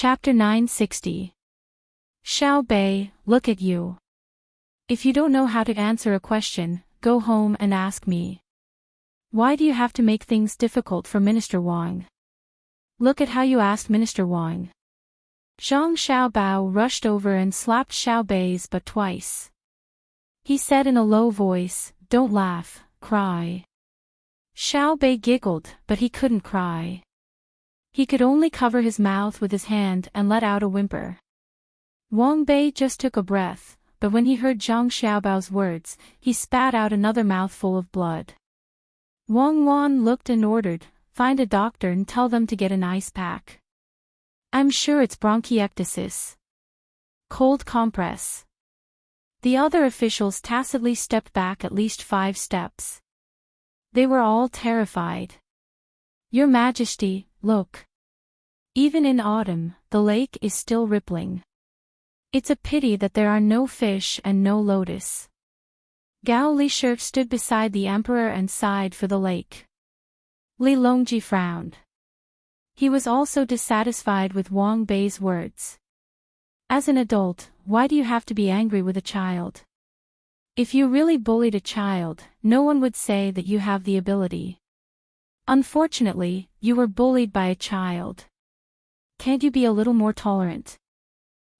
Chapter 960. Xiao Bei, look at you. If you don't know how to answer a question, go home and ask me. Why do you have to make things difficult for Minister Wang? Look at how you asked Minister Wang. Zhang Xiaobao rushed over and slapped Xiao Bei's butt twice. He said in a low voice, "Don't laugh, cry." Xiao Bei giggled, but he couldn't cry. He could only cover his mouth with his hand and let out a whimper. Wang Bei just took a breath, but when he heard Zhang Xiaobao's words, he spat out another mouthful of blood. Wang Wan looked and ordered, "Find a doctor and tell them to get an ice pack. I'm sure it's bronchiectasis. Cold compress." The other officials tacitly stepped back at least 5 steps. They were all terrified. "Your Majesty, look. Even in autumn, the lake is still rippling. It's a pity that there are no fish and no lotus." Gao Lisher stood beside the emperor and sighed for the lake. Li Longji frowned. He was also dissatisfied with Wang Bei's words. As an adult, why do you have to be angry with a child? If you really bullied a child, no one would say that you have the ability. Unfortunately, you were bullied by a child. Can't you be a little more tolerant?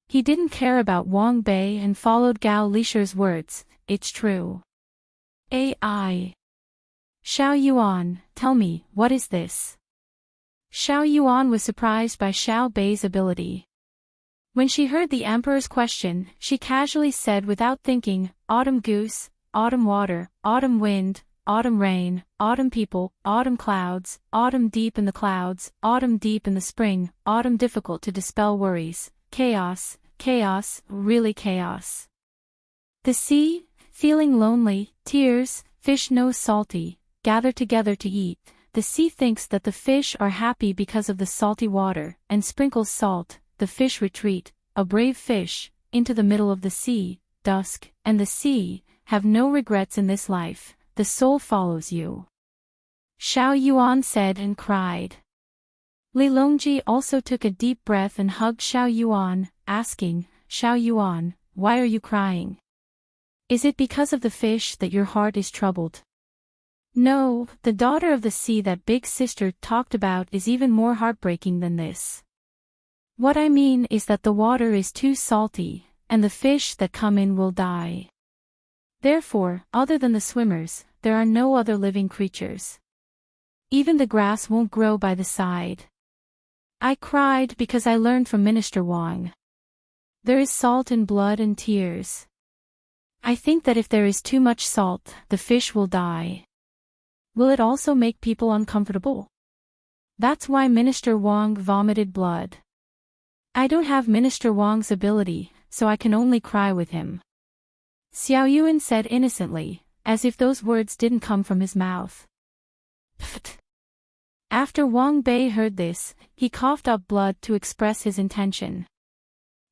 He didn't care about Wang Bei and followed Gao Lisher's words, "It's true." "AI. Xiao Yuan, tell me, what is this?" Xiao Yuan was surprised by Xiao Bei's ability. When she heard the emperor's question, she casually said without thinking, "Autumn goose, autumn water, autumn wind, autumn rain, autumn people, autumn clouds, autumn deep in the clouds, autumn deep in the spring, autumn difficult to dispel worries, chaos, chaos, really chaos. The sea, feeling lonely, tears, fish no salty, gather together to eat. The sea thinks that the fish are happy because of the salty water, and sprinkles salt. The fish retreat, a brave fish, into the middle of the sea, dusk, and the sea, have no regrets in this life, the soul follows you." Xiao Yuan said and cried. Li Longji also took a deep breath and hugged Xiao Yuan, asking, "Xiao Yuan, why are you crying? Is it because of the fish that your heart is troubled?" "No, the daughter of the sea that big sister talked about is even more heartbreaking than this. What I mean is that the water is too salty, and the fish that come in will die. Therefore, other than the swimmers, there are no other living creatures. Even the grass won't grow by the side." I cried because I learned from Minister Wang. There is salt in blood and tears. I think that if there is too much salt, the fish will die. Will it also make people uncomfortable? That's why Minister Wang vomited blood. I don't have Minister Wang's ability, so I can only cry with him." Xiao Yuan said innocently, as if those words didn't come from his mouth. Pfft. After Wang Bei heard this, he coughed up blood to express his intention.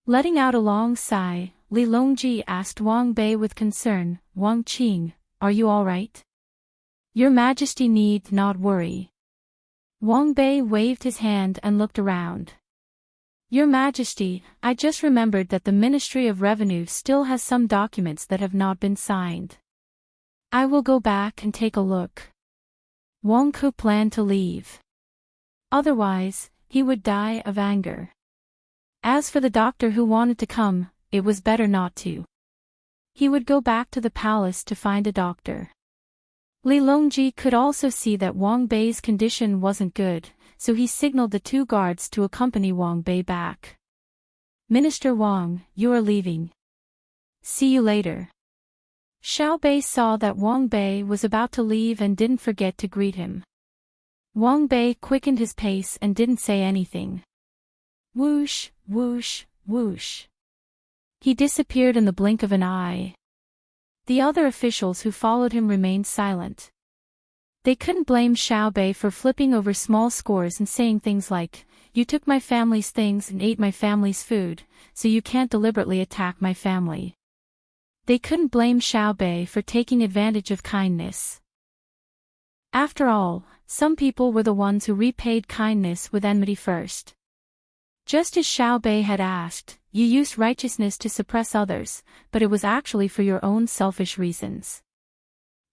Letting out a long sigh, Li Longji asked Wang Bei with concern, "Wang Qing, are you all right? Your Majesty need not worry." Wang Bei waved his hand and looked around. "Your Majesty, I just remembered that the Ministry of Revenue still has some documents that have not been signed. I will go back and take a look." Wang Ku planned to leave. Otherwise, he would die of anger. As for the doctor who wanted to come, it was better not to. He would go back to the palace to find a doctor. Li Longji could also see that Wang Bei's condition wasn't good, so he signaled the 2 guards to accompany Wang Bei back. "Minister Wang, you are leaving. See you later." Xiao Bei saw that Wang Bei was about to leave and didn't forget to greet him. Wang Bei quickened his pace and didn't say anything. Whoosh, whoosh, whoosh. He disappeared in the blink of an eye. The other officials who followed him remained silent. They couldn't blame Xiao Bei for flipping over small scores and saying things like, "You took my family's things and ate my family's food, so you can't deliberately attack my family." They couldn't blame Xiao Bei for taking advantage of kindness. After all, some people were the ones who repaid kindness with enmity first. Just as Xiao Bei had asked, you used righteousness to suppress others, but it was actually for your own selfish reasons.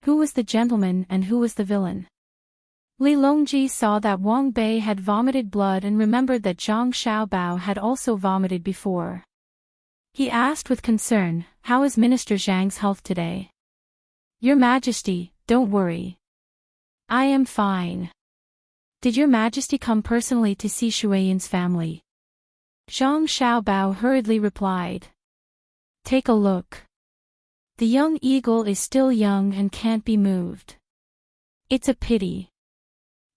Who was the gentleman and who was the villain? Li Longji saw that Wang Bei had vomited blood and remembered that Zhang Xiaobao had also vomited before. He asked with concern, how is Minister Zhang's health today? Your Majesty, don't worry. I am fine. Did your Majesty come personally to see Shuiyan's family? Zhang Xiaobao hurriedly replied. Take a look. The young eagle is still young and can't be moved. It's a pity.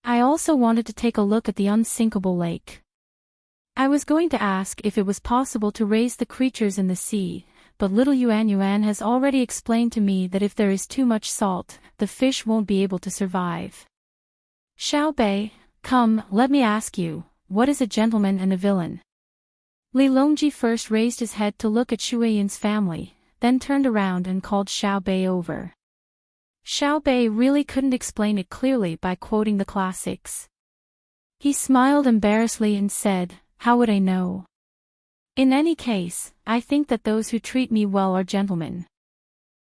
I also wanted to take a look at the unsinkable lake. I was going to ask if it was possible to raise the creatures in the sea, but little Yuan has already explained to me that if there is too much salt, the fish won't be able to survive. Xiao Bei, come, let me ask you, what is a gentleman and a villain? Li Longji first raised his head to look at Shuiyan's family, then turned around and called Xiao Bei over. Xiao Bei really couldn't explain it clearly by quoting the classics. He smiled embarrassedly and said, how would I know? In any case, I think that those who treat me well are gentlemen.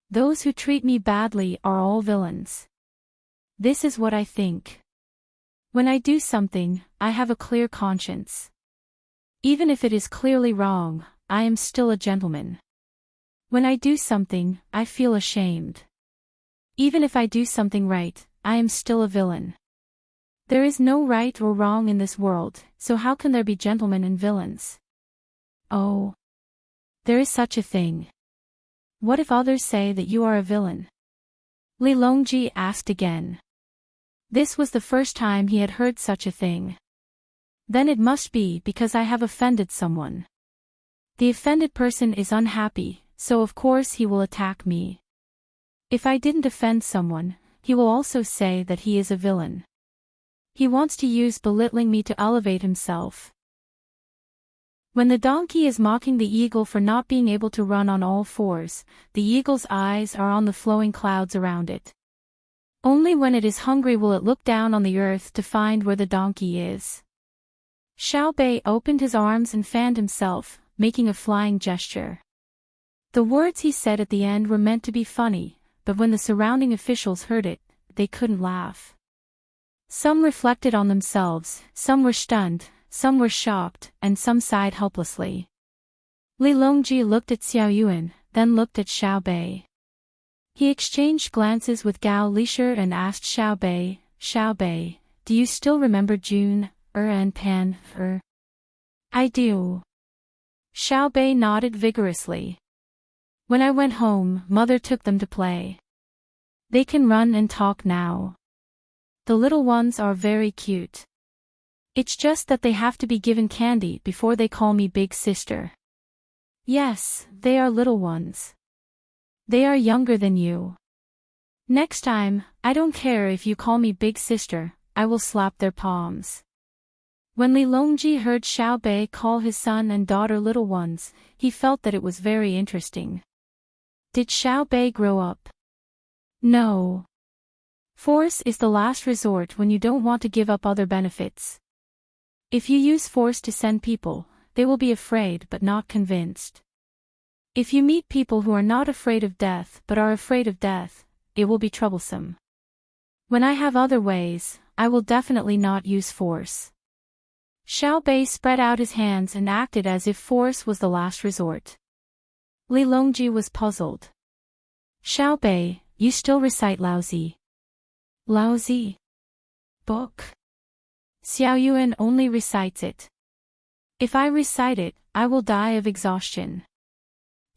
Those who treat me badly are all villains. This is what I think. When I do something, I have a clear conscience. Even if it is clearly wrong, I am still a gentleman. When I do something, I feel ashamed. Even if I do something right, I am still a villain. There is no right or wrong in this world, so how can there be gentlemen and villains? Oh. There is such a thing. What if others say that you are a villain? Li Longji asked again. This was the first time he had heard such a thing. Then it must be because I have offended someone. The offended person is unhappy, so of course he will attack me. If I didn't offend someone, he will also say that he is a villain. He wants to use belittling me to elevate himself. When the donkey is mocking the eagle for not being able to run on all fours, the eagle's eyes are on the flowing clouds around it. Only when it is hungry will it look down on the earth to find where the donkey is. Xiao Bei opened his arms and fanned himself, making a flying gesture. The words he said at the end were meant to be funny, but when the surrounding officials heard it, they couldn't laugh. Some reflected on themselves, some were stunned, some were shocked, and some sighed helplessly. Li Longji looked at Xiao Yuan, then looked at Xiao Bei. He exchanged glances with Gao Lisher and asked Xiao Bei, do you still remember June, and Pan, I do. Xiao Bei nodded vigorously. When I went home, Mother took them to play. They can run and talk now. The little ones are very cute. It's just that they have to be given candy before they call me big sister. Yes, they are little ones. They are younger than you. Next time, I don't care if you call me big sister, I will slap their palms. When Li Longji heard Xiao Bei call his son and daughter little ones, he felt that it was very interesting. Did Xiao Bei grow up? No. Force is the last resort when you don't want to give up other benefits. If you use force to send people, they will be afraid but not convinced. If you meet people who are not afraid of death but are afraid of death, it will be troublesome. When I have other ways, I will definitely not use force. Xiao Bei spread out his hands and acted as if force was the last resort. Li Longji was puzzled. Xiao Bei, you still recite Laozi. Laozi? Book? Xiao Yuan only recites it. If I recite it, I will die of exhaustion.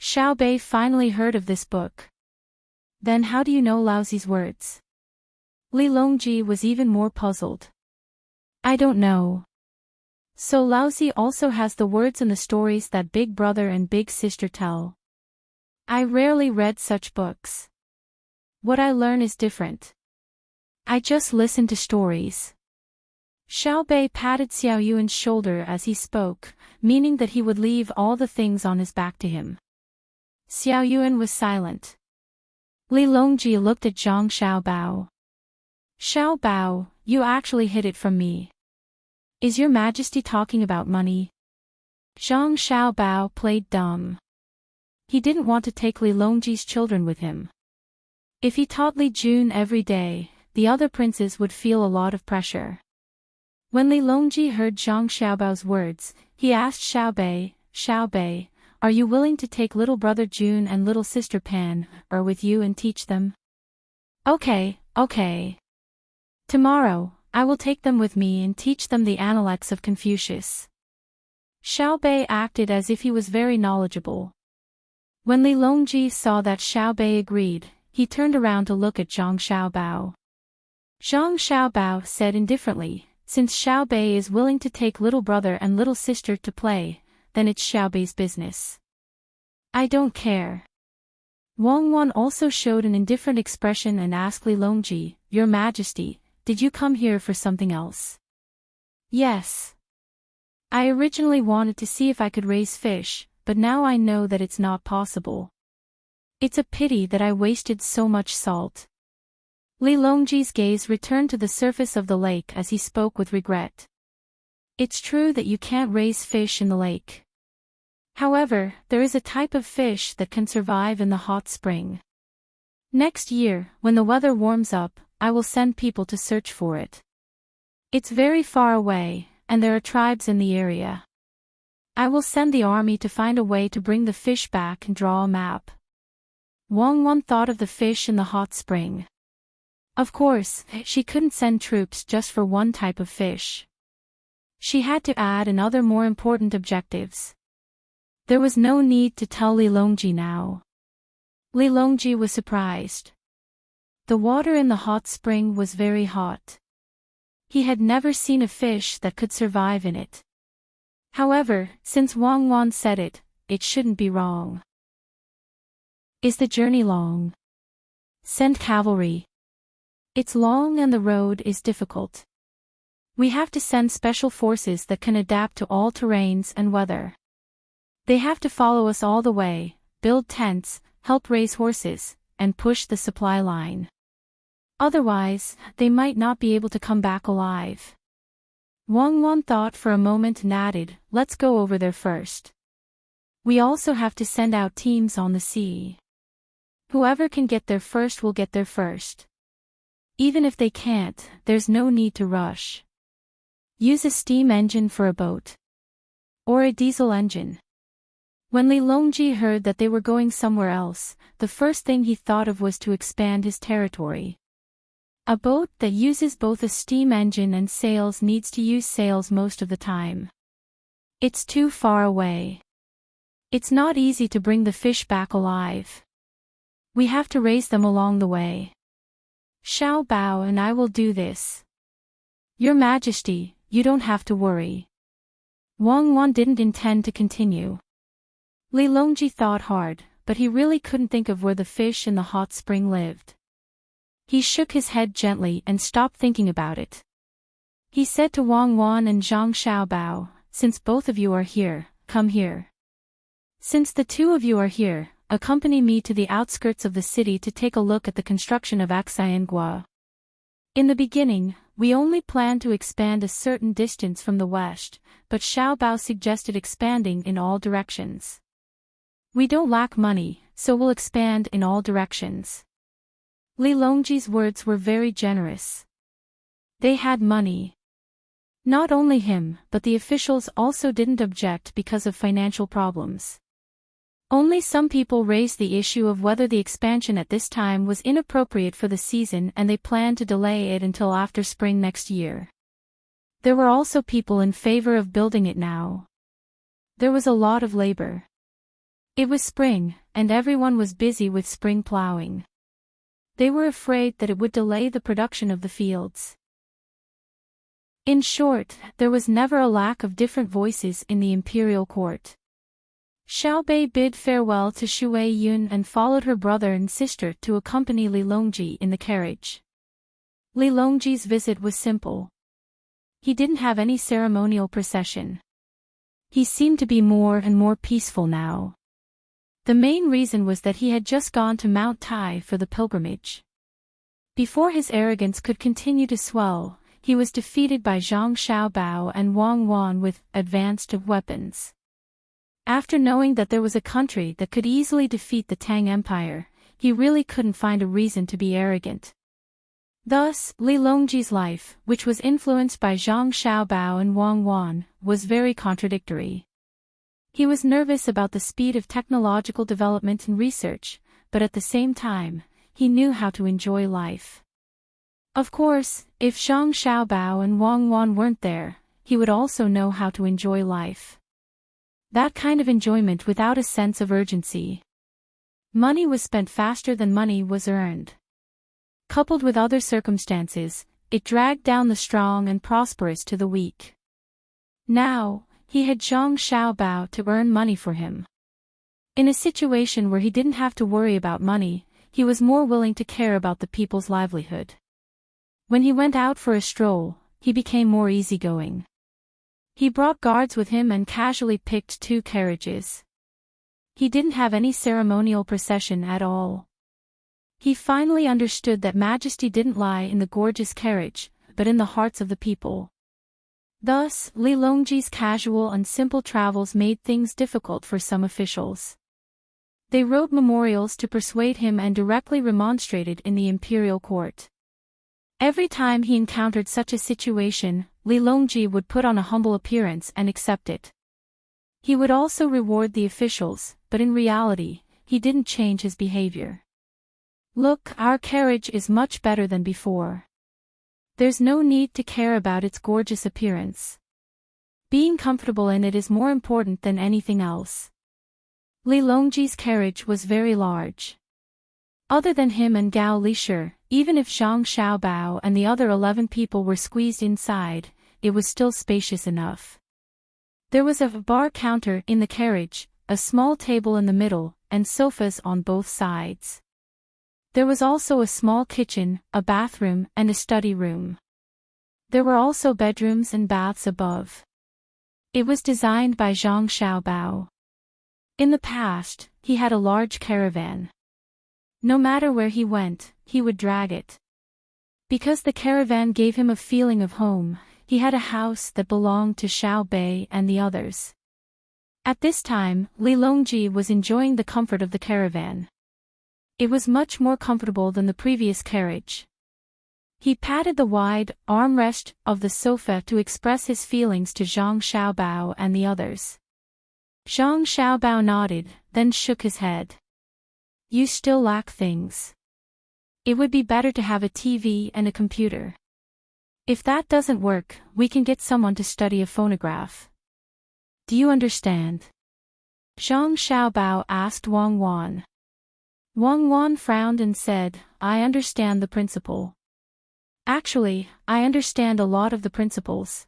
Xiao Bei finally heard of this book. Then how do you know Laozi's words? Li Longji was even more puzzled. I don't know. So Laozi also has the words in the stories that Big Brother and Big Sister tell. I rarely read such books. What I learn is different. I just listen to stories. Xiao Bei patted Xiao Yuan's shoulder as he spoke, meaning that he would leave all the things on his back to him. Xiao Yuan was silent. Li Longji looked at Zhang Xiaobao. Xiaobao, you actually hid it from me. Is your Majesty talking about money? Zhang Xiaobao played dumb. He didn't want to take Li Longji's children with him. If he taught Li Jun every day, the other princes would feel a lot of pressure. When Li Longji heard Zhang Xiaobao's words, he asked Xiaobei, are you willing to take little brother Jun and little sister Pan, or with you and teach them? Okay. Tomorrow, I will take them with me and teach them the Analects of Confucius. Xiaobei acted as if he was very knowledgeable. When Li Longji saw that Xiaobei agreed, he turned around to look at Zhang Xiaobao. Zhang Xiaobao said indifferently, since Xiaobei is willing to take little brother and little sister to play, then it's Xiaobei's business. I don't care. Wang Wan also showed an indifferent expression and asked Li Longji, Your Majesty, did you come here for something else? Yes. I originally wanted to see if I could raise fish, but now I know that it's not possible. It's a pity that I wasted so much salt. Li Longji's gaze returned to the surface of the lake as he spoke with regret. It's true that you can't raise fish in the lake. However, there is a type of fish that can survive in the hot spring. Next year, when the weather warms up, I will send people to search for it. It's very far away, and there are tribes in the area. I will send the army to find a way to bring the fish back and draw a map. Wang Wan thought of the fish in the hot spring. Of course, she couldn't send troops just for one type of fish. She had to add in other more important objectives. There was no need to tell Li Longji now. Li Longji was surprised. The water in the hot spring was very hot. He had never seen a fish that could survive in it. However, since Wang Wan said it, it shouldn't be wrong. Is the journey long? Send cavalry. It's long and the road is difficult. We have to send special forces that can adapt to all terrains and weather. They have to follow us all the way, build tents, help raise horses, and push the supply line. Otherwise, they might not be able to come back alive. Wang Wan thought for a moment and added, let's go over there first. We also have to send out teams on the sea. Whoever can get there first will get there first. Even if they can't, there's no need to rush. Use a steam engine for a boat. Or a diesel engine. When Li Longji heard that they were going somewhere else, the first thing he thought of was to expand his territory. A boat that uses both a steam engine and sails needs to use sails most of the time. It's too far away. It's not easy to bring the fish back alive. We have to raise them along the way. Xiao Bao and I will do this. Your Majesty, you don't have to worry. Wang Wan didn't intend to continue. Li Longji thought hard, but he really couldn't think of where the fish in the hot spring lived. He shook his head gently and stopped thinking about it. He said to Wang Wan and Zhang Xiaobao, since both of you are here, come here. Since the two of you are here, accompany me to the outskirts of the city to take a look at the construction of Axiangua. In the beginning, we only planned to expand a certain distance from the west, but Xiaobao suggested expanding in all directions. We don't lack money, so we'll expand in all directions. Li Longji's words were very generous. They had money. Not only him, but the officials also didn't object because of financial problems. Only some people raised the issue of whether the expansion at this time was inappropriate for the season and they planned to delay it until after spring next year. There were also people in favor of building it now. There was a lot of labor. It was spring, and everyone was busy with spring plowing. They were afraid that it would delay the production of the fields. In short, there was never a lack of different voices in the imperial court. Xiaobei bid farewell to Shui Yun and followed her brother and sister to accompany Li Longji in the carriage. Li Longji's visit was simple. He didn't have any ceremonial procession. He seemed to be more and more peaceful now. The main reason was that he had just gone to Mount Tai for the pilgrimage. Before his arrogance could continue to swell, he was defeated by Zhang Xiaobao and Wang Wan with advanced weapons. After knowing that there was a country that could easily defeat the Tang Empire, he really couldn't find a reason to be arrogant. Thus, Li Longji's life, which was influenced by Zhang Xiaobao and Wang Wan, was very contradictory. He was nervous about the speed of technological development and research, but at the same time, he knew how to enjoy life. Of course, if Zhang Xiaobao and Wang Wan weren't there, he would also know how to enjoy life. That kind of enjoyment without a sense of urgency. Money was spent faster than money was earned. Coupled with other circumstances, it dragged down the strong and prosperous to the weak. Now, he had Zhang Xiaobao to earn money for him. In a situation where he didn't have to worry about money, he was more willing to care about the people's livelihood. When he went out for a stroll, he became more easygoing. He brought guards with him and casually picked 2 carriages. He didn't have any ceremonial procession at all. He finally understood that majesty didn't lie in the gorgeous carriage, but in the hearts of the people. Thus, Li Longji's casual and simple travels made things difficult for some officials. They wrote memorials to persuade him and directly remonstrated in the imperial court. Every time he encountered such a situation, Li Longji would put on a humble appearance and accept it. He would also reward the officials, but in reality, he didn't change his behavior. Look, our carriage is much better than before. There's no need to care about its gorgeous appearance. Being comfortable in it is more important than anything else. Li Longji's carriage was very large. Other than him and Gao Lishir, even if Zhang Xiaobao and the other 11 people were squeezed inside, it was still spacious enough. There was a bar counter in the carriage, a small table in the middle, and sofas on both sides. There was also a small kitchen, a bathroom, and a study room. There were also bedrooms and baths above. It was designed by Zhang Xiaobao. In the past, he had a large caravan. No matter where he went, he would drag it. Because the caravan gave him a feeling of home, he had a house that belonged to Xiao Bei and the others. At this time, Li Longji was enjoying the comfort of the caravan. It was much more comfortable than the previous carriage. He patted the wide armrest of the sofa to express his feelings to Zhang Xiaobao and the others. Zhang Xiaobao nodded, then shook his head. You still lack things. It would be better to have a TV and a computer. If that doesn't work, we can get someone to study a phonograph. Do you understand? Zhang Xiaobao asked Wang Wan. Wang Wan frowned and said, I understand the principle. Actually, I understand a lot of the principles.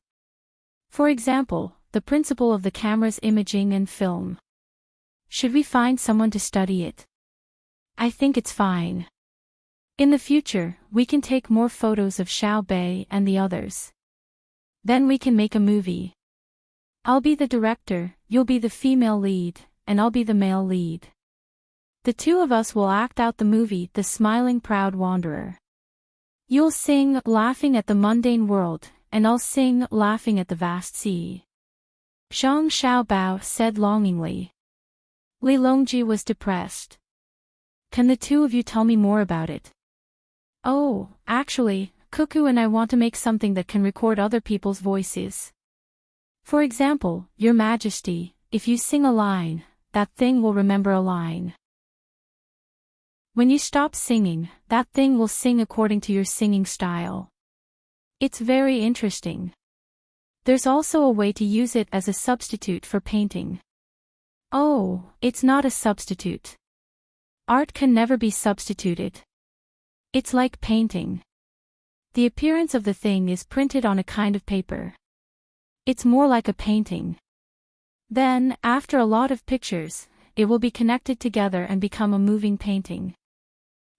For example, the principle of the camera's imaging and film. Should we find someone to study it? I think it's fine. In the future, we can take more photos of Xiao Bei and the others. Then we can make a movie. I'll be the director, you'll be the female lead, and I'll be the male lead. The 2 of us will act out the movie The Smiling Proud Wanderer. You'll sing Laughing at the Mundane World, and I'll sing Laughing at the Vast Sea. Zhang Xiaobao said longingly. Li Longji was depressed. Can the 2 of you tell me more about it? Oh, actually, Cuckoo and I want to make something that can record other people's voices. For example, Your Majesty, if you sing a line, that thing will remember a line. When you stop singing, that thing will sing according to your singing style. It's very interesting. There's also a way to use it as a substitute for painting. Oh, it's not a substitute. Art can never be substituted. It's like painting. The appearance of the thing is printed on a kind of paper. It's more like a painting. Then, after a lot of pictures, it will be connected together and become a moving painting.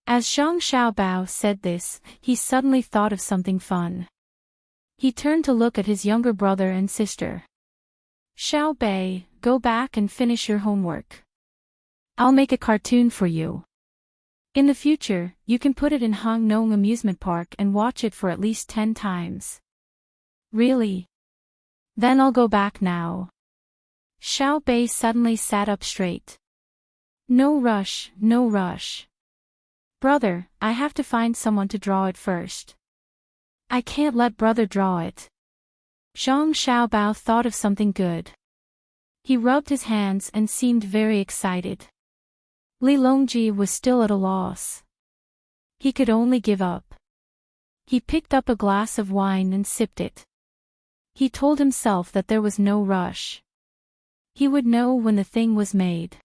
As Zhang Xiaobao said this, he suddenly thought of something fun. He turned to look at his younger brother and sister. Xiao Bei, go back and finish your homework. I'll make a cartoon for you. In the future, you can put it in Hong Nong amusement park and watch it for at least 10 times. Really? Then I'll go back now. Xiao Bei suddenly sat up straight. No rush, no rush. Brother, I have to find someone to draw it first. I can't let brother draw it. Zhang Xiaobao thought of something good. He rubbed his hands and seemed very excited. Li Longji was still at a loss. He could only give up. He picked up a glass of wine and sipped it. He told himself that there was no rush. He would know when the thing was made.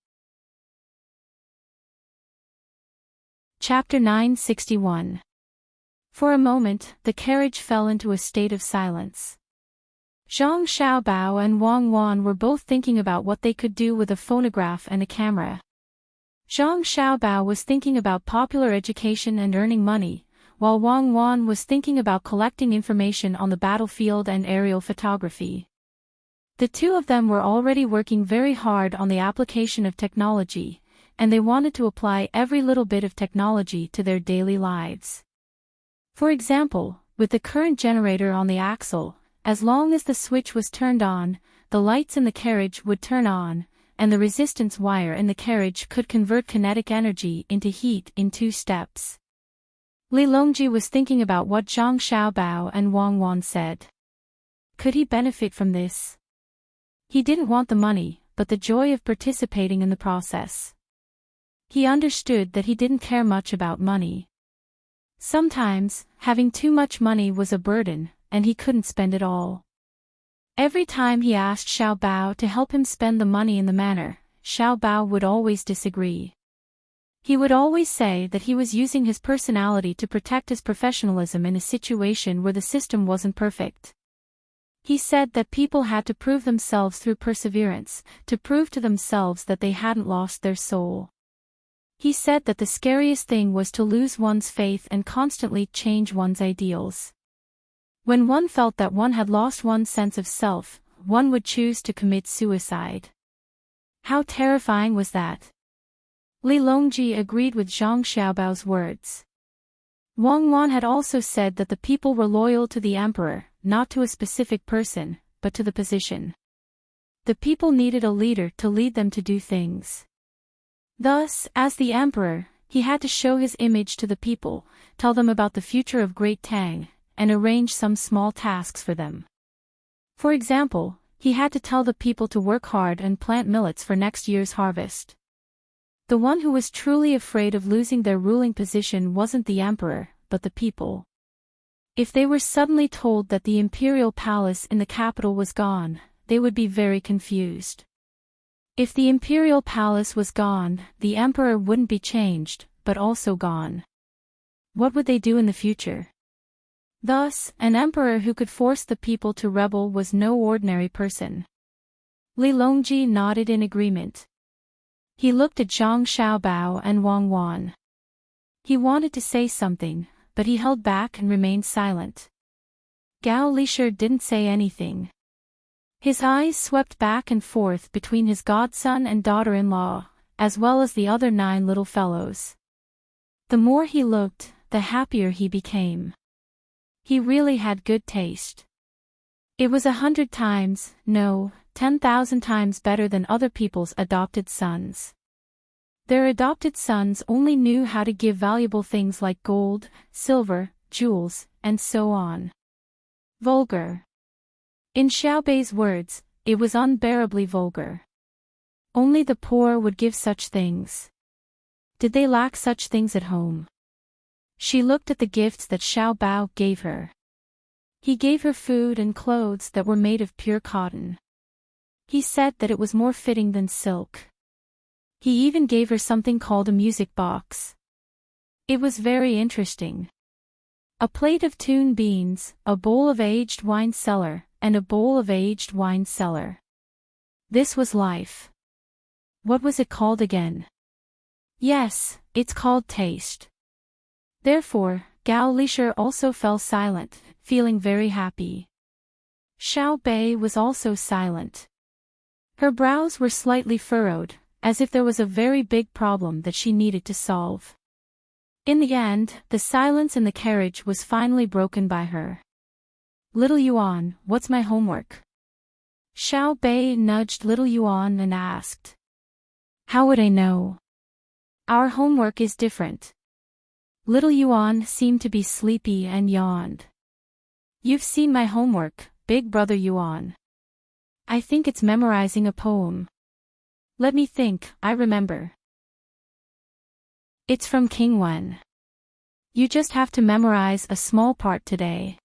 Chapter 961. For a moment, the carriage fell into a state of silence. Zhang Xiaobao and Wang Wan were both thinking about what they could do with a phonograph and a camera. Zhang Xiaobao was thinking about popular education and earning money, while Wang Wan was thinking about collecting information on the battlefield and aerial photography. The two of them were already working very hard on the application of technology, and they wanted to apply every little bit of technology to their daily lives. For example, with the current generator on the axle, as long as the switch was turned on, the lights in the carriage would turn on, and the resistance wire in the carriage could convert kinetic energy into heat in 2 steps. Li Longji was thinking about what Zhang Xiaobao and Wang Wan said. Could he benefit from this? He didn't want the money, but the joy of participating in the process. He understood that he didn't care much about money. Sometimes, having too much money was a burden, and he couldn't spend it all. Every time he asked Xiao Bao to help him spend the money in the manner, Xiao Bao would always disagree. He would always say that he was using his personality to protect his professionalism in a situation where the system wasn't perfect. He said that people had to prove themselves through perseverance, to prove to themselves that they hadn't lost their soul. He said that the scariest thing was to lose one's faith and constantly change one's ideals. When one felt that one had lost one's sense of self, one would choose to commit suicide. How terrifying was that? Li Longji agreed with Zhang Xiaobao's words. Wang Wan had also said that the people were loyal to the emperor, not to a specific person, but to the position. The people needed a leader to lead them to do things. Thus, as the emperor, he had to show his image to the people, tell them about the future of Great Tang, and arrange some small tasks for them. For example, he had to tell the people to work hard and plant millets for next year's harvest. The one who was truly afraid of losing their ruling position wasn't the emperor, but the people. If they were suddenly told that the imperial palace in the capital was gone, they would be very confused. If the imperial palace was gone, the emperor wouldn't be changed, but also gone. What would they do in the future? Thus, an emperor who could force the people to rebel was no ordinary person. Li Longji nodded in agreement. He looked at Zhang Xiaobao and Wang Wan. He wanted to say something, but he held back and remained silent. Gao Lisher didn't say anything. His eyes swept back and forth between his godson and daughter-in-law, as well as the other 9 little fellows. The more he looked, the happier he became. He really had good taste. It was 100 times, no, 10,000 times better than other people's adopted sons. Their adopted sons only knew how to give valuable things like gold, silver, jewels, and so on. Vulgar. In Xiaobei's words, it was unbearably vulgar. Only the poor would give such things. Did they lack such things at home? She looked at the gifts that Xiao Bao gave her. He gave her food and clothes that were made of pure cotton. He said that it was more fitting than silk. He even gave her something called a music box. It was very interesting. A plate of tune beans, a bowl of aged wine cellar, and a bowl of aged wine cellar. This was life. What was it called again? Yes, it's called taste. Therefore, Gao Lisher also fell silent, feeling very happy. Xiao Bei was also silent. Her brows were slightly furrowed, as if there was a very big problem that she needed to solve. In the end, the silence in the carriage was finally broken by her. Little Yuan, what's my homework? Xiao Bei nudged little Yuan and asked. How would I know? Our homework is different. Little Yuan seemed to be sleepy and yawned. You've seen my homework, big brother Yuan. I think it's memorizing a poem. Let me think, I remember. It's from King Wen. You just have to memorize a small part today.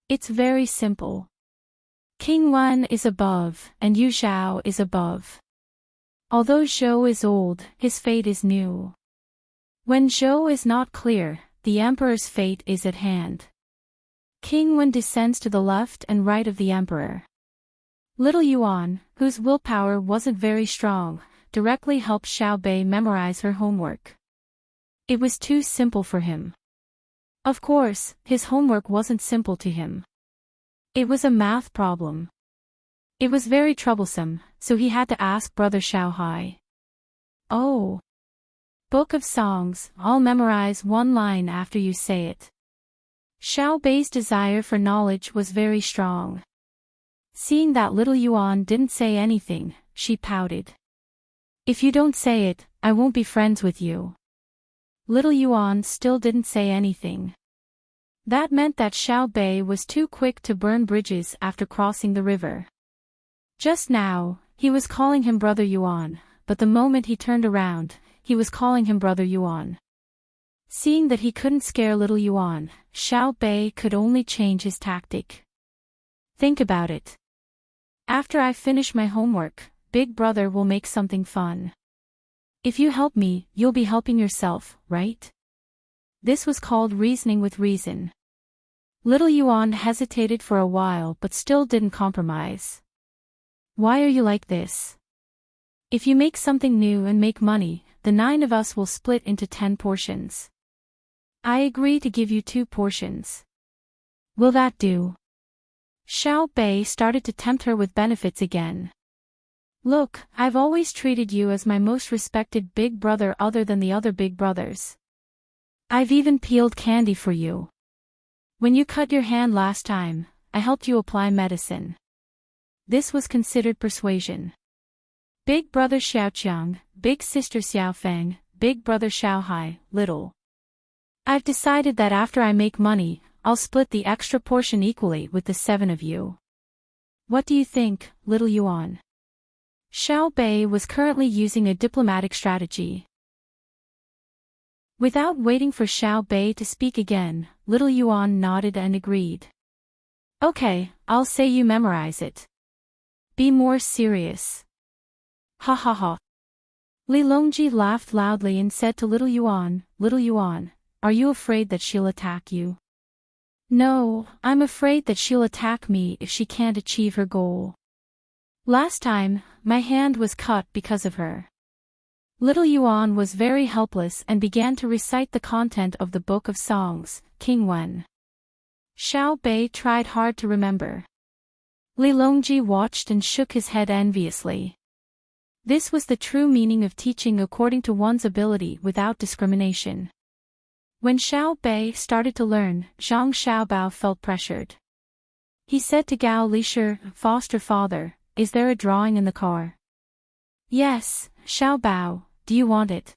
It's very simple. King Wen is above, and Yu Zhao is above. Although Zhou is old, his fate is new. When Zhou is not clear, the emperor's fate is at hand. King Wen descends to the left and right of the emperor. Little Yuan, whose willpower wasn't very strong, directly helped Xiao Bei memorize her homework. It was too simple for him. Of course, his homework wasn't simple to him. It was a math problem. It was very troublesome, so he had to ask Brother Xiao Hai. Oh. Book of Songs, I'll memorize one line after you say it. Xiao Bei's desire for knowledge was very strong. Seeing that little Yuan didn't say anything, she pouted. If you don't say it, I won't be friends with you. Little Yuan still didn't say anything. That meant that Xiao Bei was too quick to burn bridges after crossing the river. Just now, he was calling him Brother Yuan, but the moment he turned around, he was calling him Brother Yuan. Seeing that he couldn't scare little Yuan, Xiao Bei could only change his tactic. Think about it. After I finish my homework, Big Brother will make something fun. If you help me, you'll be helping yourself, right? This was called reasoning with reason. Little Yuan hesitated for a while but still didn't compromise. Why are you like this? If you make something new and make money, the 9 of us will split into 10 portions. I agree to give you 2 portions. Will that do? Xiao Bei started to tempt her with benefits again. Look, I've always treated you as my most respected big brother other than the other big brothers. I've even peeled candy for you. When you cut your hand last time, I helped you apply medicine. This was considered persuasion. Big brother Xiaoqiang, big sister Xiaofeng, big brother Xiaohai, little. I've decided that after I make money, I'll split the extra portion equally with the 7 of you. What do you think, little Yuan? Xiao Bei was currently using a diplomatic strategy. Without waiting for Xiao Bei to speak again, little Yuan nodded and agreed. Okay, I'll say you memorize it. Be more serious. Ha ha ha. Li Longji laughed loudly and said to little Yuan, are you afraid that she'll attack you? No, I'm afraid that she'll attack me if she can't achieve her goal. Last time, my hand was cut because of her. Little Yuan was very helpless and began to recite the content of the Book of Songs, King Wen. Xiao Bei tried hard to remember. Li Longji watched and shook his head enviously. This was the true meaning of teaching according to one's ability without discrimination. When Xiao Bei started to learn, Zhang Xiaobao felt pressured. He said to Gao Lisher, foster father, is there a drawing in the car? Yes, Xiaobao, do you want it?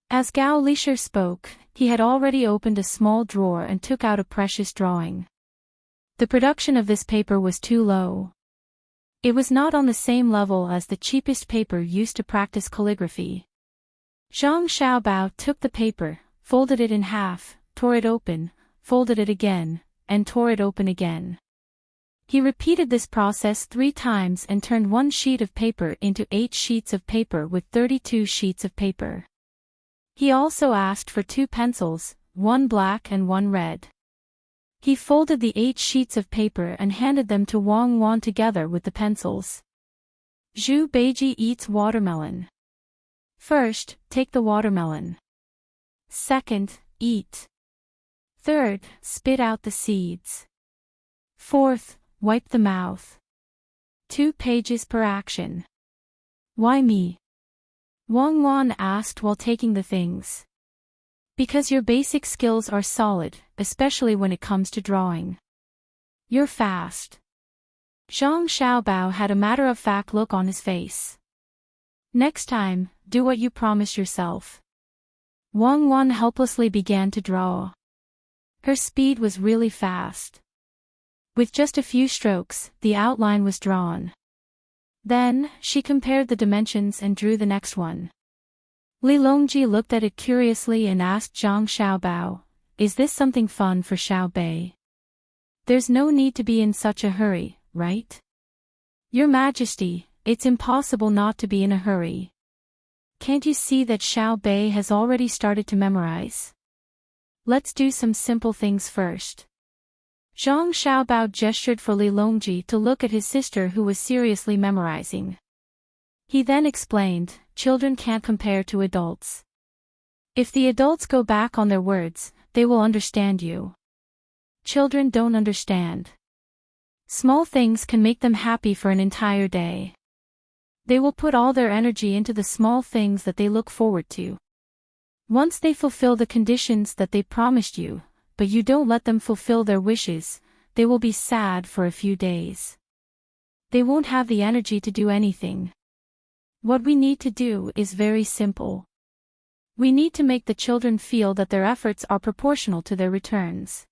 As Gao Lisher spoke, he had already opened a small drawer and took out a precious drawing. The production of this paper was too low. It was not on the same level as the cheapest paper used to practice calligraphy. Zhang Xiaobao took the paper, folded it in half, tore it open, folded it again, and tore it open again. He repeated this process 3 times and turned 1 sheet of paper into 8 sheets of paper with 32 sheets of paper. He also asked for 2 pencils, 1 black and 1 red. He folded the 8 sheets of paper and handed them to Wang Wan together with the pencils. Zhu Beiji eats watermelon. First, take the watermelon. Second, eat. Third, spit out the seeds. Fourth, wipe the mouth. 2 pages per action. Why me? Wang Wan asked while taking the things. Because your basic skills are solid, especially when it comes to drawing. You're fast. Zhang Xiaobao had a matter-of-fact look on his face. Next time, do what you promise yourself. Wang Wan helplessly began to draw. Her speed was really fast. With just a few strokes, the outline was drawn. Then, she compared the dimensions and drew the next one. Li Longji looked at it curiously and asked Zhang Xiaobao, "Is this something fun for Xiaobei? There's no need to be in such a hurry, right?" "Your Majesty, it's impossible not to be in a hurry. Can't you see that Xiaobei has already started to memorize? Let's do some simple things first." Zhang Xiaobao gestured for Li Longji to look at his sister who was seriously memorizing. He then explained, "Children can't compare to adults. If the adults go back on their words, they will understand you. Children don't understand. Small things can make them happy for an entire day. They will put all their energy into the small things that they look forward to. Once they fulfill the conditions that they promised you, but you don't let them fulfill their wishes, they will be sad for a few days. They won't have the energy to do anything. What we need to do is very simple. We need to make the children feel that their efforts are proportional to their returns.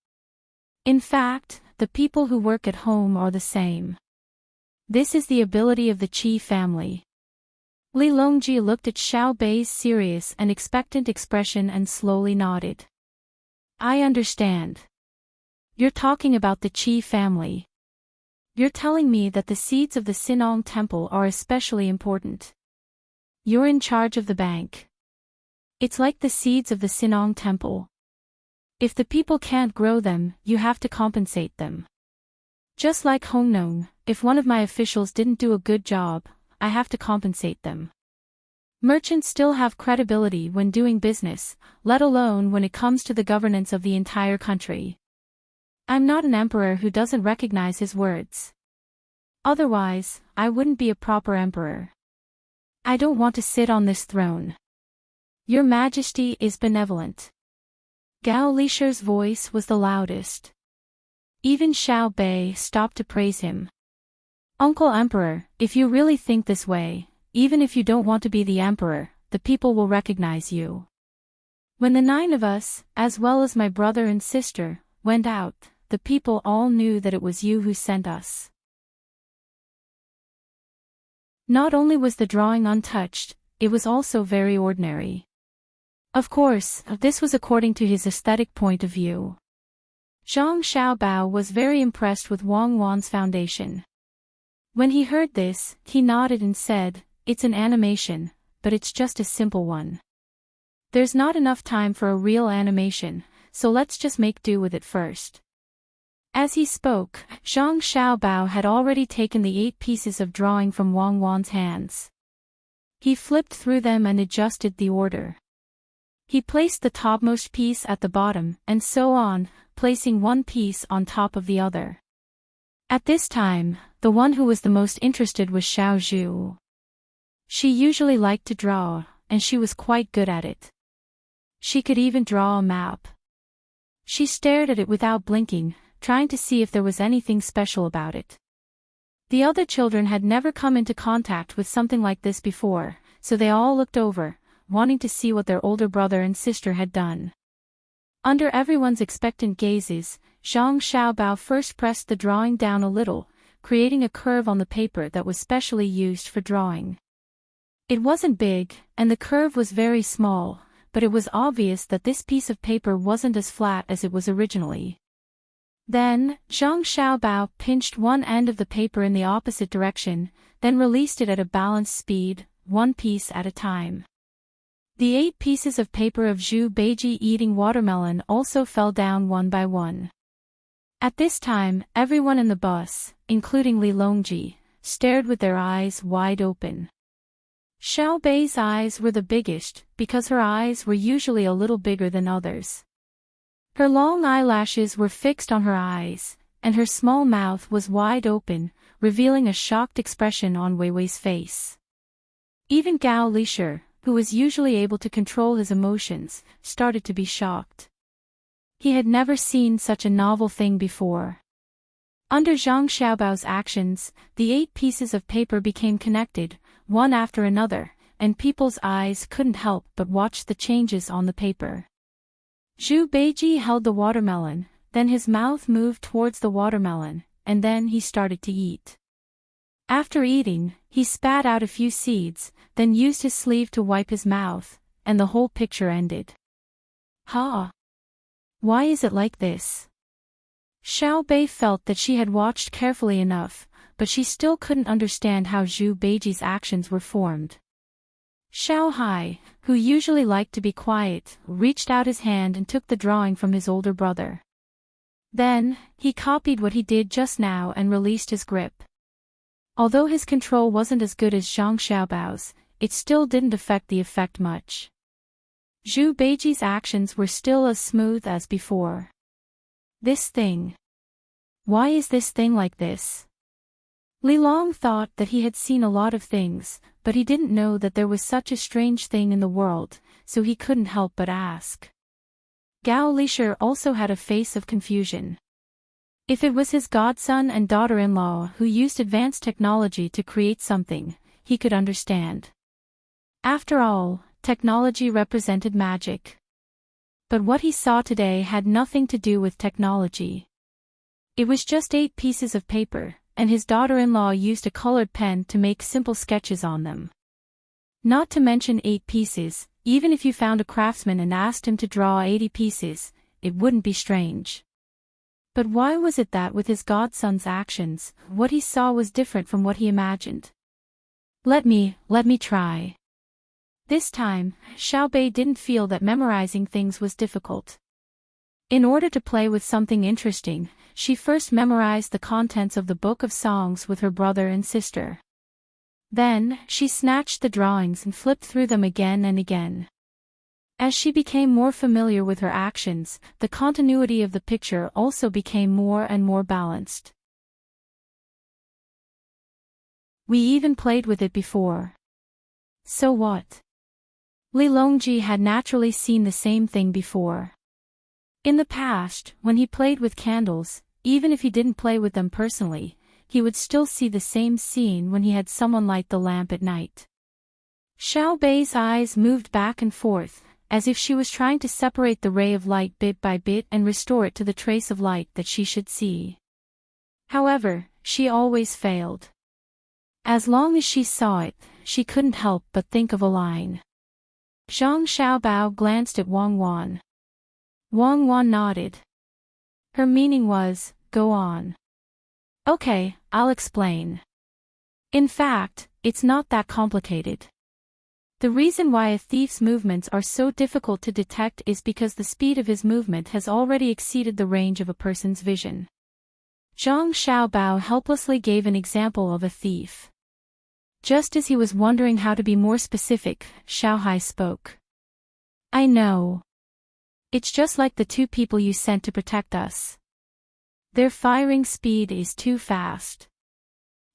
In fact, the people who work at home are the same. This is the ability of the Qi family." Li Longji looked at Xiaobei's serious and expectant expression and slowly nodded. "I understand. You're talking about the Qi family. You're telling me that the seeds of the Sinong temple are especially important. You're in charge of the bank. It's like the seeds of the Sinong temple. If the people can't grow them, you have to compensate them. Just like Hongnong, if one of my officials didn't do a good job, I have to compensate them. Merchants still have credibility when doing business, let alone when it comes to the governance of the entire country. I'm not an emperor who doesn't recognize his words. Otherwise, I wouldn't be a proper emperor. I don't want to sit on this throne. Your Majesty is benevolent." Gao Lisher's voice was the loudest. Even Xiaobei stopped to praise him. "Uncle Emperor, if you really think this way, even if you don't want to be the emperor, the people will recognize you. When the 9 of us, as well as my brother and sister, went out, the people all knew that it was you who sent us." Not only was the drawing untouched, it was also very ordinary. Of course, this was according to his aesthetic point of view. Zhang Xiaobao was very impressed with Wang Wan's foundation. When he heard this, he nodded and said, "It's an animation, but it's just a simple one. There's not enough time for a real animation, so let's just make do with it first." As he spoke, Zhang Xiaobao had already taken the 8 pieces of drawing from Wang Wan's hands. He flipped through them and adjusted the order. He placed the topmost piece at the bottom, and so on, placing one piece on top of the other. At this time, the one who was the most interested was Xiao Zhu. She usually liked to draw, and she was quite good at it. She could even draw a map. She stared at it without blinking, trying to see if there was anything special about it. The other children had never come into contact with something like this before, so they all looked over, wanting to see what their older brother and sister had done. Under everyone's expectant gazes, Zhang Xiaobao first pressed the drawing down a little, creating a curve on the paper that was specially used for drawing. It wasn't big, and the curve was very small, but it was obvious that this piece of paper wasn't as flat as it was originally. Then, Zhang Xiaobao pinched one end of the paper in the opposite direction, then released it at a balanced speed, one piece at a time. The 8 pieces of paper of Zhu Beiji eating watermelon also fell down one by one. At this time, everyone in the bus, including Li Longji, stared with their eyes wide open. Xiaobei's eyes were the biggest, because her eyes were usually a little bigger than others. Her long eyelashes were fixed on her eyes, and her small mouth was wide open, revealing a shocked expression on Weiwei's face. Even Gao Lisher, who was usually able to control his emotions, started to be shocked. He had never seen such a novel thing before. Under Zhang Xiaobao's actions, the 8 pieces of paper became connected, one after another, and people's eyes couldn't help but watch the changes on the paper. Zhu Beiji held the watermelon, then his mouth moved towards the watermelon, and then he started to eat. After eating, he spat out a few seeds, then used his sleeve to wipe his mouth, and the whole picture ended. Ha! Why is it like this? Xiao Bei felt that she had watched carefully enough, but she still couldn't understand how Zhu Beiji's actions were formed. Xiao Hai, who usually liked to be quiet, reached out his hand and took the drawing from his older brother. Then, he copied what he did just now and released his grip. Although his control wasn't as good as Zhang Xiaobao's, it still didn't affect the effect much. Zhu Beiji's actions were still as smooth as before. This thing. Why is this thing like this? Li Long thought that he had seen a lot of things, but he didn't know that there was such a strange thing in the world, so he couldn't help but ask. Gao Lisher also had a face of confusion. If it was his godson and daughter-in-law who used advanced technology to create something, he could understand. After all, technology represented magic. But what he saw today had nothing to do with technology. It was just 8 pieces of paper, and his daughter-in-law used a colored pen to make simple sketches on them. Not to mention 8 pieces, even if you found a craftsman and asked him to draw 80 pieces, it wouldn't be strange. But why was it that with his godson's actions, what he saw was different from what he imagined? Let me try. This time, Xiao Bei didn't feel that memorizing things was difficult. In order to play with something interesting, she first memorized the contents of the book of songs with her brother and sister. Then, she snatched the drawings and flipped through them again and again. As she became more familiar with her actions, the continuity of the picture also became more and more balanced. We even played with it before. So what? Li Longji had naturally seen the same thing before. In the past, when he played with candles, even if he didn't play with them personally, he would still see the same scene when he had someone light the lamp at night. Xiao Bei's eyes moved back and forth, as if she was trying to separate the ray of light bit by bit and restore it to the trace of light that she should see. However, she always failed. As long as she saw it, she couldn't help but think of a line. Zhang Xiaobao glanced at Wang Wan. Wang Wan nodded. Her meaning was, go on. Okay, I'll explain. In fact, it's not that complicated. The reason why a thief's movements are so difficult to detect is because the speed of his movement has already exceeded the range of a person's vision. Zhang Xiaobao helplessly gave an example of a thief. Just as he was wondering how to be more specific, Xiao Hai spoke. I know. It's just like the 2 people you sent to protect us. Their firing speed is too fast.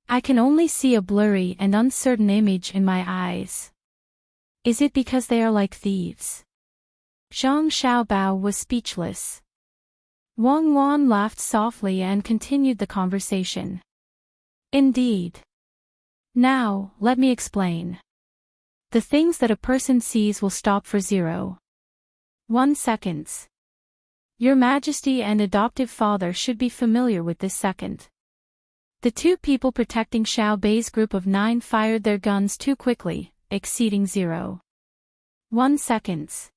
I can only see a blurry and uncertain image in my eyes. Is it because they are like thieves? Zhang Xiaobao was speechless. Wang Wan laughed softly and continued the conversation. Indeed. Now, let me explain. The things that a person sees will stop for 0.1 seconds. Your Majesty and adoptive father should be familiar with this second. The 2 people protecting Xiao Bei's group of 9 fired their guns too quickly, exceeding 0.1 seconds.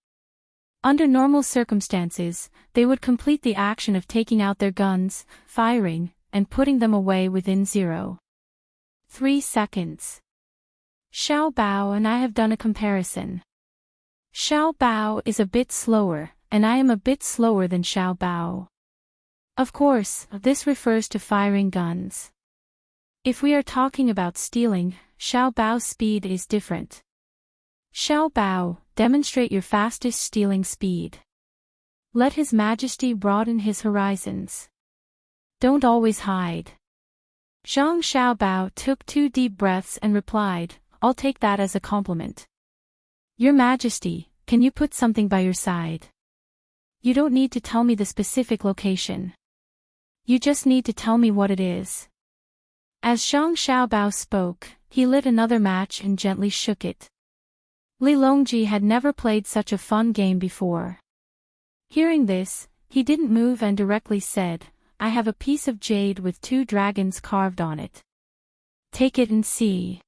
Under normal circumstances, they would complete the action of taking out their guns, firing, and putting them away within 0.3 seconds. Xiao Bao and I have done a comparison. Xiao Bao is a bit slower, and I am a bit slower than Xiao Bao. Of course, this refers to firing guns. If we are talking about stealing, Xiao Bao's speed is different. Xiao Bao, demonstrate your fastest stealing speed. Let His Majesty broaden his horizons. Don't always hide. Zhang Xiaobao took 2 deep breaths and replied, I'll take that as a compliment. Your Majesty, can you put something by your side? You don't need to tell me the specific location. You just need to tell me what it is. As Zhang Xiaobao spoke, he lit another match and gently shook it. Li Longji had never played such a fun game before. Hearing this, he didn't move and directly said, I have a piece of jade with 2 dragons carved on it. Take it and see.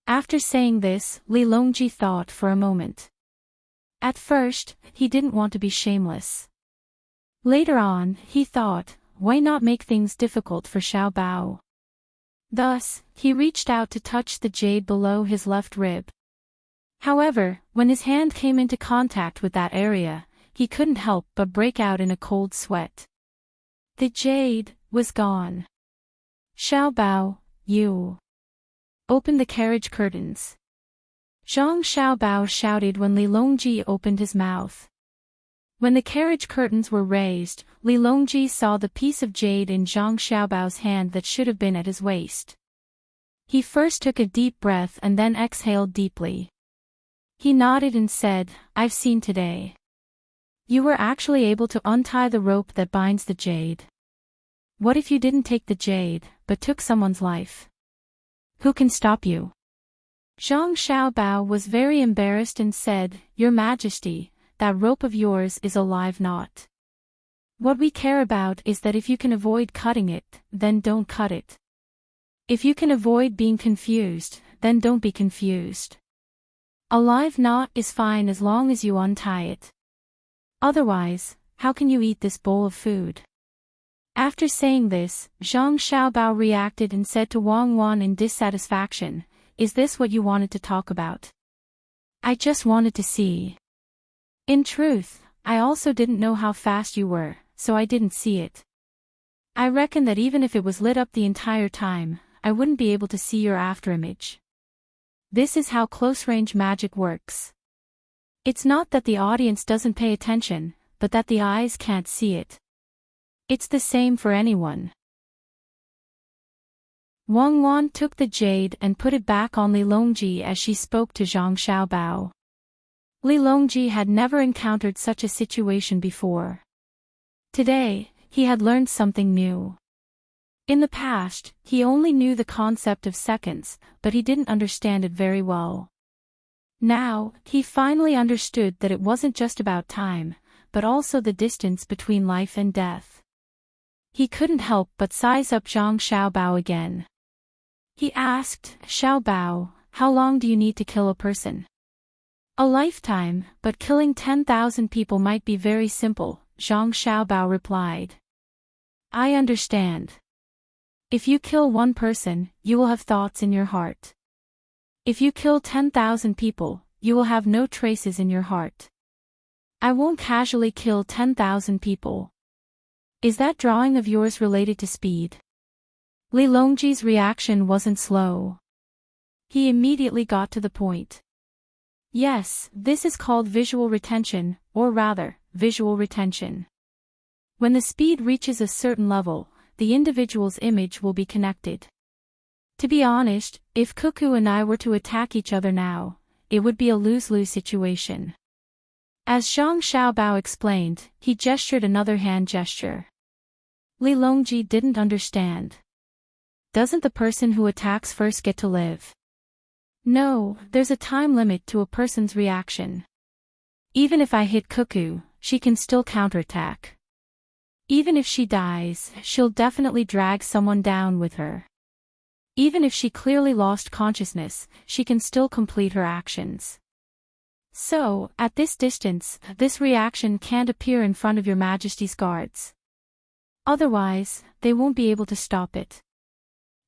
After saying this, Li Longji thought for a moment. At first, he didn't want to be shameless. Later on, he thought, why not make things difficult for Xiao Bao? Thus, he reached out to touch the jade below his left rib. However, when his hand came into contact with that area, he couldn't help but break out in a cold sweat. The jade was gone. Xiao Bao, you. Open the carriage curtains. Zhang Xiaobao shouted when Li Longji opened his mouth. When the carriage curtains were raised, Li Longji saw the piece of jade in Zhang Xiaobao's hand that should have been at his waist. He first took a deep breath and then exhaled deeply. He nodded and said, I've seen today. You were actually able to untie the rope that binds the jade. What if you didn't take the jade, but took someone's life? Who can stop you? Zhang Xiaobao was very embarrassed and said, Your Majesty, that rope of yours is a live knot. What we care about is that if you can avoid cutting it, then don't cut it. If you can avoid being confused, then don't be confused. A live knot is fine as long as you untie it. Otherwise, how can you eat this bowl of food? After saying this, Zhang Xiaobao reacted and said to Wang Wan in dissatisfaction, Is this what you wanted to talk about? I just wanted to see. In truth, I also didn't know how fast you were, so I didn't see it. I reckon that even if it was lit up the entire time, I wouldn't be able to see your afterimage. This is how close-range magic works. It's not that the audience doesn't pay attention, but that the eyes can't see it. It's the same for anyone. Wang Wan took the jade and put it back on Li Longji as she spoke to Zhang Xiaobao. Li Longji had never encountered such a situation before. Today, he had learned something new. In the past, he only knew the concept of seconds, but he didn't understand it very well. Now, he finally understood that it wasn't just about time, but also the distance between life and death. He couldn't help but size up Zhang Xiaobao again. He asked, Xiao Bao, how long do you need to kill a person? A lifetime, but killing 10,000 people might be very simple, Zhang Xiaobao replied. I understand. If you kill one person, you will have thoughts in your heart. If you kill 10,000 people, you will have no traces in your heart. I won't casually kill 10,000 people. Is that drawing of yours related to speed? Li Longji's reaction wasn't slow. He immediately got to the point. Yes, this is called visual retention, or rather, visual retention. When the speed reaches a certain level, the individual's image will be connected. To be honest, if Cuckoo and I were to attack each other now, it would be a lose-lose situation. As Zhang Xiaobao explained, he gestured another hand gesture. Li Longji didn't understand. Doesn't the person who attacks first get to live? No, there's a time limit to a person's reaction. Even if I hit Cuckoo, she can still counterattack. Even if she dies, she'll definitely drag someone down with her. Even if she clearly lost consciousness, she can still complete her actions. So, at this distance, this reaction can't appear in front of your Majesty's guards. Otherwise, they won't be able to stop it.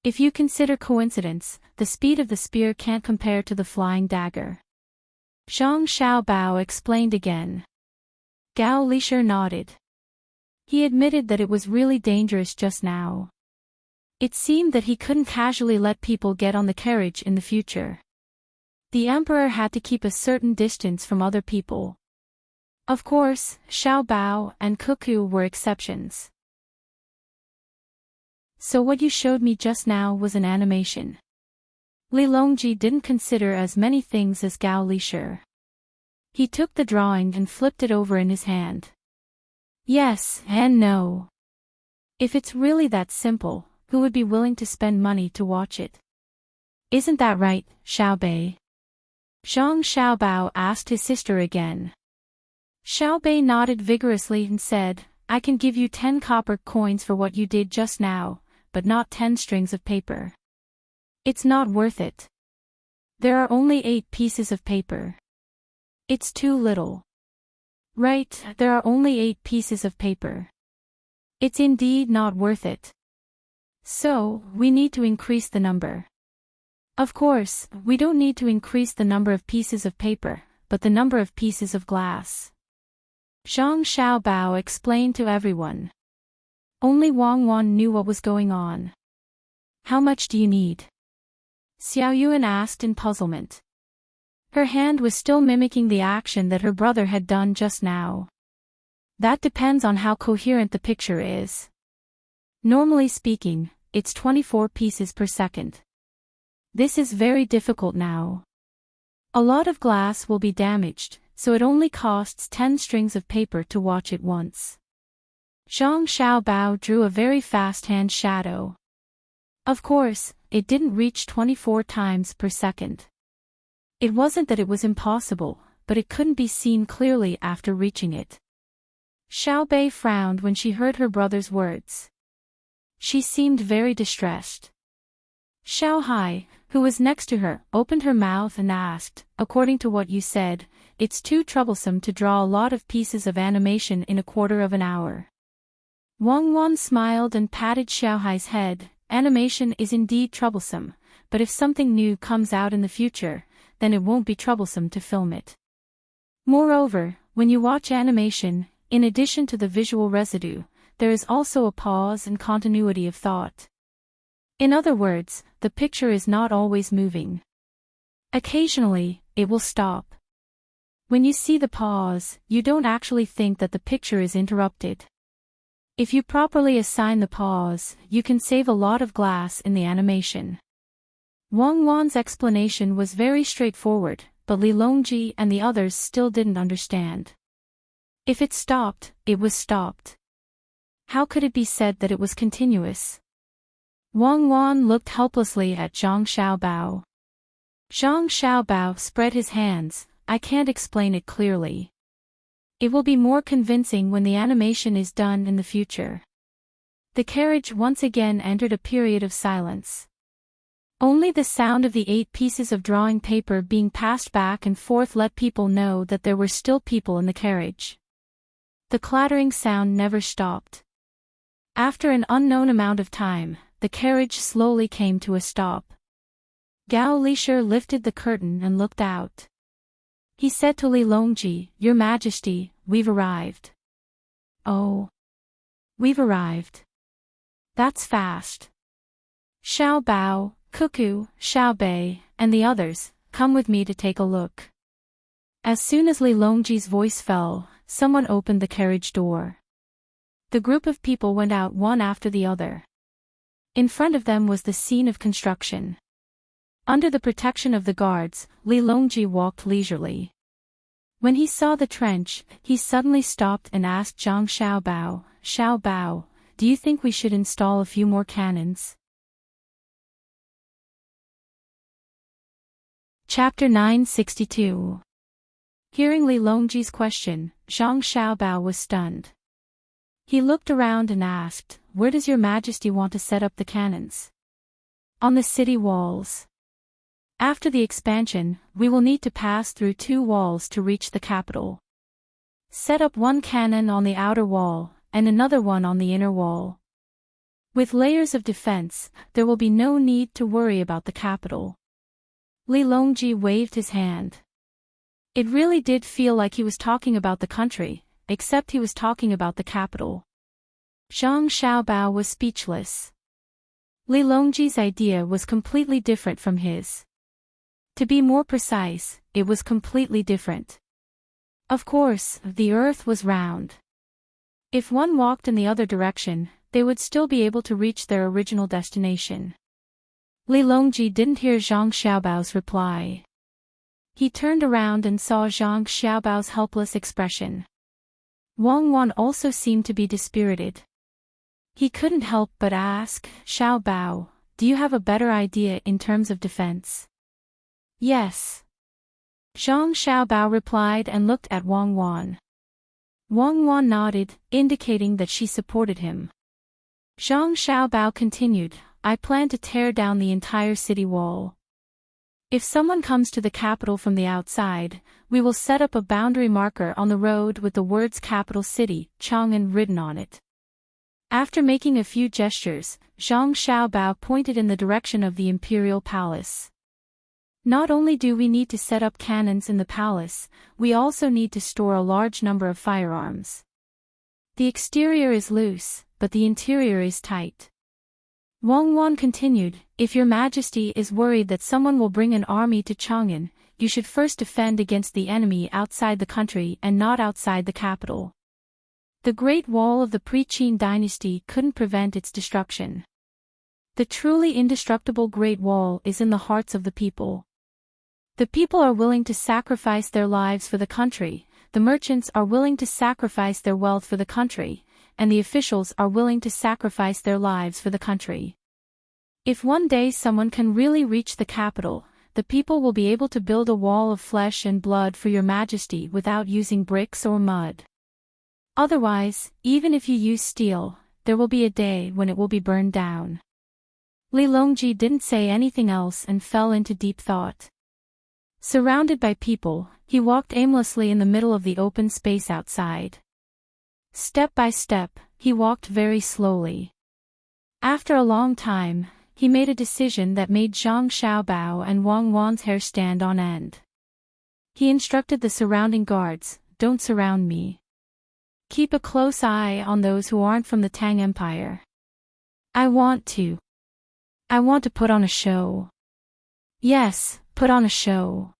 If you consider coincidence, the speed of the spear can't compare to the flying dagger. Zhang Xiaobao explained again. Gao Lisher nodded. He admitted that it was really dangerous just now. It seemed that he couldn't casually let people get on the carriage in the future. The emperor had to keep a certain distance from other people. Of course, Xiao Bao and Cuckoo were exceptions. So what you showed me just now was an animation. Li Longji didn't consider as many things as Gao Lisher. He took the drawing and flipped it over in his hand. Yes and no. If it's really that simple, who would be willing to spend money to watch it? Isn't that right, Xiaobei? Zhang Xiaobao asked his sister again. Xiaobei nodded vigorously and said, I can give you 10 copper coins for what you did just now, but not 10 strings of paper. It's not worth it. There are only 8 pieces of paper. It's too little. Right, there are only 8 pieces of paper. It's indeed not worth it. So, we need to increase the number. Of course, we don't need to increase the number of pieces of paper, but the number of pieces of glass. Zhang Xiaobao explained to everyone. Only Wang Wan knew what was going on. How much do you need? Xiao Yuan asked in puzzlement. Her hand was still mimicking the action that her brother had done just now. That depends on how coherent the picture is. Normally speaking, it's 24 pieces per second. This is very difficult now. A lot of glass will be damaged, so it only costs 10 strings of paper to watch it once. Zhang Xiaobao drew a very fast hand shadow. Of course, it didn't reach 24 times per second. It wasn't that it was impossible, but it couldn't be seen clearly after reaching it. Xiaobei frowned when she heard her brother's words. She seemed very distressed. Xiao Hai, who was next to her, opened her mouth and asked, according to what you said, it's too troublesome to draw a lot of pieces of animation in a quarter of an hour. Wang Wan smiled and patted Xiao Hai's head. Animation is indeed troublesome, but if something new comes out in the future, then it won't be troublesome to film it. Moreover, when you watch animation, in addition to the visual residue, there is also a pause and continuity of thought. In other words, the picture is not always moving. Occasionally, it will stop. When you see the pause, you don't actually think that the picture is interrupted. If you properly assign the pause, you can save a lot of glass in the animation. Wang Wan's explanation was very straightforward, but Li Longji and the others still didn't understand. If it stopped, it was stopped. How could it be said that it was continuous? Wang Wan looked helplessly at Zhang Xiaobao. Zhang Xiaobao spread his hands. I can't explain it clearly. It will be more convincing when the animation is done in the future. The carriage once again entered a period of silence. Only the sound of the 8 pieces of drawing paper being passed back and forth let people know that there were still people in the carriage. The clattering sound never stopped. After an unknown amount of time, the carriage slowly came to a stop. Gao Lisher lifted the curtain and looked out. He said to Li Longji, Your Majesty, we've arrived. Oh. We've arrived. That's fast. Xiao Bao, Cuckoo, Xiaobei, and the others, come with me to take a look. As soon as Li Longji's voice fell, someone opened the carriage door. The group of people went out one after the other. In front of them was the scene of construction. Under the protection of the guards, Li Longji walked leisurely. When he saw the trench, he suddenly stopped and asked Zhang Xiaobao, do you think we should install a few more cannons? Chapter 962. Hearing Li Longji's question, Zhang Xiaobao was stunned. He looked around and asked, Where does Your Majesty want to set up the cannons? On the city walls. After the expansion, we will need to pass through 2 walls to reach the capital. Set up 1 cannon on the outer wall, and another one on the inner wall. With layers of defense, there will be no need to worry about the capital. Li Longji waved his hand. It really did feel like he was talking about the country, except he was talking about the capital. Zhang Xiaobao was speechless. Li Longji's idea was completely different from his. To be more precise, it was completely different. Of course, the earth was round. If one walked in the other direction, they would still be able to reach their original destination. Li Longji didn't hear Zhang Xiaobao's reply. He turned around and saw Zhang Xiaobao's helpless expression. Wang Wan also seemed to be dispirited. He couldn't help but ask, Xiao Bao, do you have a better idea in terms of defense? Yes. Zhang Xiaobao replied and looked at Wang Wan. Wang Wan nodded, indicating that she supported him. Zhang Xiaobao continued, I plan to tear down the entire city wall. If someone comes to the capital from the outside, we will set up a boundary marker on the road with the words Capital City, Chang'an written on it. After making a few gestures, Zhang Xiaobao pointed in the direction of the imperial palace. Not only do we need to set up cannons in the palace, we also need to store a large number of firearms. The exterior is loose, but the interior is tight. Wang Wan continued, if your majesty is worried that someone will bring an army to Chang'an, you should first defend against the enemy outside the country and not outside the capital. The Great Wall of the pre-Qin dynasty couldn't prevent its destruction. The truly indestructible Great Wall is in the hearts of the people. The people are willing to sacrifice their lives for the country, the merchants are willing to sacrifice their wealth for the country, and the officials are willing to sacrifice their lives for the country. If one day someone can really reach the capital, the people will be able to build a wall of flesh and blood for your majesty without using bricks or mud. Otherwise, even if you use steel, there will be a day when it will be burned down. Li Longji didn't say anything else and fell into deep thought. Surrounded by people, he walked aimlessly in the middle of the open space outside. Step by step, he walked very slowly. After a long time, he made a decision that made Zhang Xiaobao and Wang Wan's hair stand on end. He instructed the surrounding guards, don't surround me. Keep a close eye on those who aren't from the Tang Empire. I want to put on a show. Yes, put on a show.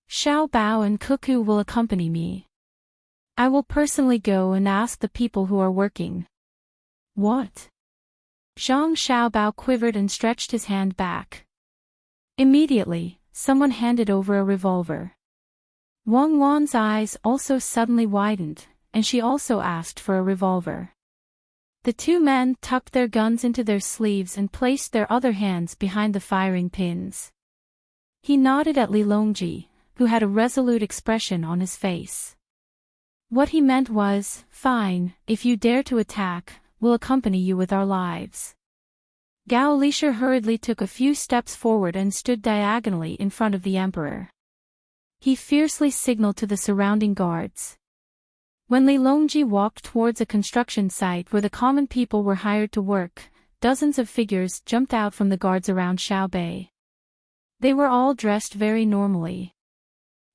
Xiao Bao and Cuckoo will accompany me. I will personally go and ask the people who are working. What? Zhang Xiaobao quivered and stretched his hand back. Immediately, someone handed over a revolver. Wang Wan's eyes also suddenly widened, and she also asked for a revolver. The two men tucked their guns into their sleeves and placed their other hands behind the firing pins. He nodded at Li Longji, who had a resolute expression on his face. What he meant was, fine, if you dare to attack, we'll accompany you with our lives. Gao Lisher hurriedly took a few steps forward and stood diagonally in front of the emperor. He fiercely signaled to the surrounding guards. When Li Longji walked towards a construction site where the common people were hired to work, dozens of figures jumped out from the guards around Xiaobei. They were all dressed very normally.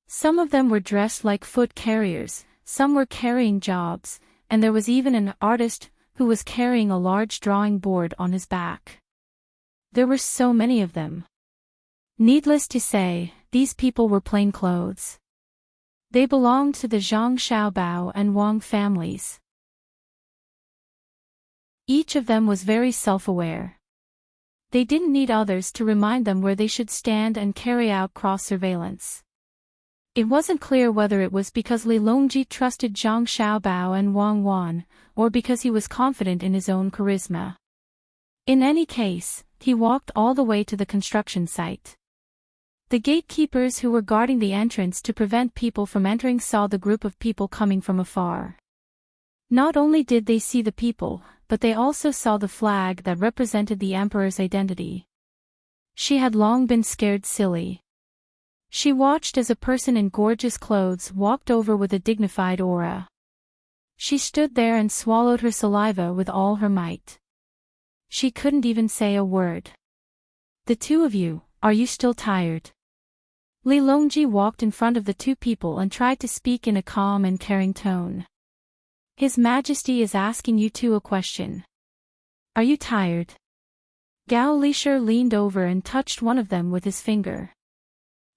Some of them were dressed like foot carriers, some were carrying jobs, and there was even an artist who was carrying a large drawing board on his back. There were so many of them. Needless to say, these people were plainclothes. They belonged to the Zhang Xiaobao and Wang families. Each of them was very self-aware. They didn't need others to remind them where they should stand and carry out cross-surveillance. It wasn't clear whether it was because Li Longji trusted Zhang Xiaobao and Wang Wan, or because he was confident in his own charisma. In any case, he walked all the way to the construction site. The gatekeepers who were guarding the entrance to prevent people from entering saw the group of people coming from afar. Not only did they see the people, but they also saw the flag that represented the emperor's identity. She had long been scared silly. She watched as a person in gorgeous clothes walked over with a dignified aura. She stood there and swallowed her saliva with all her might. She couldn't even say a word. The two of you, are you still tired? Li Longji walked in front of the two people and tried to speak in a calm and caring tone. His Majesty is asking you two a question. Are you tired? Gao Lisher leaned over and touched one of them with his finger.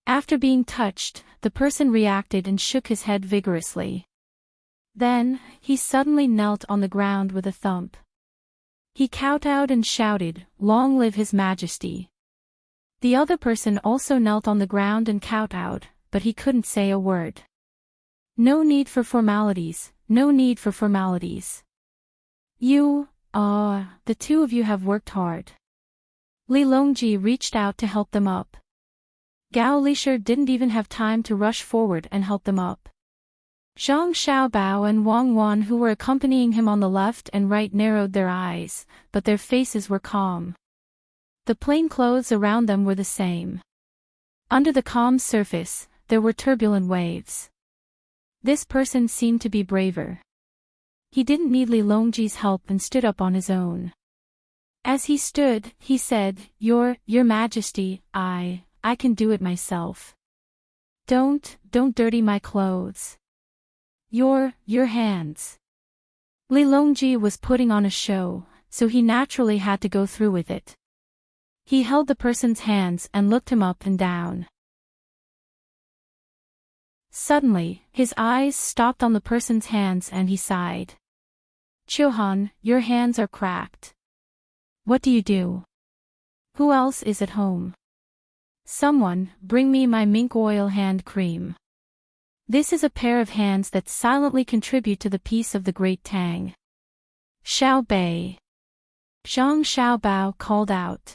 After being touched, the person reacted and shook his head vigorously. Then, he suddenly knelt on the ground with a thump. He kowtowed and shouted, "Long live His Majesty." The other person also knelt on the ground and kowtowed, but he couldn't say a word. No need for formalities, no need for formalities. You, Ah, the two of you have worked hard. Li Longji reached out to help them up. Gao Lisher didn't even have time to rush forward and help them up. Zhang Xiaobao and Wang Wan, who were accompanying him on the left and right, narrowed their eyes, but their faces were calm. The plain clothes around them were the same. Under the calm surface, there were turbulent waves. This person seemed to be braver. He didn't need Li Longji's help and stood up on his own. As he stood, he said, Your Majesty, I can do it myself. Don't dirty my clothes. Your hands. Li Longji was putting on a show, so he naturally had to go through with it. He held the person's hands and looked him up and down. Suddenly, his eyes stopped on the person's hands and he sighed. Chiohan, your hands are cracked. What do you do? Who else is at home? Someone, bring me my mink oil hand cream. This is a pair of hands that silently contribute to the peace of the great Tang. Xiao Bei. Zhang Xiaobao called out.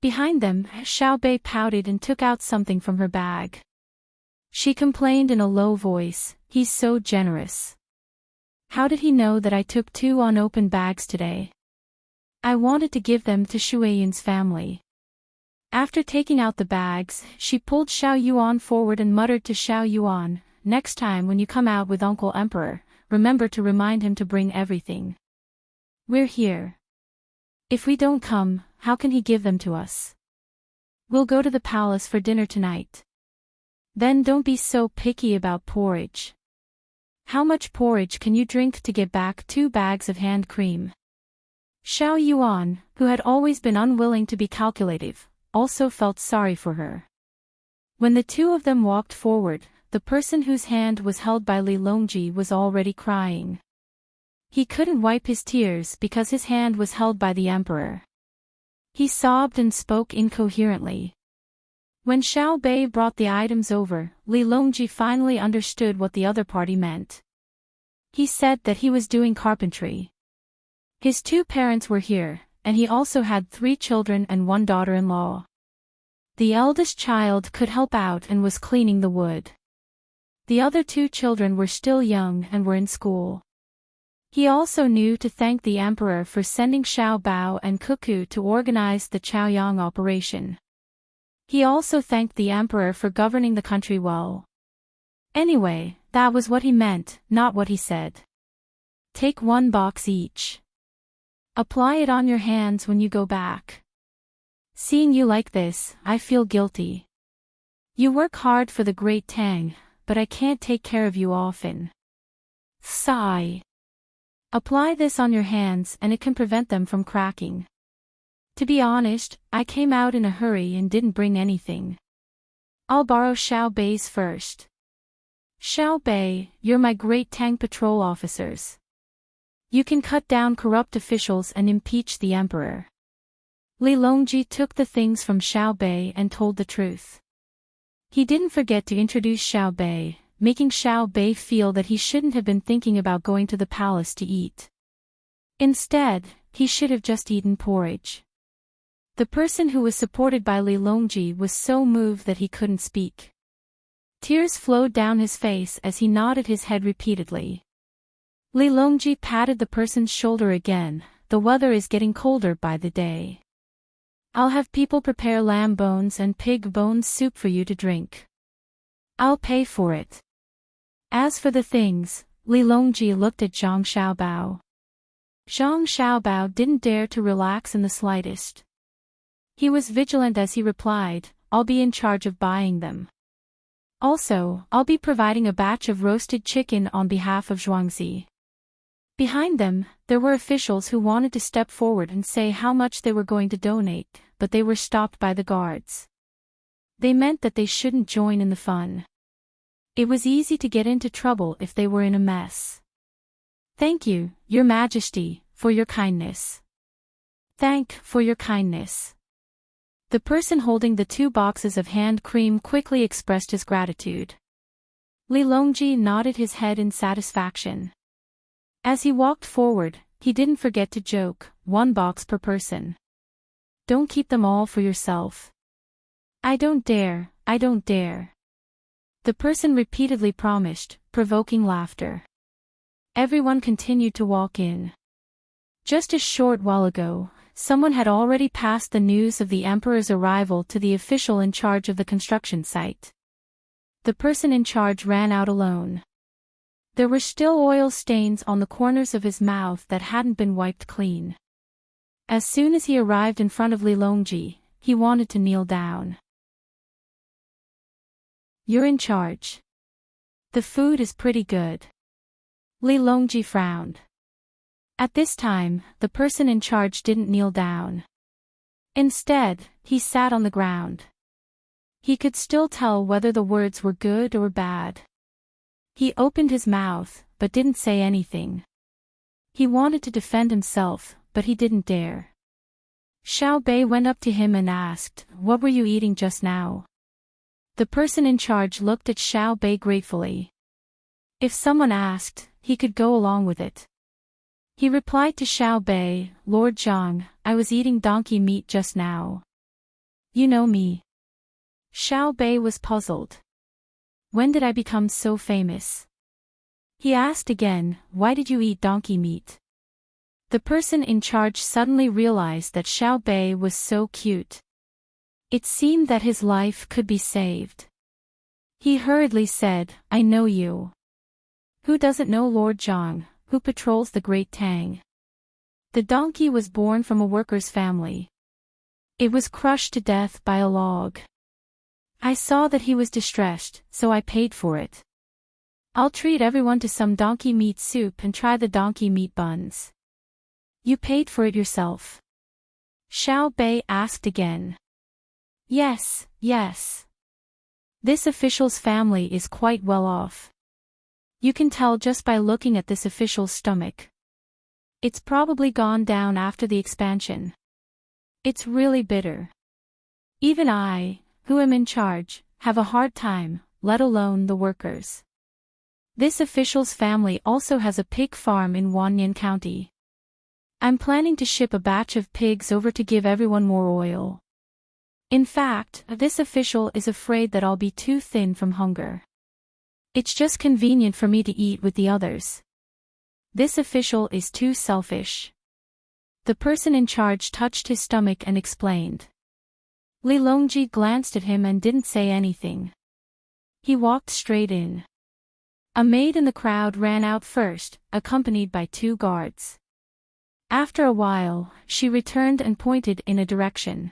Behind them, Xiao Bei pouted and took out something from her bag. She complained in a low voice, he's so generous. How did he know that I took 2 unopened bags today? I wanted to give them to Shuiyin's family. After taking out the bags, she pulled Xiao Yuan forward and muttered to Xiao Yuan, next time when you come out with Uncle Emperor, remember to remind him to bring everything. We're here. If we don't come, how can he give them to us? We'll go to the palace for dinner tonight. Then don't be so picky about porridge. How much porridge can you drink to get back 2 bags of hand cream? Xiao Yuan, who had always been unwilling to be calculative, also felt sorry for her. When the two of them walked forward, the person whose hand was held by Li Longji was already crying. He couldn't wipe his tears because his hand was held by the emperor. He sobbed and spoke incoherently. When Xiao Bei brought the items over, Li Longji finally understood what the other party meant. He said that he was doing carpentry. His 2 parents were here, and he also had 3 children and 1 daughter-in-law. The eldest child could help out and was cleaning the wood. The other 2 children were still young and were in school. He also knew to thank the emperor for sending Xiao Bao and Cuckoo to organize the Chaoyang operation. He also thanked the emperor for governing the country well. Anyway, that was what he meant, not what he said. Take 1 box each. Apply it on your hands when you go back. Seeing you like this, I feel guilty. You work hard for the great Tang, but I can't take care of you often. Sigh. Apply this on your hands and it can prevent them from cracking. To be honest, I came out in a hurry and didn't bring anything. I'll borrow Xiao Bei's first. Xiao Bei, you're my great Tang patrol officers. You can cut down corrupt officials and impeach the emperor. Li Longji took the things from Xiao Bei and told the truth. He didn't forget to introduce Xiao Bei, making Xiao Bei feel that he shouldn't have been thinking about going to the palace to eat. Instead, he should have just eaten porridge. The person who was supported by Li Longji was so moved that he couldn't speak. Tears flowed down his face as he nodded his head repeatedly. Li Longji patted the person's shoulder again, the weather is getting colder by the day. I'll have people prepare lamb bones and pig bones soup for you to drink. I'll pay for it. As for the things, Li Longji looked at Zhang Xiaobao. Zhang Xiaobao didn't dare to relax in the slightest. He was vigilant as he replied, I'll be in charge of buying them. Also, I'll be providing a batch of roasted chicken on behalf of Zhuangzi. Behind them, there were officials who wanted to step forward and say how much they were going to donate, but they were stopped by the guards. They meant that they shouldn't join in the fun. It was easy to get into trouble if they were in a mess. Thank you, Your Majesty, for your kindness. For your kindness. The person holding the 2 boxes of hand cream quickly expressed his gratitude. Li Longji nodded his head in satisfaction. As he walked forward, he didn't forget to joke, 1 box per person. Don't keep them all for yourself. I don't dare, I don't dare. The person repeatedly promised, provoking laughter. Everyone continued to walk in. Just a short while ago, someone had already passed the news of the emperor's arrival to the official in charge of the construction site. The person in charge ran out alone. There were still oil stains on the corners of his mouth that hadn't been wiped clean. As soon as he arrived in front of Li Longji, he wanted to kneel down. You're in charge. The food is pretty good. Li Longji frowned. At this time, the person in charge didn't kneel down. Instead, he sat on the ground. He could still tell whether the words were good or bad. He opened his mouth, but didn't say anything. He wanted to defend himself, but he didn't dare. Xiao Bei went up to him and asked, "What were you eating just now?" The person in charge looked at Xiao Bei gratefully. If someone asked, he could go along with it. He replied to Xiao Bei, "Lord Zhang, I was eating donkey meat just now." You know me. Xiao Bei was puzzled. When did I become so famous? He asked again, "Why did you eat donkey meat?" The person in charge suddenly realized that Xiao Bei was so cute. It seemed that his life could be saved. He hurriedly said, "I know you. Who doesn't know Lord Zhang, who patrols the Great Tang?" The donkey was born from a worker's family. It was crushed to death by a log. I saw that he was distressed, so I paid for it. I'll treat everyone to some donkey meat soup and try the donkey meat buns. You paid for it yourself? Xiao Bei asked again. Yes, yes. This official's family is quite well off. You can tell just by looking at this official's stomach. It's probably gone down after the expansion. It's really bitter. Even I, who am in charge, have a hard time, let alone the workers. This official's family also has a pig farm in Wanyan County. I'm planning to ship a batch of pigs over to give everyone more oil. In fact, this official is afraid that I'll be too thin from hunger. It's just convenient for me to eat with the others. This official is too selfish. The person in charge touched his stomach and explained. Li Longji glanced at him and didn't say anything. He walked straight in. A maid in the crowd ran out first, accompanied by 2 guards. After a while, she returned and pointed in a direction.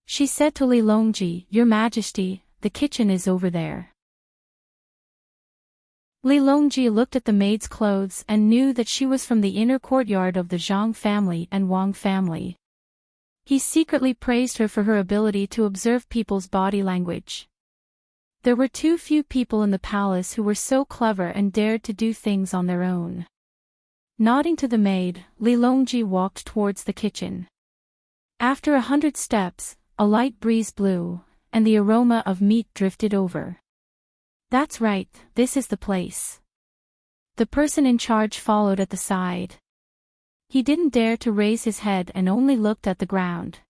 She said to Li Longji, "Your Majesty, the kitchen is over there." Li Longji looked at the maid's clothes and knew that she was from the inner courtyard of the Zhang family and Wang family. He secretly praised her for her ability to observe people's body language. There were too few people in the palace who were so clever and dared to do things on their own. Nodding to the maid, Li Longji walked towards the kitchen. After 100 steps, a light breeze blew, and the aroma of meat drifted over. That's right, this is the place. The person in charge followed at the side. He didn't dare to raise his head and only looked at the ground.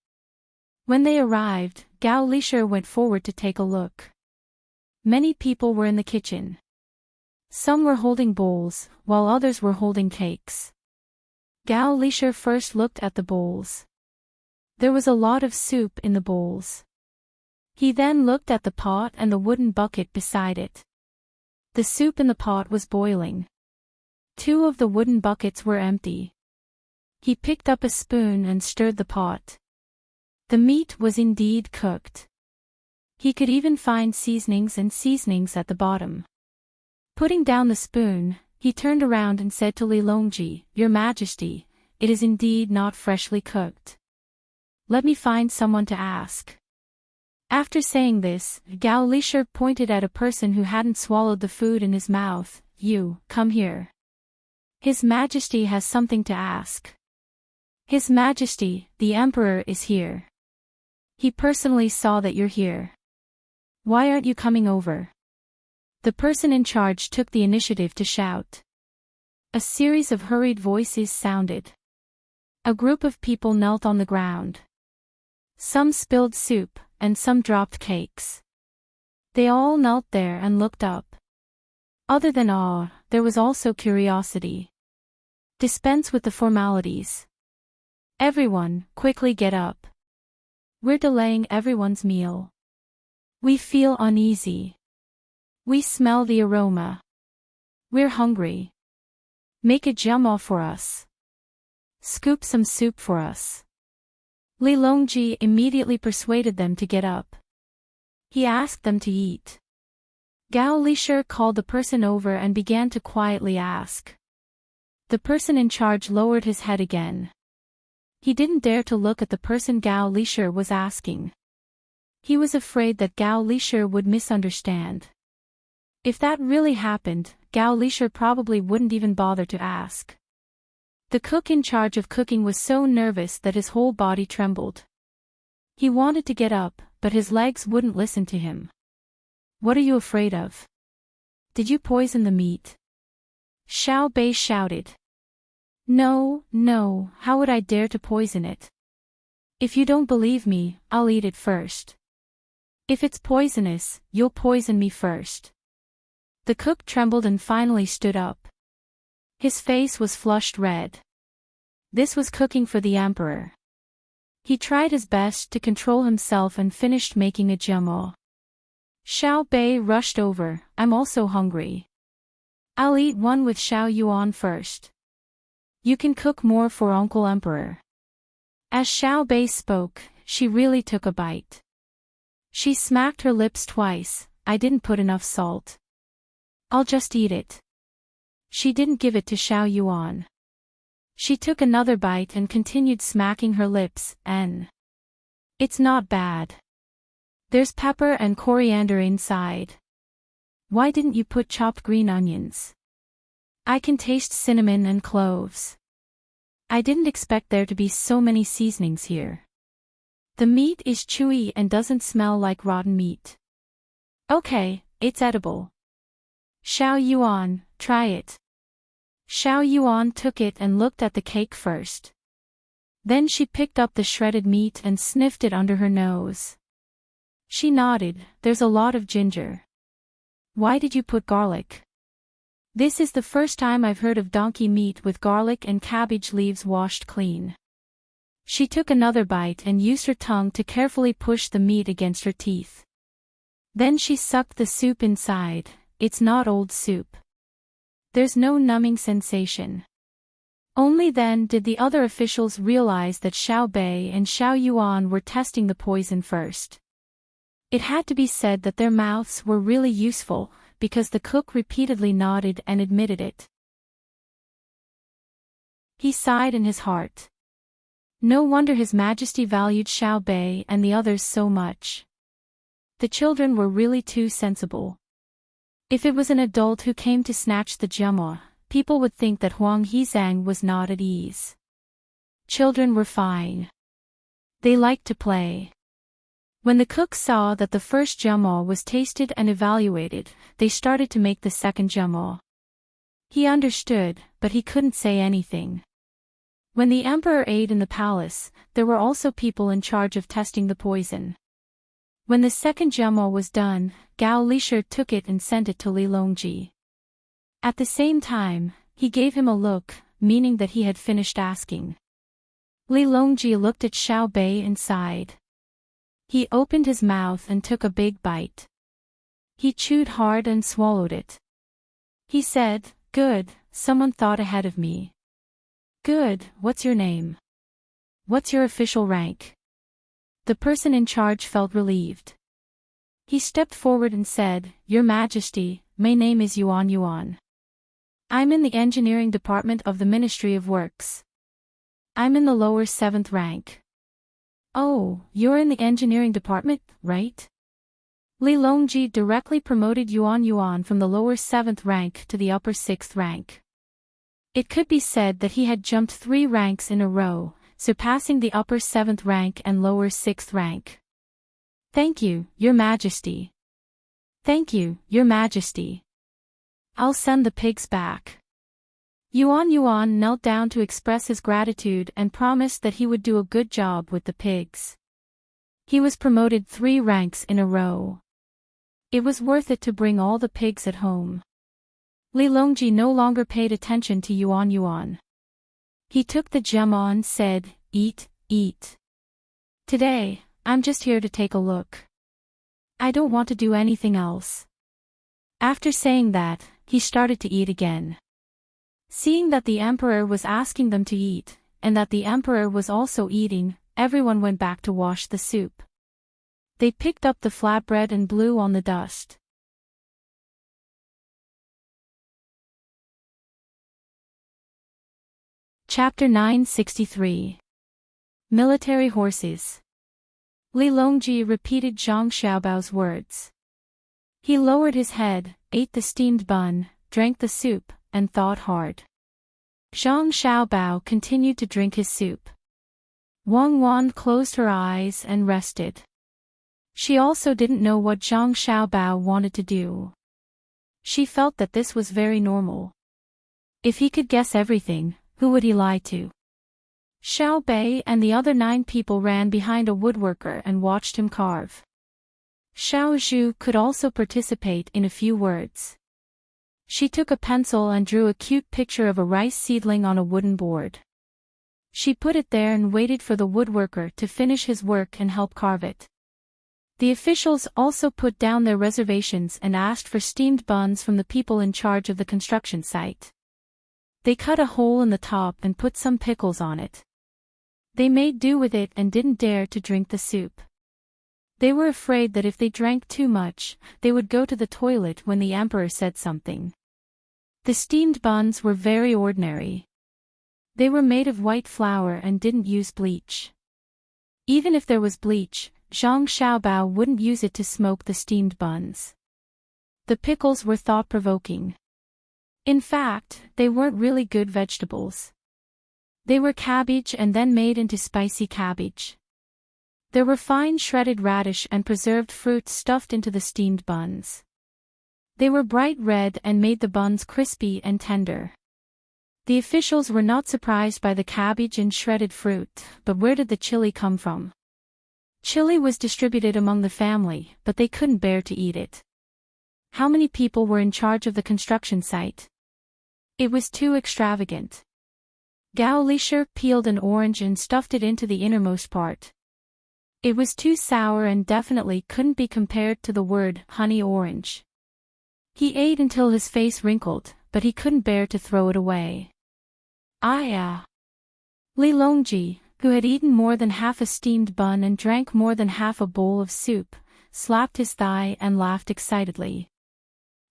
When they arrived, Gao Lisher went forward to take a look. Many people were in the kitchen. Some were holding bowls, while others were holding cakes. Gao Lisher first looked at the bowls. There was a lot of soup in the bowls. He then looked at the pot and the wooden bucket beside it. The soup in the pot was boiling. 2 of the wooden buckets were empty. He picked up a spoon and stirred the pot. The meat was indeed cooked. He could even find seasonings at the bottom. Putting down the spoon, he turned around and said to Li Longji, "Your Majesty, it is indeed not freshly cooked. Let me find someone to ask." After saying this, Gao Lisher pointed at a person who hadn't swallowed the food in his mouth. "You, come here. His Majesty has something to ask." "His Majesty, the Emperor is here. He personally saw that you're here. Why aren't you coming over?" The person in charge took the initiative to shout. A series of hurried voices sounded. A group of people knelt on the ground. Some spilled soup, and some dropped cakes. They all knelt there and looked up. Other than awe, there was also curiosity. Dispense with the formalities. Everyone, quickly get up. We're delaying everyone's meal. We feel uneasy. We smell the aroma. We're hungry. Make a jummo for us. Scoop some soup for us. Li Longji immediately persuaded them to get up. He asked them to eat. Gao Lisher called the person over and began to quietly ask. The person in charge lowered his head again. He didn't dare to look at the person Gao Lisher was asking. He was afraid that Gao Lisher would misunderstand. If that really happened, Gao Lisher probably wouldn't even bother to ask. The cook in charge of cooking was so nervous that his whole body trembled. He wanted to get up, but his legs wouldn't listen to him. What are you afraid of? Did you poison the meat? Xiao Bei shouted. No, no, how would I dare to poison it? If you don't believe me, I'll eat it first. If it's poisonous, you'll poison me first. The cook trembled and finally stood up. His face was flushed red. This was cooking for the emperor. He tried his best to control himself and finished making a jummo. Xiao Bei rushed over. I'm also hungry. I'll eat one with Xiao Yuan first. You can cook more for Uncle Emperor. As Xiao Bei spoke, she really took a bite. She smacked her lips twice. I didn't put enough salt. I'll just eat it. She didn't give it to Xiao Yuan. She took another bite and continued smacking her lips, It's not bad. There's pepper and coriander inside. Why didn't you put chopped green onions? I can taste cinnamon and cloves. I didn't expect there to be so many seasonings here. The meat is chewy and doesn't smell like rotten meat. Okay, it's edible. Xiao Yuan, try it. Xiao Yuan took it and looked at the cake first. Then she picked up the shredded meat and sniffed it under her nose. She nodded. There's a lot of ginger. Why did you put garlic? This is the first time I've heard of donkey meat with garlic and cabbage leaves washed clean. She took another bite and used her tongue to carefully push the meat against her teeth. Then she sucked the soup inside. It's not old soup. There's no numbing sensation. Only then did the other officials realize that Xiao Bei and Xiao Yuan were testing the poison first. It had to be said that their mouths were really useful, because the cook repeatedly nodded and admitted it. He sighed in his heart. No wonder His Majesty valued Xiao Bei and the others so much. The children were really too sensible. If it was an adult who came to snatch the jummo, people would think that Huang Hizang was not at ease. Children were fine. They liked to play. When the cook saw that the first jummo was tasted and evaluated, they started to make the second jummo. He understood, but he couldn't say anything. When the emperor ate in the palace, there were also people in charge of testing the poison. When the second jummo was done, Gao Lisher took it and sent it to Li Longji. At the same time, he gave him a look, meaning that he had finished asking. Li Longji looked at Xiao Bei and sighed. He opened his mouth and took a big bite. He chewed hard and swallowed it. He said, "Good, someone thought ahead of me." "Good, what's your name? What's your official rank?" The person in charge felt relieved. He stepped forward and said, "Your Majesty, my name is Yuan Yuan. I'm in the engineering department of the Ministry of Works. I'm in the lower 7th rank." "Oh, you're in the engineering department, right?" Li Longji directly promoted Yuan Yuan from the lower 7th rank to the upper 6th rank. It could be said that he had jumped 3 ranks in a row, surpassing the upper 7th rank and lower 6th rank. "Thank you, Your Majesty." "Thank you, Your Majesty. I'll send the pigs back." Yuan knelt down to express his gratitude and promised that he would do a good job with the pigs. He was promoted 3 ranks in a row. It was worth it to bring all the pigs at home. Li Longji no longer paid attention to Yuan. He took the gem and said, "Eat, eat. Today, I'm just here to take a look. I don't want to do anything else." After saying that, he started to eat again. Seeing that the emperor was asking them to eat, and that the emperor was also eating, everyone went back to wash the soup. They picked up the flatbread and blew on the dust. Chapter 963. Military Horses. Li Longji repeated Zhang Xiaobao's words. He lowered his head, ate the steamed bun, drank the soup, and thought hard. Zhang Xiaobao continued to drink his soup. Wang Wan closed her eyes and rested. She also didn't know what Zhang Xiaobao wanted to do. She felt that this was very normal. If he could guess everything, who would he lie to? Xiao Bei and the other 9 people ran behind a woodworker and watched him carve. Xiao Zhu could also participate in a few words. She took a pencil and drew a cute picture of a rice seedling on a wooden board. She put it there and waited for the woodworker to finish his work and help carve it. The officials also put down their reservations and asked for steamed buns from the people in charge of the construction site. They cut a hole in the top and put some pickles on it. They made do with it and didn't dare to drink the soup. They were afraid that if they drank too much, they would go to the toilet when the emperor said something. The steamed buns were very ordinary. They were made of white flour and didn't use bleach. Even if there was bleach, Zhang Xiaobao wouldn't use it to smoke the steamed buns. The pickles were thought-provoking. In fact, they weren't really good vegetables. They were cabbage and then made into spicy cabbage. There were fine shredded radish and preserved fruit stuffed into the steamed buns. They were bright red and made the buns crispy and tender. The officials were not surprised by the cabbage and shredded fruit, but where did the chili come from? Chili was distributed among the family, but they couldn't bear to eat it. How many people were in charge of the construction site? It was too extravagant. Gao Lisher peeled an orange and stuffed it into the innermost part. It was too sour and definitely couldn't be compared to the word honey orange. He ate until his face wrinkled, but he couldn't bear to throw it away. Li Longji, who had eaten more than half a steamed bun and drank more than half a bowl of soup, slapped his thigh and laughed excitedly.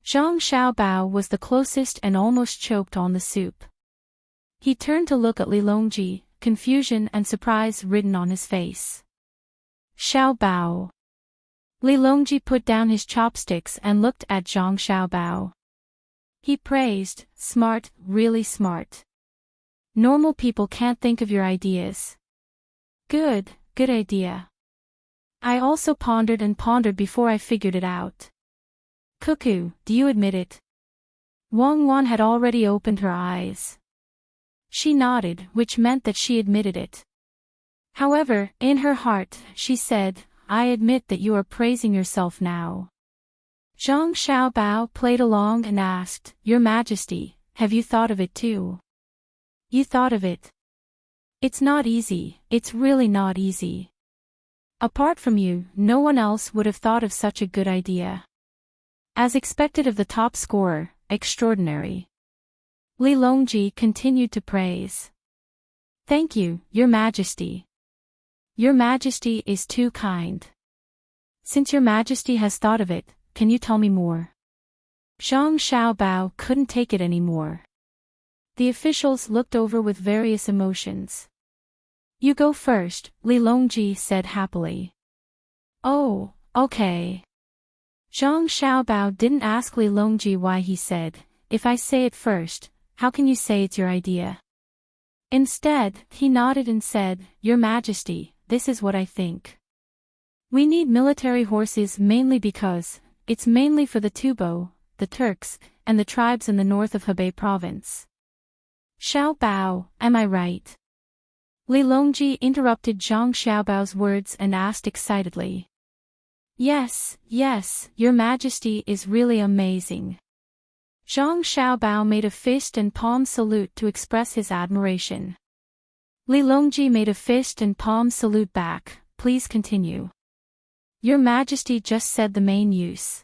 Zhang Xiaobao was the closest and almost choked on the soup. He turned to look at Li Longji, confusion and surprise written on his face. Xiaobao. Li Longji put down his chopsticks and looked at Zhang Xiaobao. He praised, "Smart, really smart. Normal people can't think of your ideas. Good idea. I also pondered and pondered before I figured it out. Cuckoo, do you admit it?" Wang Wan had already opened her eyes. She nodded, which meant that she admitted it. However, in her heart, she said, "I admit that you are praising yourself now." Zhang Xiaobao played along and asked, "Your Majesty, have you thought of it too?" "You thought of it? It's not easy, it's really not easy. Apart from you, no one else would have thought of such a good idea. As expected of the top scorer, extraordinary." Li Longji continued to praise. "Thank you, Your Majesty. Your Majesty is too kind. Since Your Majesty has thought of it, can you tell me more?" Zhang Xiaobao couldn't take it anymore. The officials looked over with various emotions. "You go first," Li Longji said happily. "Oh, okay." Zhang Xiaobao didn't ask Li Longji why. He said, "If I say it first, how can you say it's your idea?" Instead, he nodded and said, "Your Majesty, this is what I think. We need military horses mainly because it's mainly for the Tubo, the Turks, and the tribes in the north of Hebei province. Xiao Bao, am I right? Li Longji interrupted Zhang Xiaobao's words and asked excitedly. Yes, yes, Your Majesty is really amazing. Zhang Xiaobao made a fist and palm salute to express his admiration. Li Longji made a fist and palm salute back. Please continue. Your Majesty just said the main use.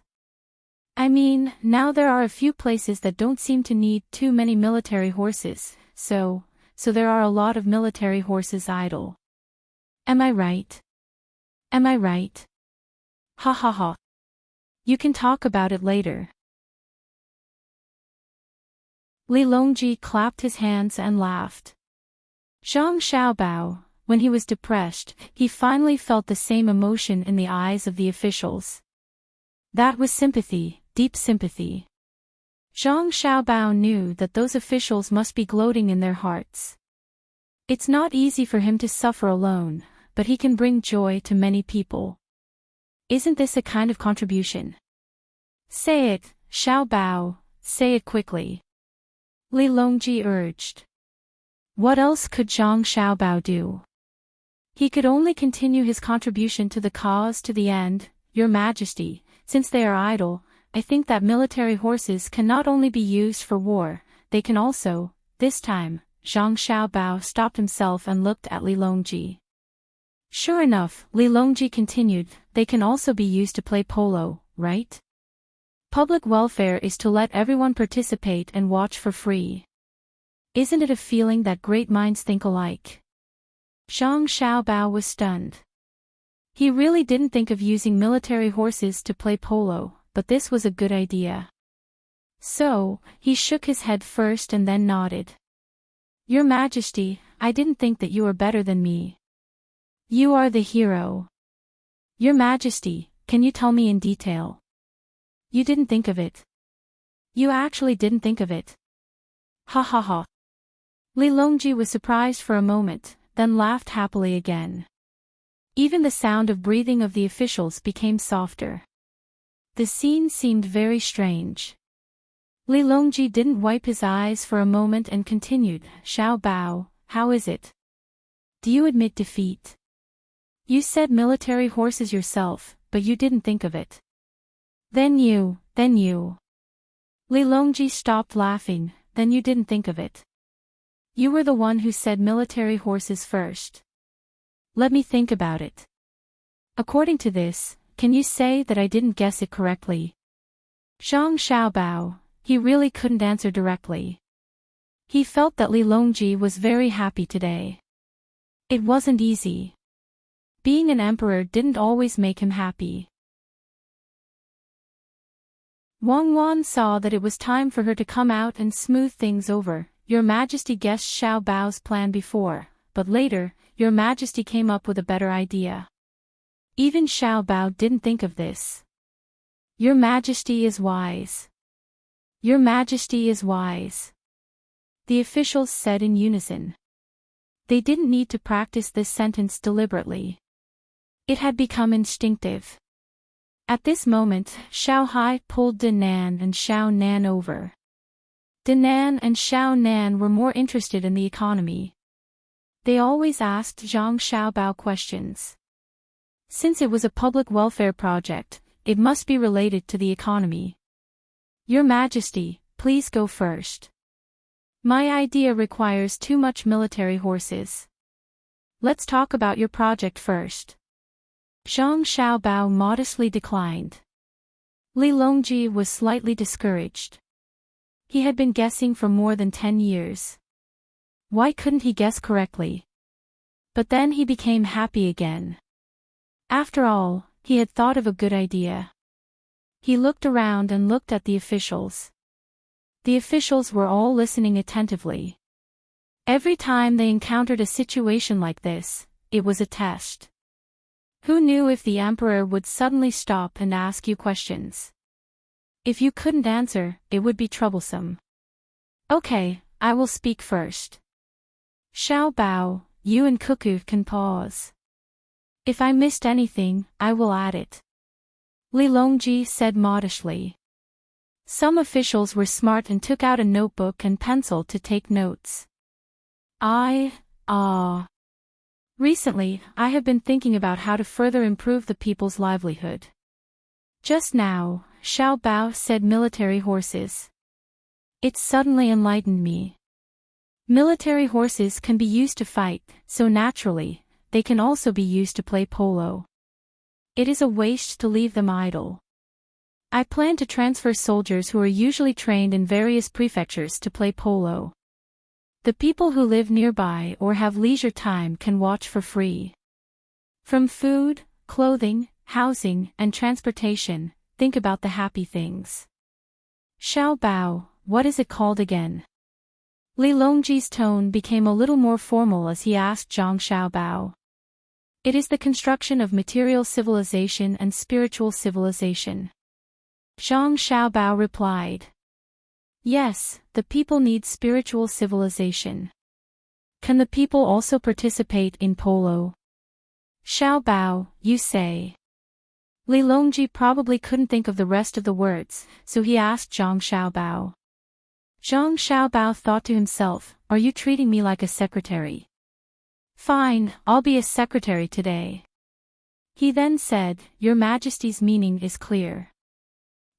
I mean, now there are a few places that don't seem to need too many military horses, so there are a lot of military horses idle. Am I right? Am I right? Ha ha ha. You can talk about it later. Li Longji clapped his hands and laughed. Zhang Xiaobao, when he was depressed, he finally felt the same emotion in the eyes of the officials. That was sympathy, deep sympathy. Zhang Xiaobao knew that those officials must be gloating in their hearts. It's not easy for him to suffer alone, but he can bring joy to many people. Isn't this a kind of contribution? Say it, Xiaobao, say it quickly. Li Longji urged. What else could Zhang Xiaobao do? He could only continue his contribution to the cause to the end. Your Majesty, since they are idle, I think that military horses can not only be used for war, they can also, this time, Zhang Xiaobao stopped himself and looked at Li Longji. Sure enough, Li Longji continued, they can also be used to play polo, right? Public welfare is to let everyone participate and watch for free. Isn't it a feeling that great minds think alike? Zhang Xiaobao was stunned. He really didn't think of using military horses to play polo, but this was a good idea. So, he shook his head first and then nodded. Your Majesty, I didn't think that you were better than me. You are the hero. Your Majesty, can you tell me in detail? You didn't think of it. You actually didn't think of it. Ha ha ha. Li Longji was surprised for a moment, then laughed happily again. Even the sound of breathing of the officials became softer. The scene seemed very strange. Li Longji didn't wipe his eyes for a moment and continued, Xiao Bao, how is it? Do you admit defeat? You said military horses yourself, but you didn't think of it. Then you. Li Longji stopped laughing, then you didn't think of it. You were the one who said military horses first. Let me think about it. According to this, can you say that I didn't guess it correctly? Zhang Xiaobao, he really couldn't answer directly. He felt that Li Longji was very happy today. It wasn't easy. Being an emperor didn't always make him happy. Wang Wan saw that it was time for her to come out and smooth things over. Your Majesty guessed Xiao Bao's plan before, but later, Your Majesty came up with a better idea. Even Xiao Bao didn't think of this. Your Majesty is wise. Your Majesty is wise. The officials said in unison. They didn't need to practice this sentence deliberately. It had become instinctive. At this moment, Xiao Hai pulled De Nan and Xiao Nan over. De Nan and Xiao Nan were more interested in the economy. They always asked Zhang Xiaobao questions. Since it was a public welfare project, it must be related to the economy. Your Majesty, please go first. My idea requires too much military horses. Let's talk about your project first. Zhang Xiaobao modestly declined. Li Longji was slightly discouraged. He had been guessing for more than 10 years. Why couldn't he guess correctly? But then he became happy again. After all, he had thought of a good idea. He looked around and looked at the officials. The officials were all listening attentively. Every time they encountered a situation like this, it was a test. Who knew if the emperor would suddenly stop and ask you questions? If you couldn't answer, it would be troublesome. Okay, I will speak first. Xiao Bao, you and Cuckoo can pause. If I missed anything, I will add it. Li Longji said modestly. Some officials were smart and took out a notebook and pencil to take notes. Recently, I have been thinking about how to further improve the people's livelihood. Just now, Xiao Bao said military horses. It suddenly enlightened me. Military horses can be used to fight, so naturally, they can also be used to play polo. It is a waste to leave them idle. I plan to transfer soldiers who are usually trained in various prefectures to play polo. The people who live nearby or have leisure time can watch for free. From food, clothing, housing, and transportation, think about the happy things. Xiao Bao, what is it called again? Li Longji's tone became a little more formal as he asked Zhang Xiaobao. It is the construction of material civilization and spiritual civilization. Zhang Xiaobao replied. Yes, the people need spiritual civilization. Can the people also participate in polo? Xiaobao, you say. Li Longji probably couldn't think of the rest of the words, so he asked Zhang Xiaobao. Zhang Xiaobao thought to himself, are you treating me like a secretary? Fine, I'll be a secretary today. He then said, Your Majesty's meaning is clear.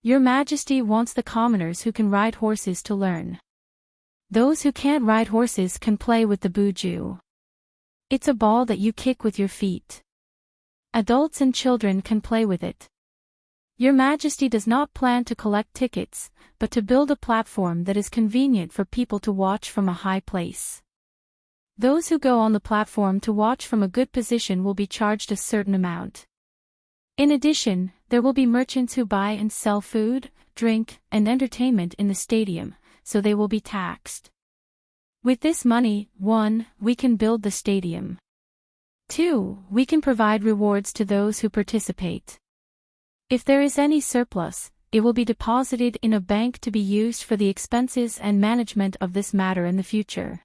Your Majesty wants the commoners who can ride horses to learn. Those who can't ride horses can play with the buju. It's a ball that you kick with your feet. Adults and children can play with it. Your Majesty does not plan to collect tickets, but to build a platform that is convenient for people to watch from a high place. Those who go on the platform to watch from a good position will be charged a certain amount. In addition, there will be merchants who buy and sell food, drink, and entertainment in the stadium, so they will be taxed. With this money, 1. We can build the stadium. 2. We can provide rewards to those who participate. If there is any surplus, it will be deposited in a bank to be used for the expenses and management of this matter in the future.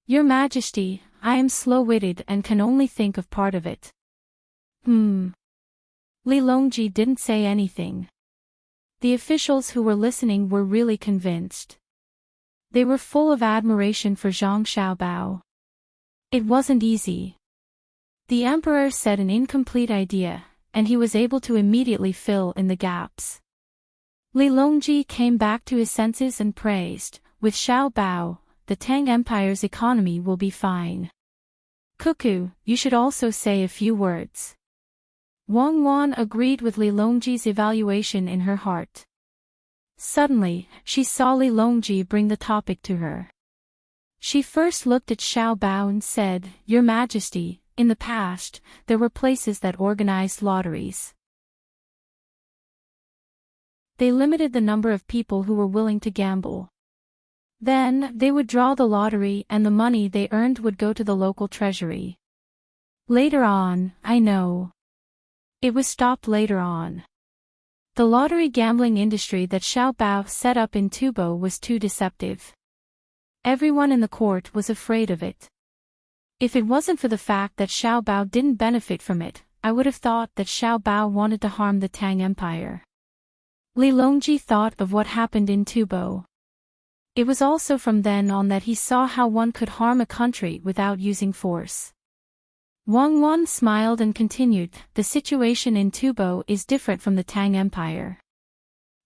Your Majesty, I am slow-witted and can only think of part of it. Li Longji didn't say anything. The officials who were listening were really convinced. They were full of admiration for Zhang Xiaobao. It wasn't easy. The emperor said an incomplete idea, and he was able to immediately fill in the gaps. Li Longji came back to his senses and praised, with Xiaobao, the Tang Empire's economy will be fine. Cuckoo, you should also say a few words. Wang Wan agreed with Li Longji's evaluation in her heart. Suddenly, she saw Li Longji bring the topic to her. She first looked at Xiao Bao and said, Your Majesty, in the past, there were places that organized lotteries. They limited the number of people who were willing to gamble. Then, they would draw the lottery and the money they earned would go to the local treasury. Later on, I know. It was stopped later on. The lottery gambling industry that Xiao Bao set up in Tubo was too deceptive. Everyone in the court was afraid of it. If it wasn't for the fact that Xiao Bao didn't benefit from it, I would have thought that Xiao Bao wanted to harm the Tang Empire. Li Longji thought of what happened in Tubo. It was also from then on that he saw how one could harm a country without using force. Wang Wan smiled and continued, the situation in Tubo is different from the Tang Empire.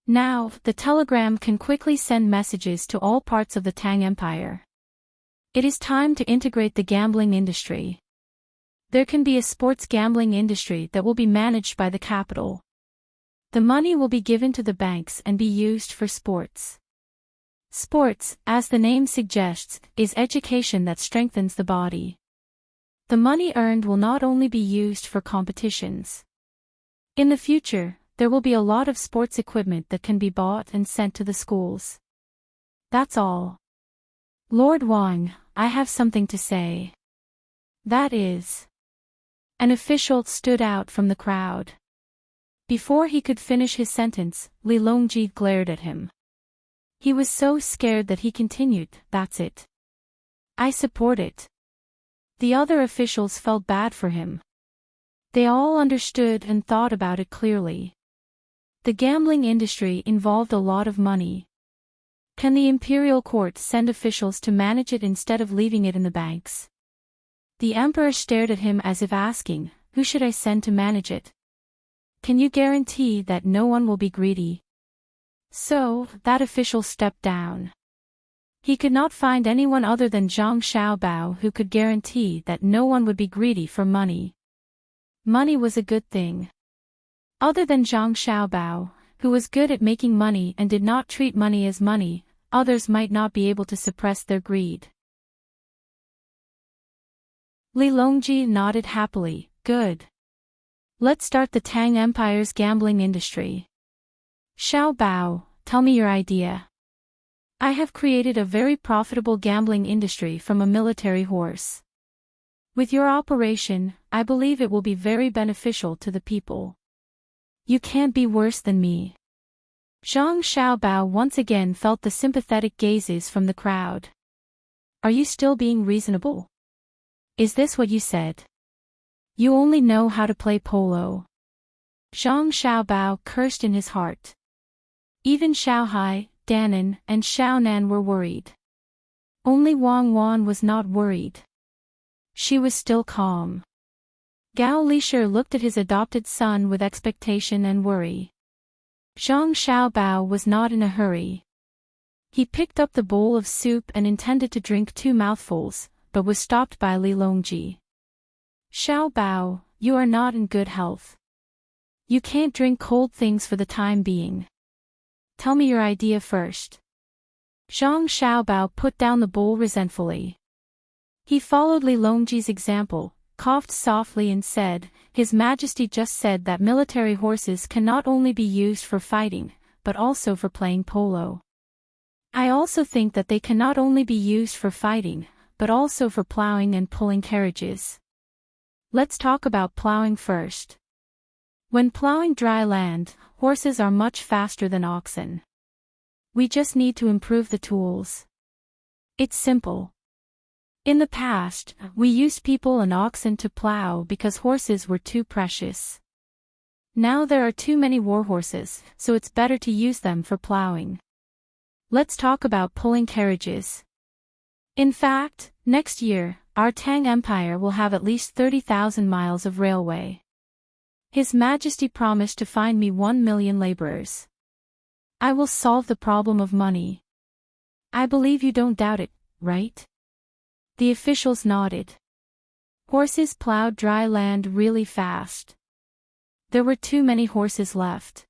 Now, the telegram can quickly send messages to all parts of the Tang Empire. It is time to integrate the gambling industry. There can be a sports gambling industry that will be managed by the capital. The money will be given to the banks and be used for sports. Sports, as the name suggests, is education that strengthens the body. The money earned will not only be used for competitions. In the future, there will be a lot of sports equipment that can be bought and sent to the schools. That's all. Lord Wang, I have something to say. That is. An official stood out from the crowd. Before he could finish his sentence, Li Longji glared at him. He was so scared that he continued, that's it. I support it. The other officials felt bad for him. They all understood and thought about it clearly. The gambling industry involved a lot of money. Can the imperial court send officials to manage it instead of leaving it in the banks? The emperor stared at him as if asking, who should I send to manage it? Can you guarantee that no one will be greedy? So, that official stepped down. He could not find anyone other than Zhang Xiaobao who could guarantee that no one would be greedy for money. Money was a good thing. Other than Zhang Xiaobao, who was good at making money and did not treat money as money, others might not be able to suppress their greed. Li Longji nodded happily. Good. Let's start the Tang Empire's gambling industry. Xiao Bao, tell me your idea. I have created a very profitable gambling industry from a military horse. With your operation, I believe it will be very beneficial to the people. You can't be worse than me. Zhang Xiaobao once again felt the sympathetic gazes from the crowd. Are you still being reasonable? Is this what you said? You only know how to play polo. Zhang Xiaobao cursed in his heart. Even Xiaohai, Danan, and Xiaonan were worried. Only Wang Wan was not worried. She was still calm. Gao Lishir looked at his adopted son with expectation and worry. Zhang Xiaobao was not in a hurry. He picked up the bowl of soup and intended to drink 2 mouthfuls, but was stopped by Li Longji. Xiaobao, you are not in good health. You can't drink cold things for the time being. Tell me your idea first. Zhang Xiaobao put down the bowl resentfully. He followed Li Longji's example, coughed softly and said, His Majesty just said that military horses can not only be used for fighting, but also for playing polo. I also think that they can not only be used for fighting, but also for plowing and pulling carriages. Let's talk about plowing first. When plowing dry land, horses are much faster than oxen. We just need to improve the tools. It's simple. In the past, we used people and oxen to plow because horses were too precious. Now there are too many war horses, so it's better to use them for plowing. Let's talk about pulling carriages. In fact, next year, our Tang Empire will have at least 30,000 miles of railway. His Majesty promised to find me 1 million laborers. I will solve the problem of money. I believe you don't doubt it, right? The officials nodded. Horses plowed dry land really fast. There were too many horses left.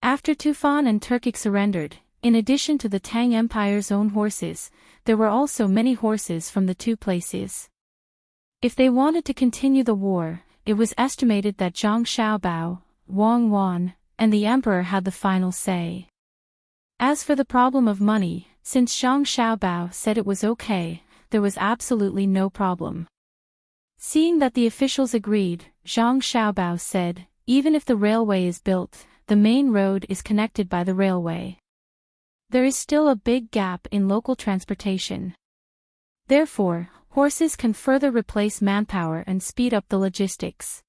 After Tufan and Turkic surrendered, in addition to the Tang Empire's own horses, there were also many horses from the 2 places. If they wanted to continue the war, it was estimated that Zhang Xiaobao, Wang Wan, and the emperor had the final say. As for the problem of money, since Zhang Xiaobao said it was okay, there was absolutely no problem. Seeing that the officials agreed, Zhang Xiaobao said, even if the railway is built, the main road is connected by the railway. There is still a big gap in local transportation. Therefore, horses can further replace manpower and speed up the logistics.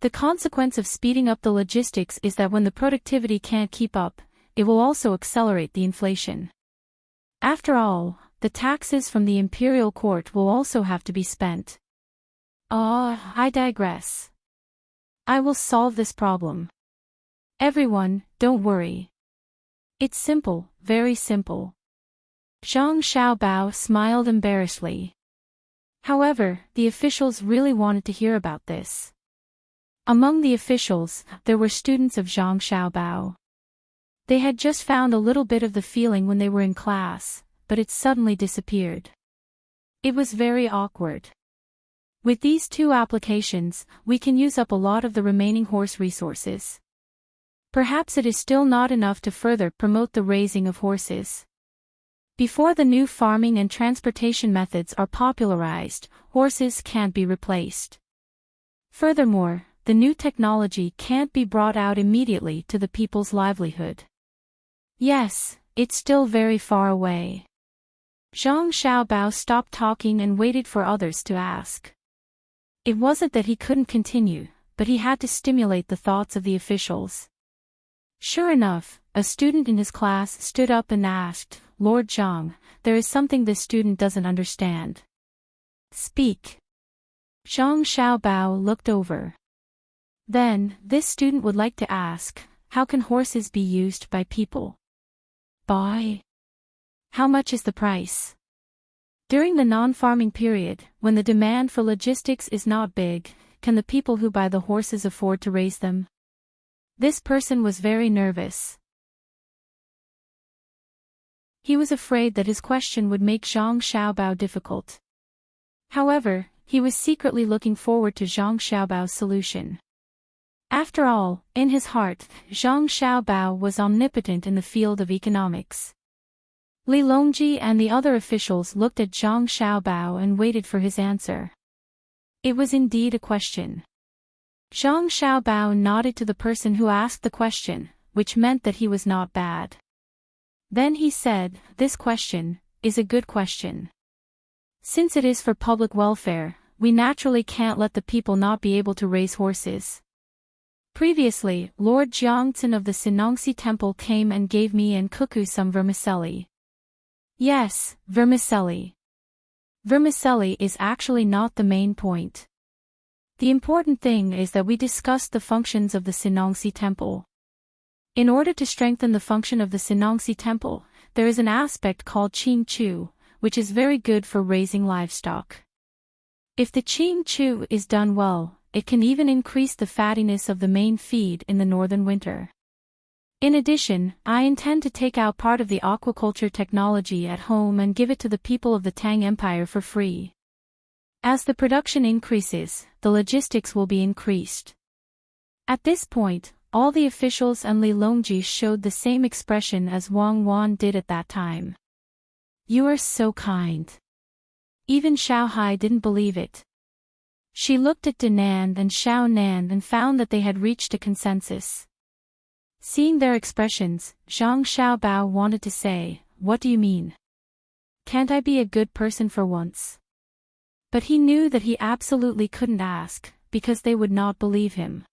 The consequence of speeding up the logistics is that when the productivity can't keep up, it will also accelerate the inflation. After all, the taxes from the imperial court will also have to be spent. I digress. I will solve this problem. Everyone, don't worry. It's simple, very simple. Zhang Xiaobao smiled embarrassedly. However, the officials really wanted to hear about this. Among the officials, there were students of Zhang Xiaobao. They had just found a little bit of the feeling when they were in class, but it suddenly disappeared. It was very awkward. With these 2 applications, we can use up a lot of the remaining horse resources. Perhaps it is still not enough to further promote the raising of horses. Before the new farming and transportation methods are popularized, horses can't be replaced. Furthermore, the new technology can't be brought out immediately to the people's livelihood. Yes, it's still very far away. Zhang Xiaobao stopped talking and waited for others to ask. It wasn't that he couldn't continue, but he had to stimulate the thoughts of the officials. Sure enough, a student in his class stood up and asked, "Lord Zhang, there is something this student doesn't understand. Speak." Zhang Xiaobao looked over. Then, this student would like to ask, how can horses be used by people? Buy. How much is the price? During the non-farming period, when the demand for logistics is not big, can the people who buy the horses afford to raise them? This person was very nervous. He was afraid that his question would make Zhang Xiaobao difficult. However, he was secretly looking forward to Zhang Xiaobao's solution. After all, in his heart, Zhang Xiaobao was omnipotent in the field of economics. Li Longji and the other officials looked at Zhang Xiaobao and waited for his answer. It was indeed a question. Zhang Xiaobao nodded to the person who asked the question, which meant that he was not bad. Then he said, "This question is a good question. Since it is for public welfare, we naturally can't let the people not be able to raise horses. Previously, Lord Jiangzhen of the Sinongxi Temple came and gave me and Cuckoo some vermicelli." Yes, vermicelli. Vermicelli is actually not the main point. The important thing is that we discussed the functions of the Sinongxi Temple. In order to strengthen the function of the Sinongxi Temple, there is an aspect called Qing Chu, which is very good for raising livestock. If the Qing Chu is done well, it can even increase the fattiness of the main feed in the northern winter. In addition, I intend to take out part of the aquaculture technology at home and give it to the people of the Tang Empire for free. As the production increases, the logistics will be increased. At this point, all the officials and Li Longji showed the same expression as Wang Wan did at that time. "You are so kind." Even Xiao Hai didn't believe it. She looked at Danan and Xiao Nan and found that they had reached a consensus. Seeing their expressions, Zhang Xiaobao wanted to say, "What do you mean? Can't I be a good person for once?" But he knew that he absolutely couldn't ask, because they would not believe him.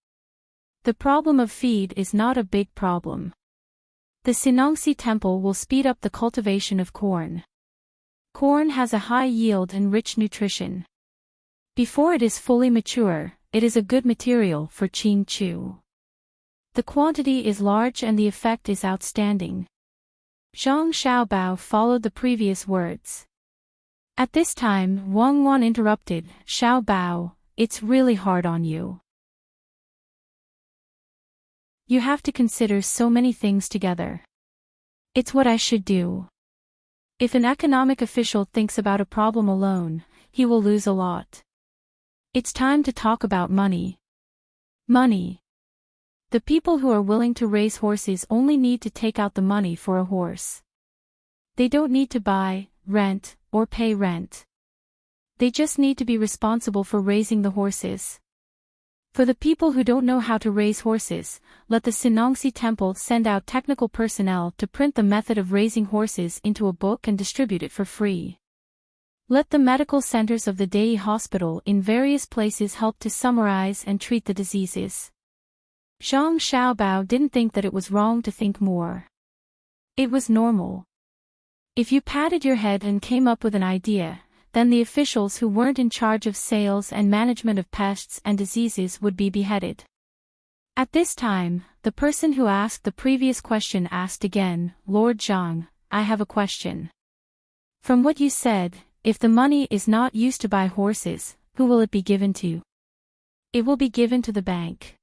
The problem of feed is not a big problem. The Sinongxi Temple will speed up the cultivation of corn. Corn has a high yield and rich nutrition. Before it is fully mature, it is a good material for Qing Chu. The quantity is large and the effect is outstanding. Zhang Xiaobao followed the previous words. At this time, Wang Wan interrupted, "Xiaobao, it's really hard on you. You have to consider so many things together. It's what I should do. If an economic official thinks about a problem alone, he will lose a lot. It's time to talk about money. Money. The people who are willing to raise horses only need to take out the money for a horse. They don't need to buy, rent, or pay rent. They just need to be responsible for raising the horses. For the people who don't know how to raise horses, let the Sinongxi Temple send out technical personnel to print the method of raising horses into a book and distribute it for free. Let the medical centers of the Dei Hospital in various places help to summarize and treat the diseases." Zhang Xiaobao didn't think that it was wrong to think more. It was normal. If you patted your head and came up with an idea, then the officials who weren't in charge of sales and management of pests and diseases would be beheaded. At this time, the person who asked the previous question asked again, "Lord Zhang, I have a question. From what you said, if the money is not used to buy horses, who will it be given to?" "It will be given to the bank.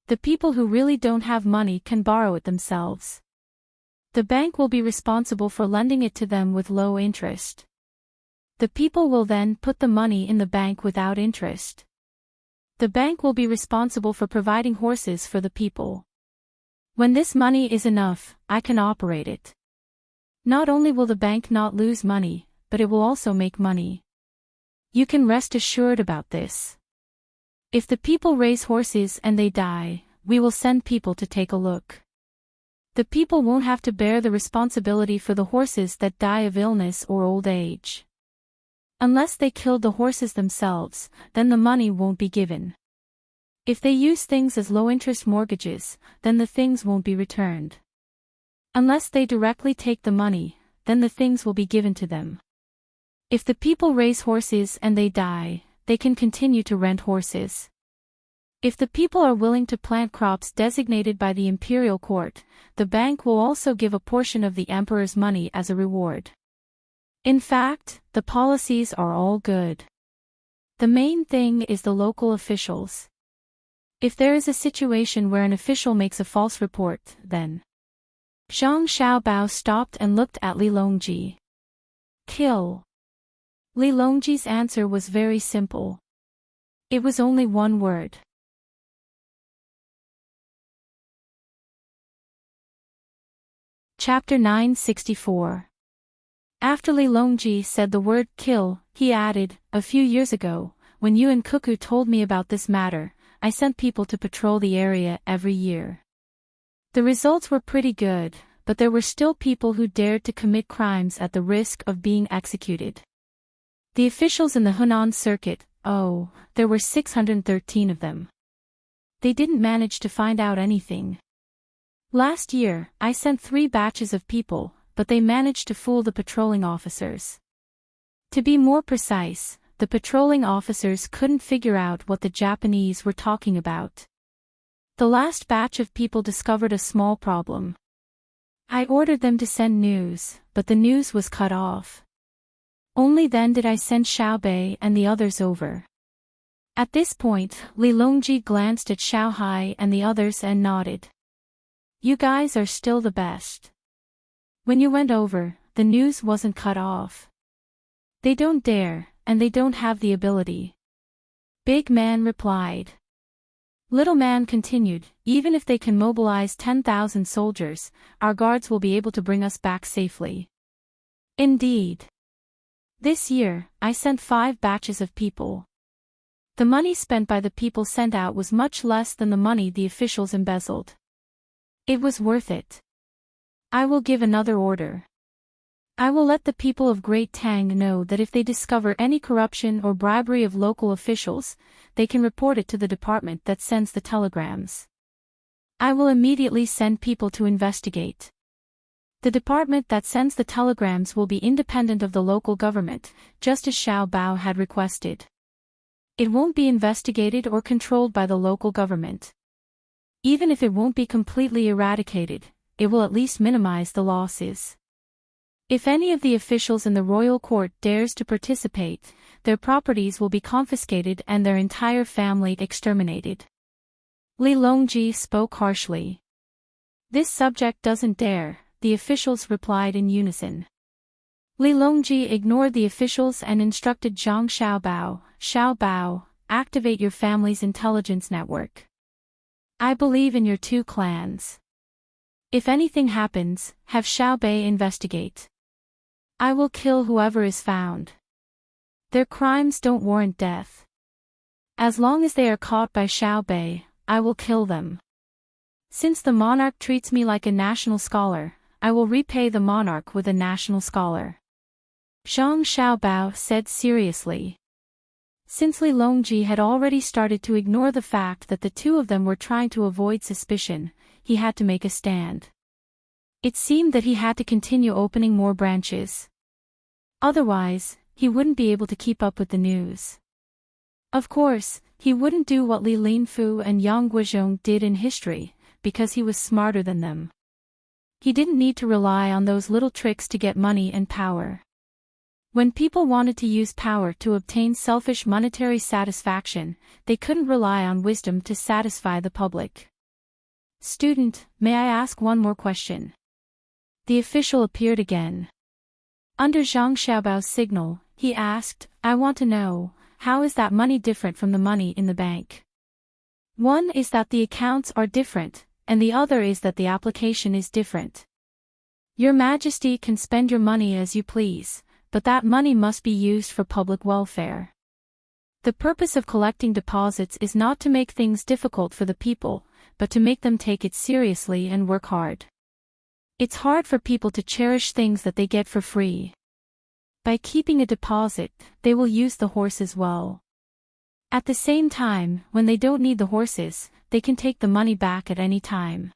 The people who really don't have money can borrow it themselves. The bank will be responsible for lending it to them with low interest. The people will then put the money in the bank without interest. The bank will be responsible for providing horses for the people. When this money is enough, I can operate it. Not only will the bank not lose money, but it will also make money. You can rest assured about this. If the people raise horses and they die, we will send people to take a look. The people won't have to bear the responsibility for the horses that die of illness or old age. Unless they killed the horses themselves, then the money won't be given. If they use things as low-interest mortgages, then the things won't be returned. Unless they directly take the money, then the things will be given to them. If the people raise horses and they die, they can continue to rent horses. If the people are willing to plant crops designated by the imperial court, the bank will also give a portion of the emperor's money as a reward. In fact, the policies are all good. The main thing is the local officials. If there is a situation where an official makes a false report, then Zhang Xiaobao stopped and looked at Li Longji. Kill. Li Longji's answer was very simple. It was only one word. Chapter 964. After Li Longji said the word kill, he added, "A few years ago, when you and Cuckoo told me about this matter, I sent people to patrol the area every year. The results were pretty good, but there were still people who dared to commit crimes at the risk of being executed. The officials in the Hunan circuit, there were 613 of them. They didn't manage to find out anything. Last year, I sent 3 batches of people, but they managed to fool the patrolling officers. To be more precise, the patrolling officers couldn't figure out what the Japanese were talking about. The last batch of people discovered a small problem. I ordered them to send news, but the news was cut off. Only then did I send Xiaobei and the others over." At this point, Li Longji glanced at Xiaohai and the others and nodded. "You guys are still the best. When you went over, the news wasn't cut off. They don't dare, and they don't have the ability." Big Man replied. Little Man continued, "Even if they can mobilize 10,000 soldiers, our guards will be able to bring us back safely." Indeed. This year, I sent 5 batches of people. The money spent by the people sent out was much less than the money the officials embezzled. It was worth it. I will give another order. I will let the people of Great Tang know that if they discover any corruption or bribery of local officials, they can report it to the department that sends the telegrams. I will immediately send people to investigate. The department that sends the telegrams will be independent of the local government, just as Xiao Bao had requested. It won't be investigated or controlled by the local government. Even if it won't be completely eradicated, it will at least minimize the losses. If any of the officials in the royal court dares to participate, their properties will be confiscated and their entire family exterminated." Li Longji spoke harshly. "This subject doesn't dare," the officials replied in unison. Li Longji ignored the officials and instructed Zhang Xiaobao, "Xiaobao, activate your family's intelligence network. I believe in your 2 clans. If anything happens, have Xiaobei investigate. I will kill whoever is found. Their crimes don't warrant death. As long as they are caught by Xiaobei, I will kill them. Since the monarch treats me like a national scholar, I will repay the monarch with a national scholar." Zhang Xiaobao said seriously. Since Li Longji had already started to ignore the fact that the 2 of them were trying to avoid suspicion, he had to make a stand. It seemed that he had to continue opening more branches. Otherwise, he wouldn't be able to keep up with the news. Of course, he wouldn't do what Li Linfu and Yang Guizhong did in history, because he was smarter than them. He didn't need to rely on those little tricks to get money and power. When people wanted to use power to obtain selfish monetary satisfaction, they couldn't rely on wisdom to satisfy the public. "Student, may I ask one more question?" The official appeared again. Under Zhang Xiaobao's signal, he asked, "I want to know, how is that money different from the money in the bank?" "One is that the accounts are different, and the other is that the application is different. Your Majesty can spend your money as you please, but that money must be used for public welfare. The purpose of collecting deposits is not to make things difficult for the people, but to make them take it seriously and work hard. It's hard for people to cherish things that they get for free. By keeping a deposit, they will use the horses well. At the same time, when they don't need the horses, they can take the money back at any time.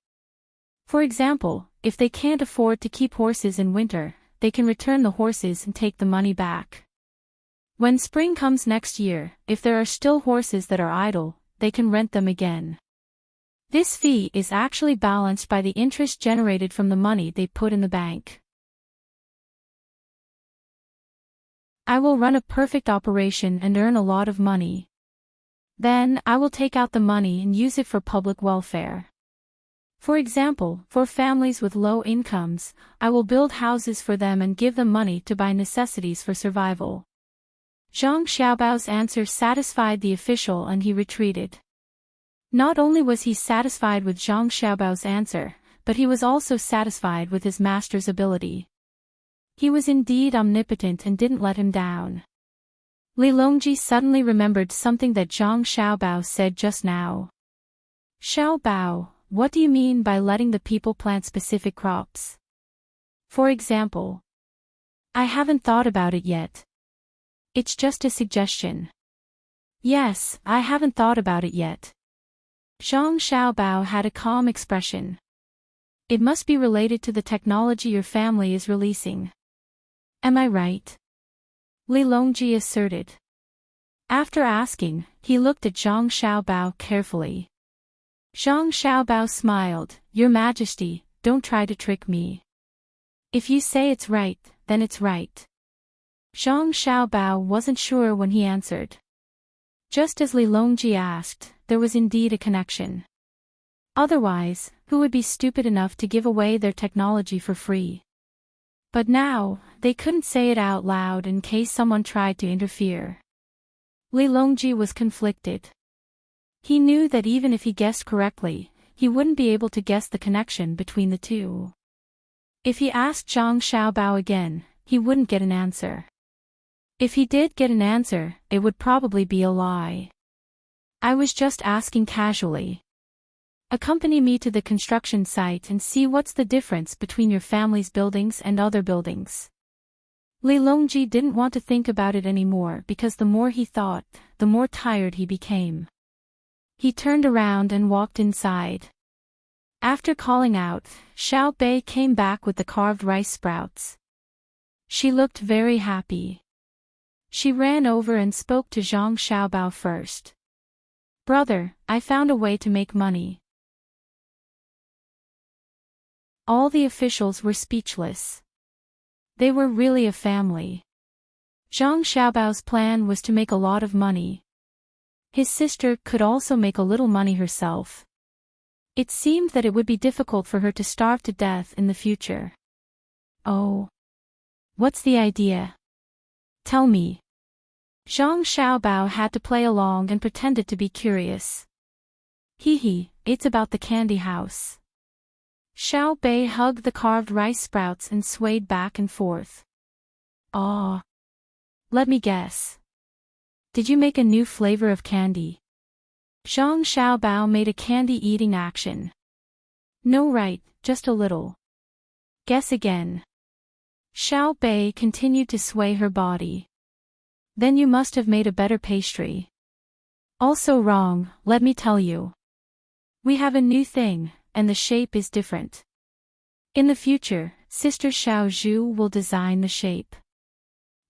For example, if they can't afford to keep horses in winter, they can return the horses and take the money back. When spring comes next year, if there are still horses that are idle, they can rent them again. This fee is actually balanced by the interest generated from the money they put in the bank. I will run a perfect operation and earn a lot of money. Then, I will take out the money and use it for public welfare. For example, for families with low incomes, I will build houses for them and give them money to buy necessities for survival. Zhang Xiaobao's answer satisfied the official and he retreated. Not only was he satisfied with Zhang Xiaobao's answer, but he was also satisfied with his master's ability. He was indeed omnipotent and didn't let him down. Li Longji suddenly remembered something that Zhang Xiaobao said just now. Xiaobao, what do you mean by letting the people plant specific crops? For example. I haven't thought about it yet. It's just a suggestion. Yes, I haven't thought about it yet. Zhang Xiaobao had a calm expression. It must be related to the technology your family is releasing. Am I right? Li Longji asserted. After asking, he looked at Zhang Xiaobao carefully. Zhang Xiaobao smiled, Your Majesty, don't try to trick me. If you say it's right, then it's right. Zhang Xiaobao wasn't sure when he answered. Just as Li Longji asked, there was indeed a connection. Otherwise, who would be stupid enough to give away their technology for free? But now, they couldn't say it out loud in case someone tried to interfere. Li Longji was conflicted. He knew that even if he guessed correctly, he wouldn't be able to guess the connection between the two. If he asked Zhang Xiaobao again, he wouldn't get an answer. If he did get an answer, it would probably be a lie. I was just asking casually. Accompany me to the construction site and see what's the difference between your family's buildings and other buildings. Li Longji didn't want to think about it anymore because the more he thought, the more tired he became. He turned around and walked inside. After calling out, Xiao Bei came back with the carved rice sprouts. She looked very happy. She ran over and spoke to Zhang Xiaobao first. Brother, I found a way to make money. All the officials were speechless. They were really a family. Zhang Xiaobao's plan was to make a lot of money. His sister could also make a little money herself. It seemed that it would be difficult for her to starve to death in the future. Oh. What's the idea? Tell me. Zhang Xiaobao had to play along and pretended to be curious. It's about the candy house. Xiao Bei hugged the carved rice sprouts and swayed back and forth. Ah. Let me guess. Did you make a new flavor of candy? Zhang Xiaobao made a candy-eating action. No, right, just a little. Guess again. Xiao Bei continued to sway her body. Then you must have made a better pastry. Also wrong, let me tell you. We have a new thing, and the shape is different. In the future, Sister Xiao Zhu will design the shape.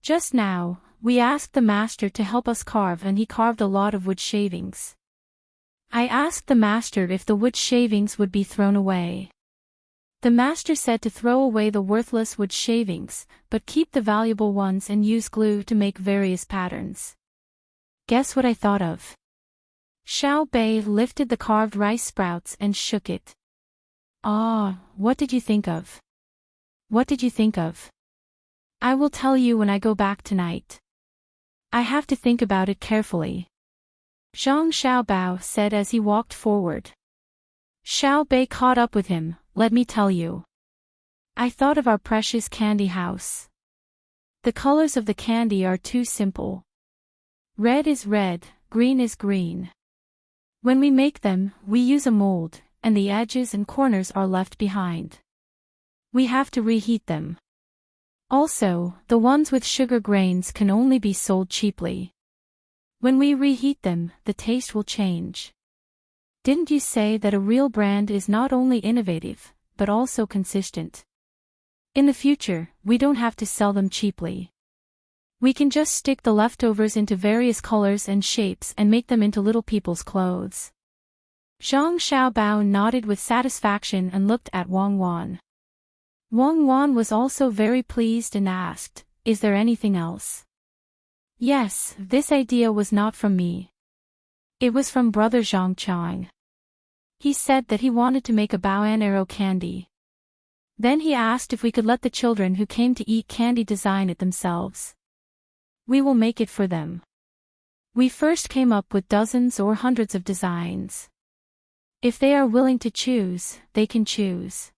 Just now, we asked the master to help us carve and he carved a lot of wood shavings. I asked the master if the wood shavings would be thrown away. The master said to throw away the worthless wood shavings, but keep the valuable ones and use glue to make various patterns. Guess what I thought of? Xiao Bei lifted the carved rice sprouts and shook it. Ah, what did you think of? What did you think of? I will tell you when I go back tonight. I have to think about it carefully. Zhang Xiaobao said as he walked forward. Xiao Bei caught up with him, let me tell you. I thought of our precious candy house. The colors of the candy are too simple. Red is red, green is green. When we make them, we use a mold, and the edges and corners are left behind. We have to reheat them. Also, the ones with sugar grains can only be sold cheaply. When we reheat them, the taste will change. Didn't you say that a real brand is not only innovative, but also consistent? In the future, we don't have to sell them cheaply. We can just stick the leftovers into various colors and shapes and make them into little people's clothes. Zhang Xiaobao nodded with satisfaction and looked at Wang Wan. Wang Wan was also very pleased and asked, "Is there anything else?" "Yes, this idea was not from me. It was from brother Zhang Chang. He said that he wanted to make a Baoan arrow candy. Then he asked if we could let the children who came to eat candy design it themselves. We will make it for them. We first came up with dozens or hundreds of designs. If they are willing to choose, they can choose.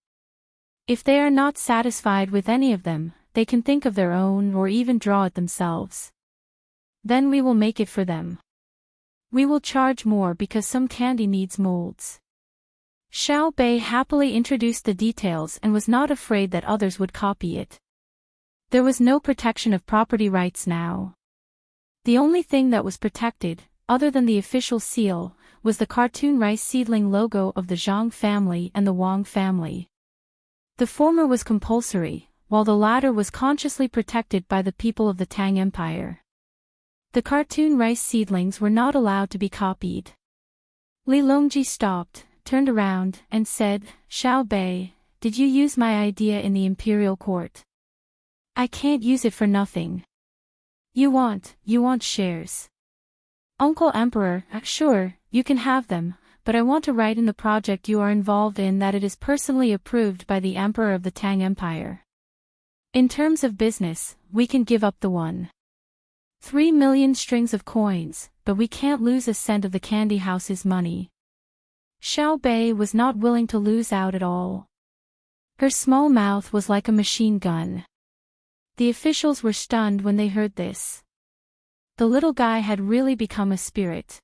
If they are not satisfied with any of them, they can think of their own or even draw it themselves. Then we will make it for them. We will charge more because some candy needs molds." Xiao Bei happily introduced the details and was not afraid that others would copy it. There was no protection of property rights now. The only thing that was protected, other than the official seal, was the cartoon rice seedling logo of the Zhang family and the Wang family. The former was compulsory, while the latter was consciously protected by the people of the Tang Empire. The cartoon rice seedlings were not allowed to be copied. Li Longji stopped, turned around, and said, "Xiao Bei, did you use my idea in the imperial court? I can't use it for nothing. You want shares." "Uncle Emperor, sure, you can have them, but I want to write in the project you are involved in that it is personally approved by the Emperor of the Tang Empire. In terms of business, we can give up the 1.3 million strings of coins, but we can't lose a cent of the candy house's money." Xiao Bei was not willing to lose out at all. Her small mouth was like a machine gun. The officials were stunned when they heard this. The little guy had really become a spirit.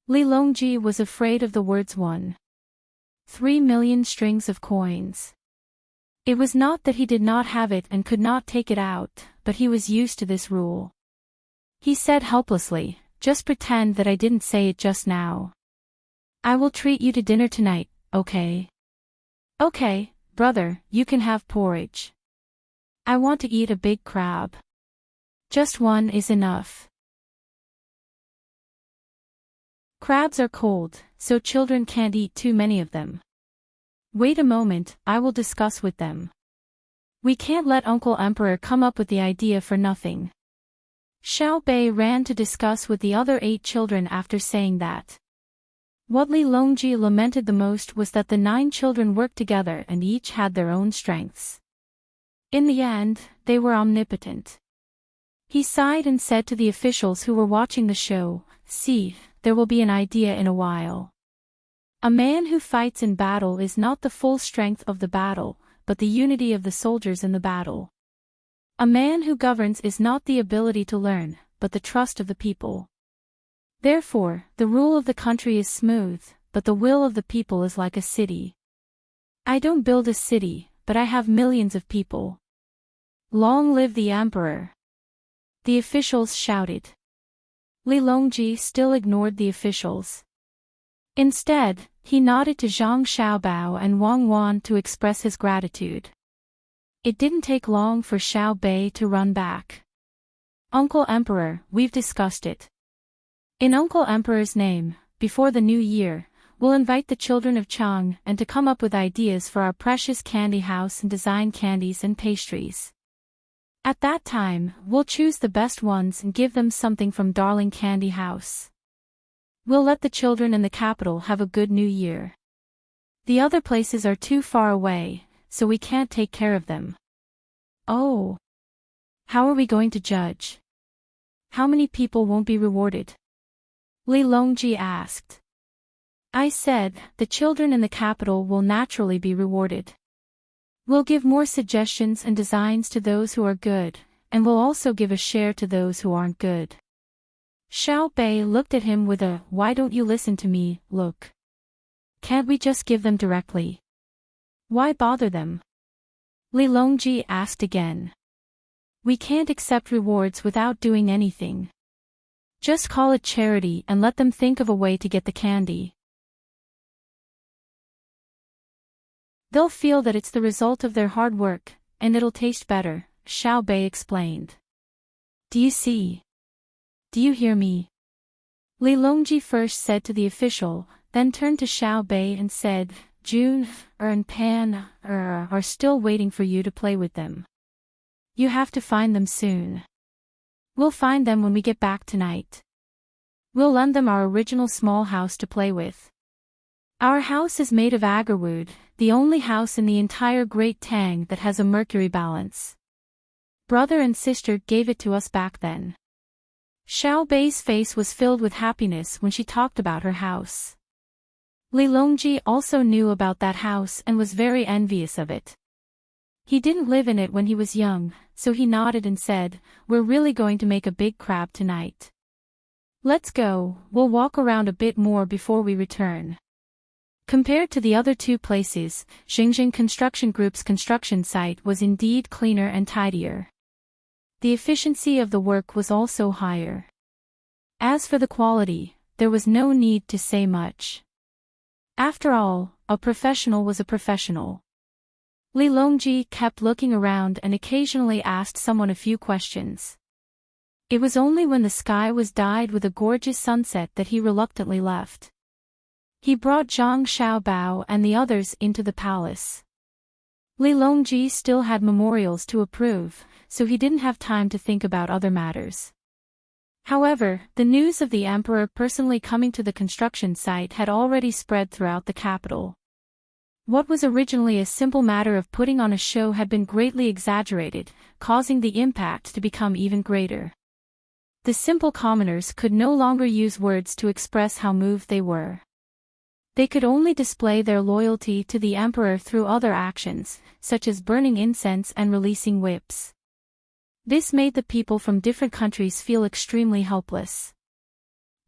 Li Longji was afraid of the words 1.3 million strings of coins. It was not that he did not have it and could not take it out, but he was used to this rule. He said helplessly, "Just pretend that I didn't say it just now. I will treat you to dinner tonight, okay?" "Okay, brother, you can have porridge. I want to eat a big crab. Just one is enough. Crabs are cold, so children can't eat too many of them. Wait a moment, I will discuss with them. We can't let Uncle Emperor come up with the idea for nothing." Xiao Bei ran to discuss with the other 8 children after saying that. What Li Longji lamented the most was that the 9 children worked together and each had their own strengths. In the end, they were omnipotent. He sighed and said to the officials who were watching the show, "See, there will be an idea in a while. A man who fights in battle is not the full strength of the battle, but the unity of the soldiers in the battle. A man who governs is not the ability to learn, but the trust of the people. Therefore, the rule of the country is smooth, but the will of the people is like a city. I don't build a city, but I have millions of people. Long live the emperor!" The officials shouted. Li Longji still ignored the officials. Instead, he nodded to Zhang Xiaobao and Wang Wan to express his gratitude. It didn't take long for Xiao Bei to run back. "Uncle Emperor, we've discussed it. In Uncle Emperor's name, before the new year, we'll invite the children of Chang and to come up with ideas for our precious candy house and design candies and pastries. At that time, we'll choose the best ones and give them something from Darling Candy House. We'll let the children in the capital have a good new year. The other places are too far away, so we can't take care of them." "Oh. How are we going to judge? How many people won't be rewarded?" Li Longji asked. "I said, the children in the capital will naturally be rewarded. We'll give more suggestions and designs to those who are good, and we'll also give a share to those who aren't good." Xiao Bei looked at him with a "why don't you listen to me" look. "Can't we just give them directly? Why bother them?" Li Longji asked again. "We can't accept rewards without doing anything. Just call it charity and let them think of a way to get the candy. They'll feel that it's the result of their hard work, and it'll taste better, Xiao Bei explained. Do you see? Do you hear me? Li Longji first said to the official, then turned to Xiao Bei and said, June, and Pan, are still waiting for you to play with them. You have to find them soon. We'll find them when we get back tonight. We'll lend them our original small house to play with. Our house is made of agarwood, the only house in the entire Great Tang that has a mercury balance. Brother and sister gave it to us back then. Xiao Bei's face was filled with happiness when she talked about her house. Li Longji also knew about that house and was very envious of it. He didn't live in it when he was young, so he nodded and said, We're really going to make a big crab tonight. Let's go, we'll walk around a bit more before we return. Compared to the other two places, Xingjing Construction Group's construction site was indeed cleaner and tidier. The efficiency of the work was also higher. As for the quality, there was no need to say much. After all, a professional was a professional. Li Longji kept looking around and occasionally asked someone a few questions. It was only when the sky was dyed with a gorgeous sunset that he reluctantly left. He brought Zhang Xiaobao and the others into the palace. Li Longji still had memorials to approve, so he didn't have time to think about other matters. However, the news of the emperor personally coming to the construction site had already spread throughout the capital. What was originally a simple matter of putting on a show had been greatly exaggerated, causing the impact to become even greater. The simple commoners could no longer use words to express how moved they were. They could only display their loyalty to the emperor through other actions, such as burning incense and releasing whips. This made the people from different countries feel extremely helpless.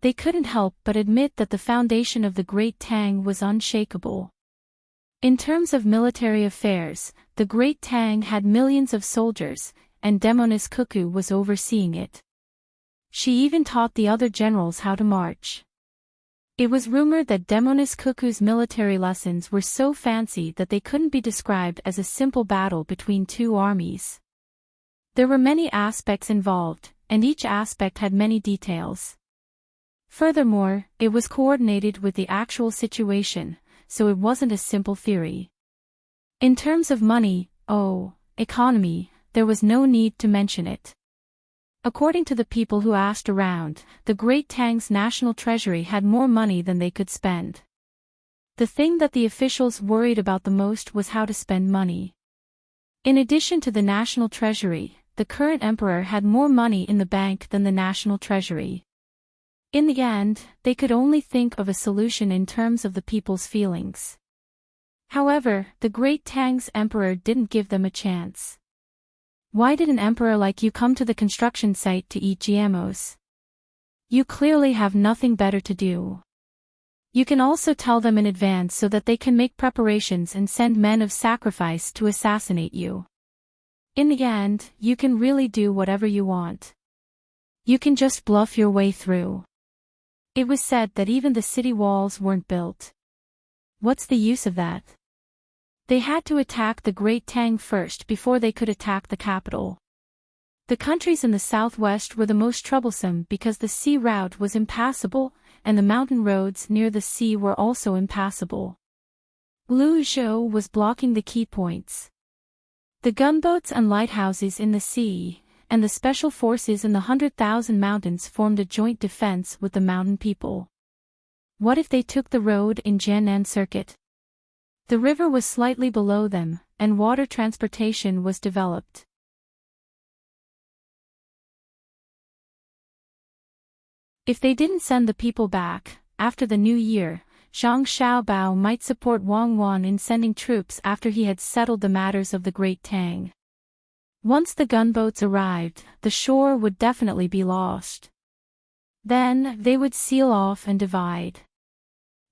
They couldn't help but admit that the foundation of the Great Tang was unshakable. In terms of military affairs, the Great Tang had millions of soldiers, and Demonis Cuckoo was overseeing it. She even taught the other generals how to march. It was rumored that Demonis Cuckoo's military lessons were so fancy that they couldn't be described as a simple battle between two armies. There were many aspects involved, and each aspect had many details. Furthermore, it was coordinated with the actual situation, so it wasn't a simple theory. In terms of money, economy, there was no need to mention it. According to the people who asked around, the Great Tang's national treasury had more money than they could spend. The thing that the officials worried about the most was how to spend money. In addition to the national treasury, the current emperor had more money in the bank than the national treasury. In the end, they could only think of a solution in terms of the people's feelings. However, the Great Tang's emperor didn't give them a chance. Why did an emperor like you come to the construction site to eat GMOs? You clearly have nothing better to do. You can also tell them in advance so that they can make preparations and send men of sacrifice to assassinate you. In the end, you can really do whatever you want. You can just bluff your way through. It was said that even the city walls weren't built. What's the use of that? They had to attack the Great Tang first before they could attack the capital. The countries in the southwest were the most troublesome because the sea route was impassable, and the mountain roads near the sea were also impassable. Lu Zhou was blocking the key points. The gunboats and lighthouses in the sea, and the special forces in the 100,000 mountains formed a joint defense with the mountain people. What if they took the road in Jiannan Circuit? The river was slightly below them, and water transportation was developed. If they didn't send the people back, after the new year, Zhang Xiaobao might support Wang Wan in sending troops after he had settled the matters of the Great Tang. Once the gunboats arrived, the shore would definitely be lost. Then, they would seal off and divide.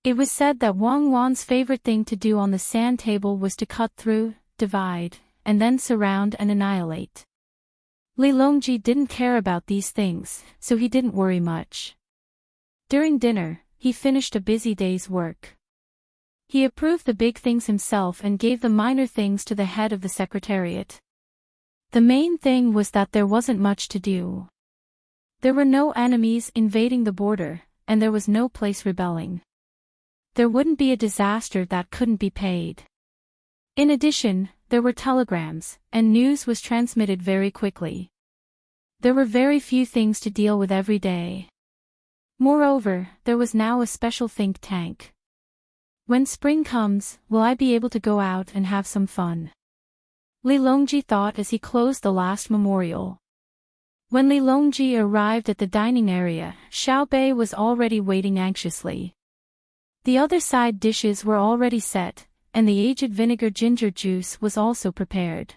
It was said that Wang Wan's favorite thing to do on the sand table was to cut through, divide, and then surround and annihilate. Li Longji didn't care about these things, so he didn't worry much. During dinner, he finished a busy day's work. He approved the big things himself and gave the minor things to the head of the secretariat. The main thing was that there wasn't much to do. There were no enemies invading the border, and there was no place rebelling. There wouldn't be a disaster that couldn't be paid. In addition, there were telegrams, and news was transmitted very quickly. There were very few things to deal with every day. Moreover, there was now a special think tank. When spring comes, will I be able to go out and have some fun? Li Longji thought as he closed the last memorial. When Li Longji arrived at the dining area, Xiao Bei was already waiting anxiously. The other side dishes were already set, and the aged vinegar ginger juice was also prepared.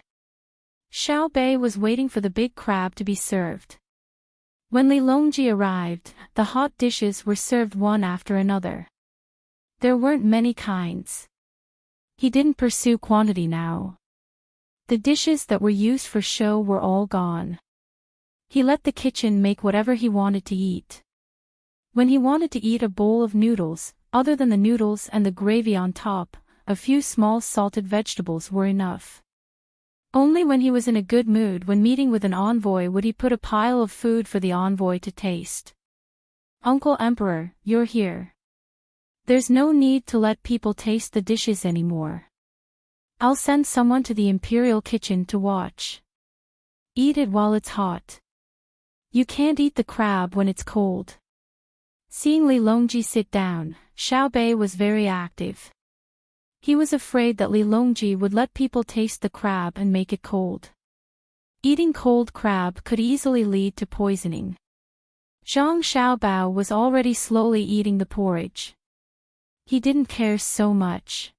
Xiao Bei was waiting for the big crab to be served. When Li Longji arrived, the hot dishes were served one after another. There weren't many kinds. He didn't pursue quantity now. The dishes that were used for show were all gone. He let the kitchen make whatever he wanted to eat. When he wanted to eat a bowl of noodles, other than the noodles and the gravy on top, a few small salted vegetables were enough. Only when he was in a good mood when meeting with an envoy would he put a pile of food for the envoy to taste. "Uncle Emperor, you're here. There's no need to let people taste the dishes anymore. I'll send someone to the imperial kitchen to watch. Eat it while it's hot. You can't eat the crab when it's cold." Seeing Li Longji sit down, Xiao Bei was very active. He was afraid that Li Longji would let people taste the crab and make it cold. Eating cold crab could easily lead to poisoning. Zhang Xiaobao was already slowly eating the porridge. He didn't care so much.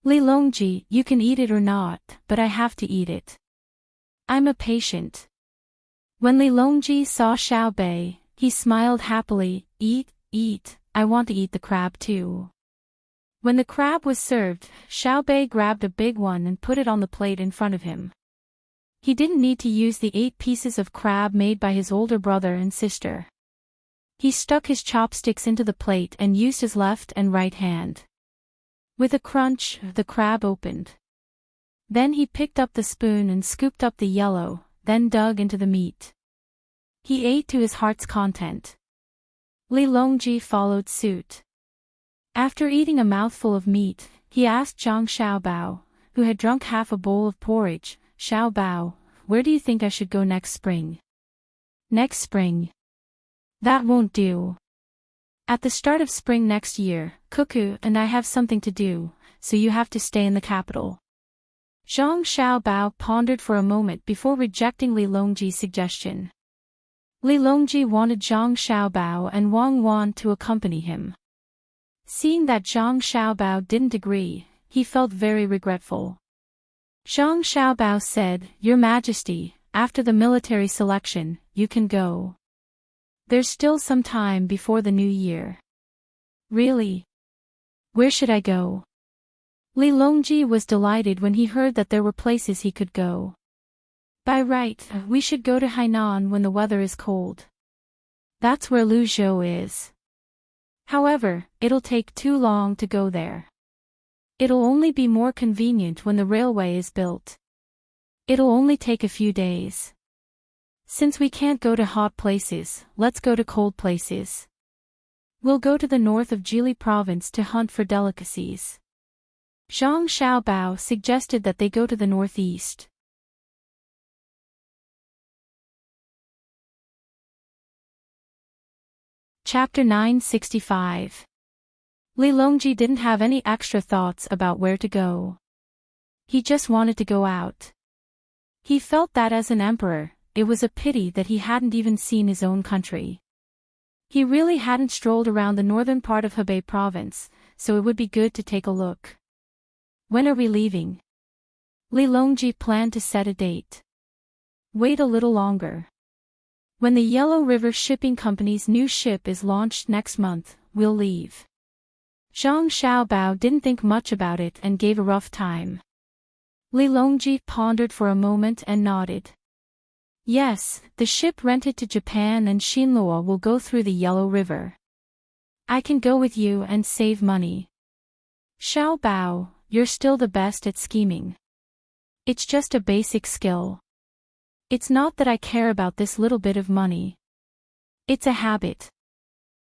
"Li Longji, you can eat it or not, but I have to eat it. I'm a patient." When Li Longji saw Xiao Bei, he smiled happily. "Eat, eat, I want to eat the crab too." When the crab was served, Xiao Bei grabbed a big one and put it on the plate in front of him. He didn't need to use the 8 pieces of crab made by his older brother and sister. He stuck his chopsticks into the plate and used his left and right hand. With a crunch, the crab opened. Then he picked up the spoon and scooped up the yellow, then dug into the meat. He ate to his heart's content. Li Longji followed suit. After eating a mouthful of meat, he asked Zhang Xiaobao, who had drunk half a bowl of porridge, "Xiaobao, where do you think I should go next spring?" "Next spring? That won't do. At the start of spring next year, Cuckoo and I have something to do, so you have to stay in the capital." Zhang Xiaobao pondered for a moment before rejecting Li Longji's suggestion. Li Longji wanted Zhang Xiaobao and Wang Wan to accompany him. Seeing that Zhang Xiaobao didn't agree, he felt very regretful. Zhang Xiaobao said, "Your Majesty, after the military selection, you can go. There's still some time before the new year." "Really? Where should I go?" Li Longji was delighted when he heard that there were places he could go. "By right, we should go to Hainan when the weather is cold. That's where Luzhou is. However, it'll take too long to go there. It'll only be more convenient when the railway is built. It'll only take a few days. Since we can't go to hot places, let's go to cold places. We'll go to the north of Jili province to hunt for delicacies." Zhang Xiaobao suggested that they go to the northeast. Chapter 965. Li Longji didn't have any extra thoughts about where to go. He just wanted to go out. He felt that as an emperor, it was a pity that he hadn't even seen his own country. He really hadn't strolled around the northern part of Hebei province, so it would be good to take a look. "When are we leaving?" Li Longji planned to set a date. "Wait a little longer. When the Yellow River Shipping Company's new ship is launched next month, we'll leave." Zhang Xiaobao didn't think much about it and gave a rough time. Li Longji pondered for a moment and nodded. Yes, the ship rented to Japan and Shinloa will go through the Yellow River. I can go with you and save money. Xiao Bao, you're still the best at scheming. It's just a basic skill. It's not that I care about this little bit of money. It's a habit.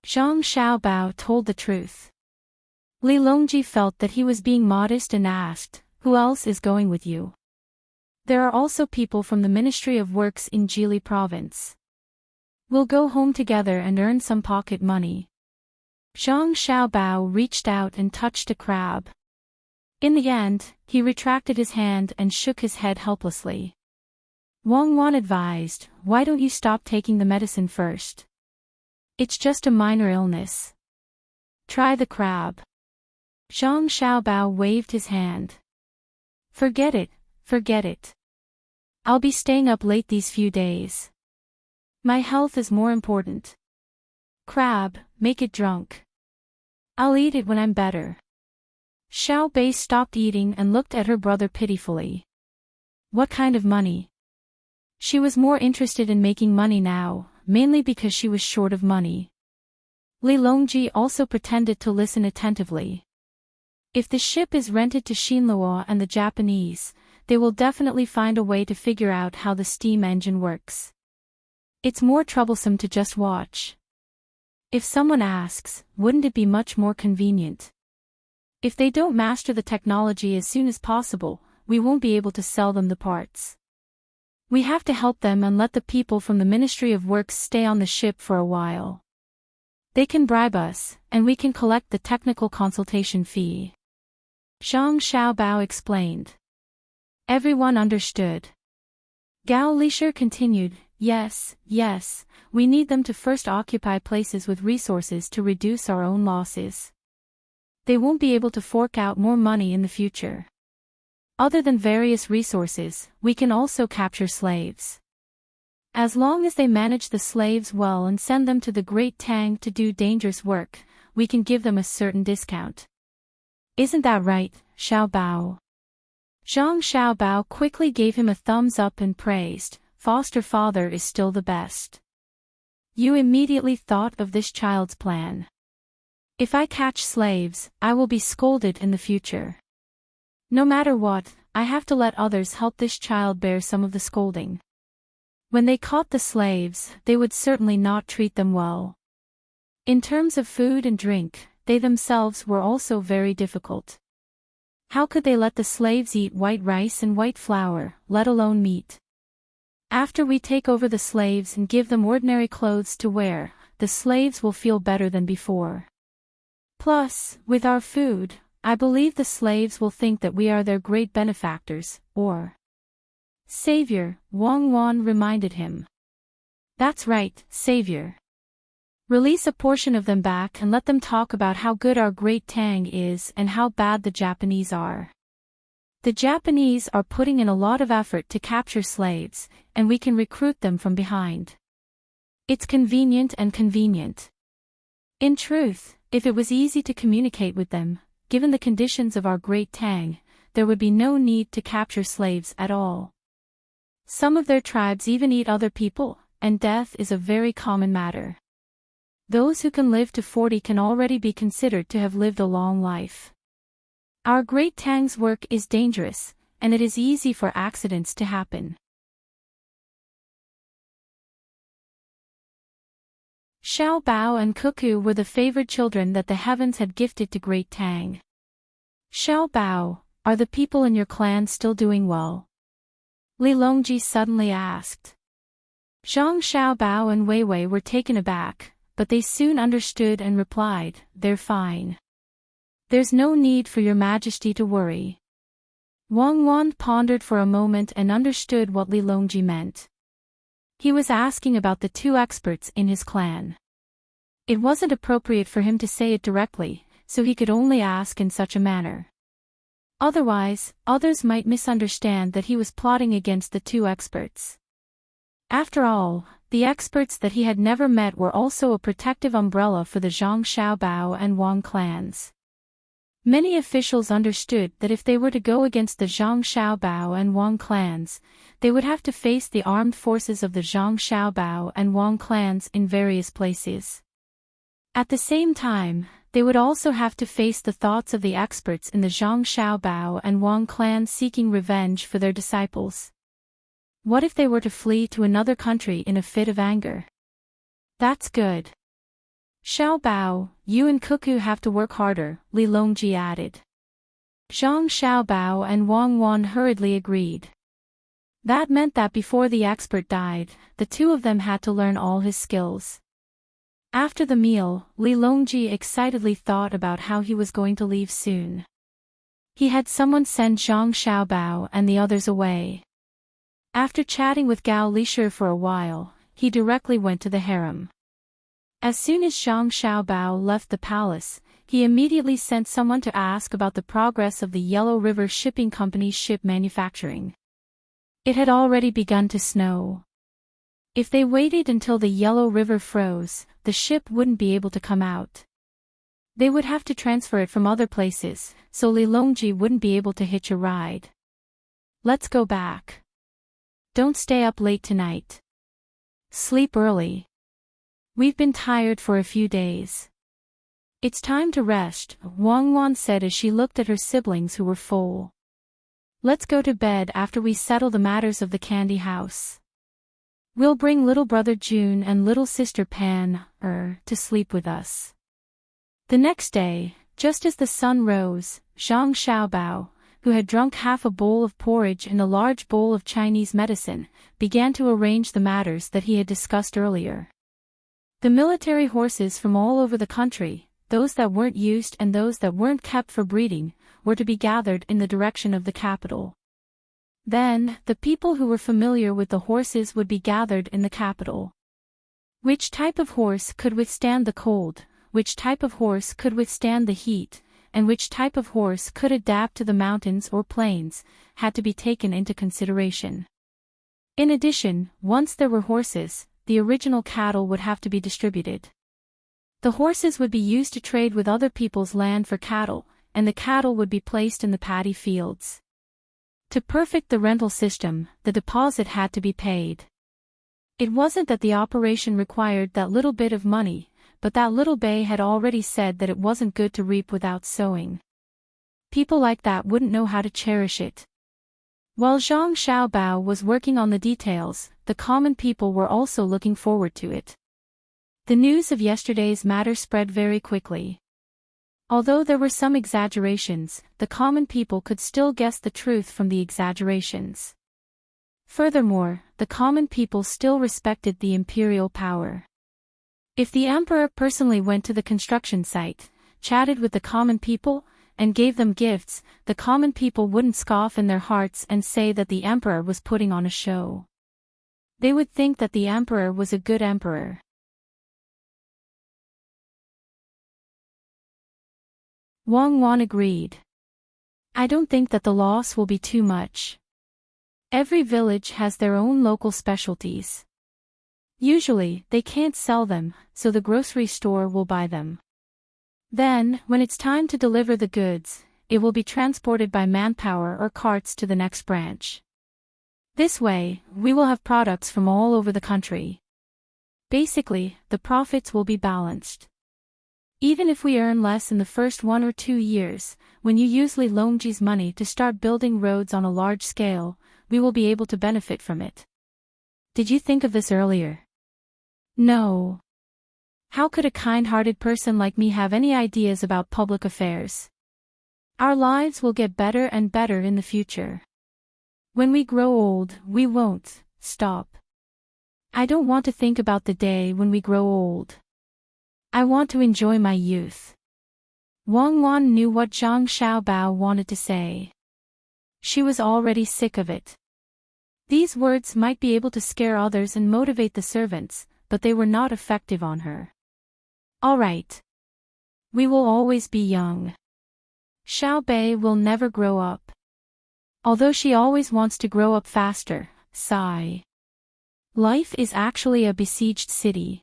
Zhang Xiaobao told the truth. Li Longji felt that he was being modest and asked, "Who else is going with you?" "There are also people from the Ministry of Works in Jili province. We'll go home together and earn some pocket money." Zhang Xiaobao reached out and touched a crab. In the end, he retracted his hand and shook his head helplessly. Wang Wan advised, "Why don't you stop taking the medicine first? It's just a minor illness. Try the crab." Zhang Xiaobao waved his hand. Forget it, forget it. I'll be staying up late these few days. My health is more important. Crab, make it drunk. I'll eat it when I'm better." Xiao Bei stopped eating and looked at her brother pitifully. What kind of money? She was more interested in making money now, mainly because she was short of money. Li Longji also pretended to listen attentively. If the ship is rented to Shinloa and the Japanese, they will definitely find a way to figure out how the steam engine works. It's more troublesome to just watch. If someone asks, wouldn't it be much more convenient? If they don't master the technology as soon as possible, we won't be able to sell them the parts. We have to help them and let the people from the Ministry of Works stay on the ship for a while. They can bribe us, and we can collect the technical consultation fee. Zhang Xiaobao explained. Everyone understood. Gao Lisher continued, yes, we need them to first occupy places with resources to reduce our own losses. They won't be able to fork out more money in the future. Other than various resources, we can also capture slaves. As long as they manage the slaves well and send them to the Great Tang to do dangerous work, we can give them a certain discount. Isn't that right, Xiao Bao? Zhang Xiaobao quickly gave him a thumbs up and praised, foster father is still the best. You immediately thought of this child's plan. If I catch slaves, I will be scolded in the future. No matter what, I have to let others help this child bear some of the scolding. When they caught the slaves, they would certainly not treat them well. In terms of food and drink, they themselves were also very difficult. How could they let the slaves eat white rice and white flour, let alone meat? After we take over the slaves and give them ordinary clothes to wear, the slaves will feel better than before. Plus, with our food, I believe the slaves will think that we are their great benefactors, or savior, Wang Wan reminded him. That's right, savior. Release a portion of them back and let them talk about how good our Great Tang is and how bad the Japanese are. The Japanese are putting in a lot of effort to capture slaves, and we can recruit them from behind. It's convenient and convenient. In truth, if it was easy to communicate with them, given the conditions of our Great Tang, there would be no need to capture slaves at all. Some of their tribes even eat other people, and death is a very common matter. Those who can live to 40 can already be considered to have lived a long life. Our Great Tang's work is dangerous, and it is easy for accidents to happen. Xiao Bao and Cuckoo were the favored children that the heavens had gifted to Great Tang. Xiao Bao, are the people in your clan still doing well? Li Longji suddenly asked. Zhang Xiaobao and Wei Wei were taken aback, but they soon understood and replied, they're fine. There's no need for your majesty to worry. Wang Wan pondered for a moment and understood what Li Longji meant. He was asking about the two experts in his clan. It wasn't appropriate for him to say it directly, so he could only ask in such a manner. Otherwise, others might misunderstand that he was plotting against the two experts. After all, the experts that he had never met were also a protective umbrella for the Zhang Xiaobao and Wang clans. Many officials understood that if they were to go against the Zhang Xiaobao and Wang clans, they would have to face the armed forces of the Zhang Xiaobao and Wang clans in various places. At the same time, they would also have to face the thoughts of the experts in the Zhang Xiaobao and Wang clans seeking revenge for their disciples. What if they were to flee to another country in a fit of anger? That's good. Xiaobao, you and Cuckoo have to work harder, Li Longji added. Zhang Xiaobao and Wang Wan hurriedly agreed. That meant that before the expert died, the two of them had to learn all his skills. After the meal, Li Longji excitedly thought about how he was going to leave soon. He had someone send Zhang Xiaobao and the others away. After chatting with Gao Lishu for a while, he directly went to the harem. As soon as Zhang Xiaobao left the palace, he immediately sent someone to ask about the progress of the Yellow River Shipping Company's ship manufacturing. It had already begun to snow. If they waited until the Yellow River froze, the ship wouldn't be able to come out. They would have to transfer it from other places, so Li Longji wouldn't be able to hitch a ride. Let's go back. Don't stay up late tonight. Sleep early. We've been tired for a few days. It's time to rest, Wang Wan said as she looked at her siblings who were full. Let's go to bed after we settle the matters of the candy house. We'll bring little brother June and little sister Pan, to sleep with us. The next day, just as the sun rose, Zhang Xiaobao, who had drunk half a bowl of porridge and a large bowl of Chinese medicine, began to arrange the matters that he had discussed earlier. The military horses from all over the country, those that weren't used and those that weren't kept for breeding, were to be gathered in the direction of the capital. Then, the people who were familiar with the horses would be gathered in the capital. Which type of horse could withstand the cold, which type of horse could withstand the heat, and which type of horse could adapt to the mountains or plains, had to be taken into consideration. In addition, once there were horses, the original cattle would have to be distributed. The horses would be used to trade with other people's land for cattle, and the cattle would be placed in the paddy fields. To perfect the rental system, the deposit had to be paid. It wasn't that the operation required that little bit of money, but that little bay had already said that it wasn't good to reap without sowing. People like that wouldn't know how to cherish it. While Zhang Xiaobao was working on the details, the common people were also looking forward to it. The news of yesterday's matter spread very quickly. Although there were some exaggerations, the common people could still guess the truth from the exaggerations. Furthermore, the common people still respected the imperial power. If the emperor personally went to the construction site, chatted with the common people, and gave them gifts, the common people wouldn't scoff in their hearts and say that the emperor was putting on a show. They would think that the emperor was a good emperor. Wang Wan agreed. I don't think that the loss will be too much. Every village has their own local specialties. Usually, they can't sell them, so the grocery store will buy them. Then, when it's time to deliver the goods, it will be transported by manpower or carts to the next branch. This way, we will have products from all over the country. Basically, the profits will be balanced. Even if we earn less in the first 1 or 2 years, when you use Li Longji's money to start building roads on a large scale, we will be able to benefit from it. Did you think of this earlier? No. How could a kind-hearted person like me have any ideas about public affairs? Our lives will get better and better in the future. When we grow old, we won't stop. I don't want to think about the day when we grow old. I want to enjoy my youth. Wang Wan knew what Zhang Xiaobao wanted to say. She was already sick of it. These words might be able to scare others and motivate the servants, but they were not effective on her. All right. We will always be young. Xiao Bei will never grow up. Although she always wants to grow up faster, sigh. Life is actually a besieged city.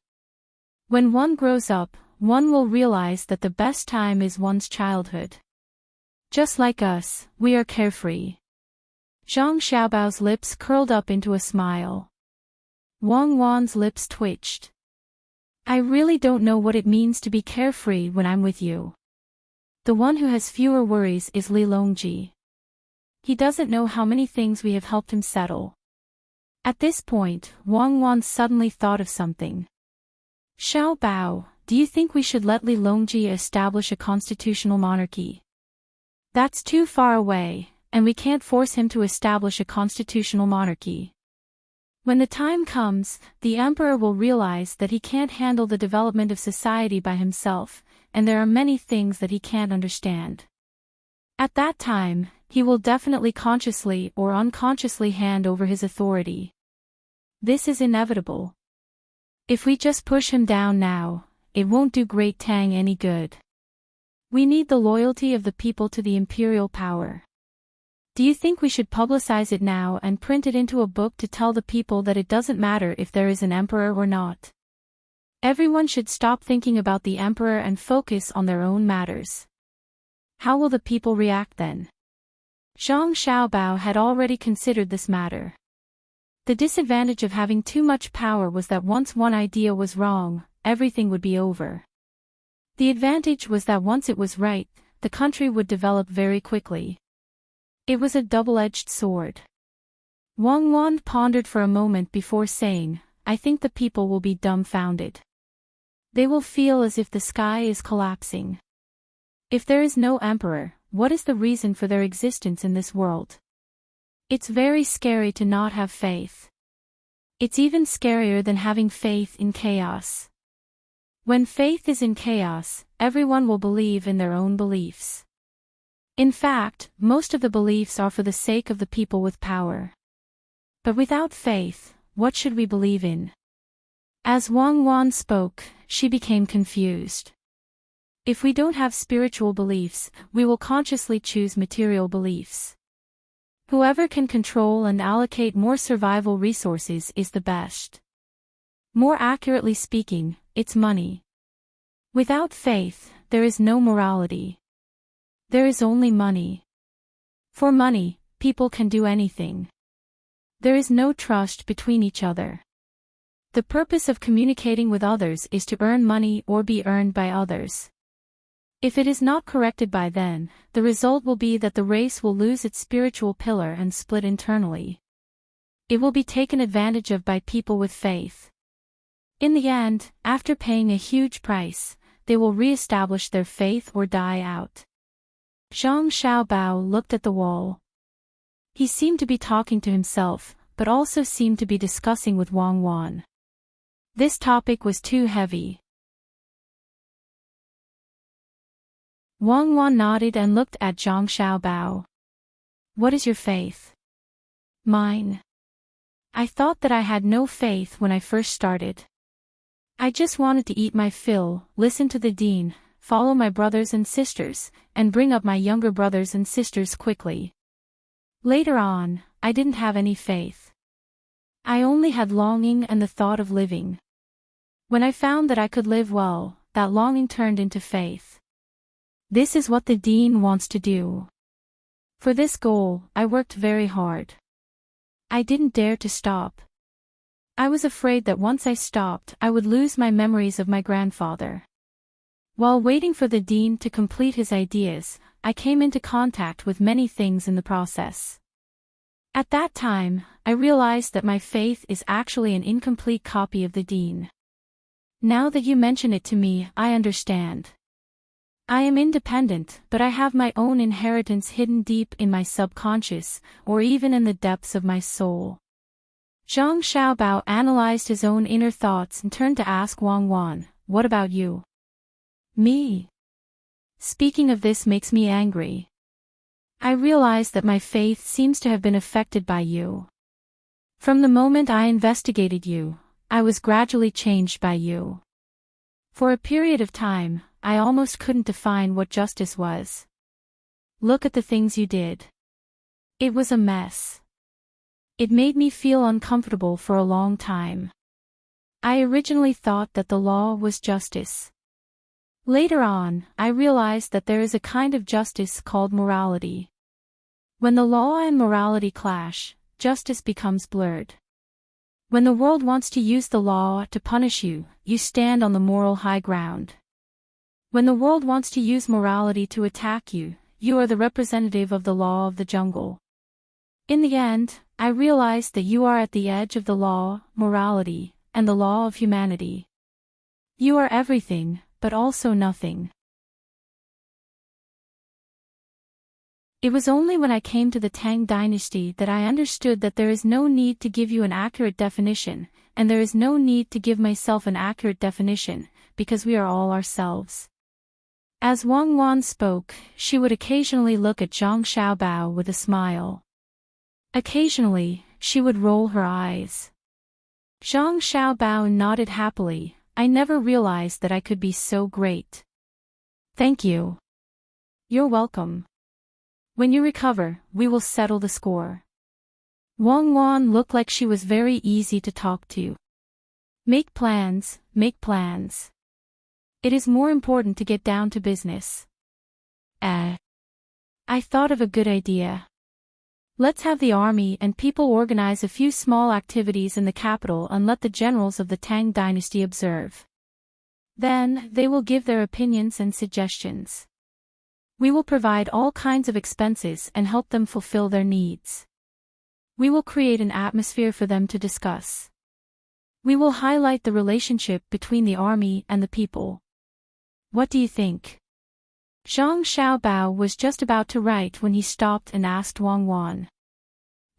When one grows up, one will realize that the best time is one's childhood. Just like us, we are carefree. Zhang Xiaobao's lips curled up into a smile. Wang Wan's lips twitched. I really don't know what it means to be carefree when I'm with you. The one who has fewer worries is Li Longji. He doesn't know how many things we have helped him settle. At this point, Wang Wan suddenly thought of something. Xiao Bao, do you think we should let Li Longji establish a constitutional monarchy? That's too far away, and we can't force him to establish a constitutional monarchy. When the time comes, the emperor will realize that he can't handle the development of society by himself, and there are many things that he can't understand. At that time, he will definitely consciously or unconsciously hand over his authority. This is inevitable. If we just push him down now, it won't do Great Tang any good. We need the loyalty of the people to the imperial power. Do you think we should publicize it now and print it into a book to tell the people that it doesn't matter if there is an emperor or not? Everyone should stop thinking about the emperor and focus on their own matters. How will the people react then? Zhang Xiaobao had already considered this matter. The disadvantage of having too much power was that once one idea was wrong, everything would be over. The advantage was that once it was right, the country would develop very quickly. It was a double-edged sword. Wang Wan pondered for a moment before saying, I think the people will be dumbfounded. They will feel as if the sky is collapsing. If there is no emperor, what is the reason for their existence in this world? It's very scary to not have faith. It's even scarier than having faith in chaos. When faith is in chaos, everyone will believe in their own beliefs. In fact, most of the beliefs are for the sake of the people with power. But without faith, what should we believe in? As Wang Wan spoke, she became confused. If we don't have spiritual beliefs, we will consciously choose material beliefs. Whoever can control and allocate more survival resources is the best. More accurately speaking, it's money. Without faith, there is no morality. There is only money. For money, people can do anything. There is no trust between each other. The purpose of communicating with others is to earn money or be earned by others. If it is not corrected by then, the result will be that the race will lose its spiritual pillar and split internally. It will be taken advantage of by people with faith. In the end, after paying a huge price, they will re-establish their faith or die out. Zhang Xiaobao looked at the wall. He seemed to be talking to himself, but also seemed to be discussing with Wang Wan. This topic was too heavy. Wang Wan nodded and looked at Zhang Xiaobao. What is your faith? Mine. I thought that I had no faith when I first started. I just wanted to eat my fill, listen to the dean, follow my brothers and sisters, and bring up my younger brothers and sisters quickly. Later on, I didn't have any faith. I only had longing and the thought of living. When I found that I could live well, that longing turned into faith. This is what the dean wants to do. For this goal, I worked very hard. I didn't dare to stop. I was afraid that once I stopped, I would lose my memories of my grandfather. While waiting for the dean to complete his ideas, I came into contact with many things in the process. At that time, I realized that my faith is actually an incomplete copy of the dean. Now that you mention it to me, I understand. I am independent, but I have my own inheritance hidden deep in my subconscious, or even in the depths of my soul. Zhang Xiaobao analyzed his own inner thoughts and turned to ask Wang Wan, what about you? Me? Speaking of this makes me angry. I realize that my faith seems to have been affected by you. From the moment I investigated you, I was gradually changed by you. For a period of time, I almost couldn't define what justice was. Look at the things you did. It was a mess. It made me feel uncomfortable for a long time. I originally thought that the law was justice. Later on, I realized that there is a kind of justice called morality. When the law and morality clash, justice becomes blurred. When the world wants to use the law to punish you, you stand on the moral high ground. When the world wants to use morality to attack you, you are the representative of the law of the jungle. In the end, I realized that you are at the edge of the law, morality, and the law of humanity. You are everything, but also nothing. It was only when I came to the Tang dynasty that I understood that there is no need to give you an accurate definition, and there is no need to give myself an accurate definition, because we are all ourselves. As Wang Wan spoke, she would occasionally look at Zhang Xiaobao with a smile. Occasionally, she would roll her eyes. Zhang Xiaobao nodded happily. I never realized that I could be so great. Thank you. You're welcome. When you recover, we will settle the score. Wang Wan looked like she was very easy to talk to. Make plans, make plans. It is more important to get down to business. I thought of a good idea. Let's have the army and people organize a few small activities in the capital and let the generals of the Tang dynasty observe. Then, they will give their opinions and suggestions. We will provide all kinds of expenses and help them fulfill their needs. We will create an atmosphere for them to discuss. We will highlight the relationship between the army and the people. What do you think? Zhang Xiaobao was just about to write when he stopped and asked Wang Wan.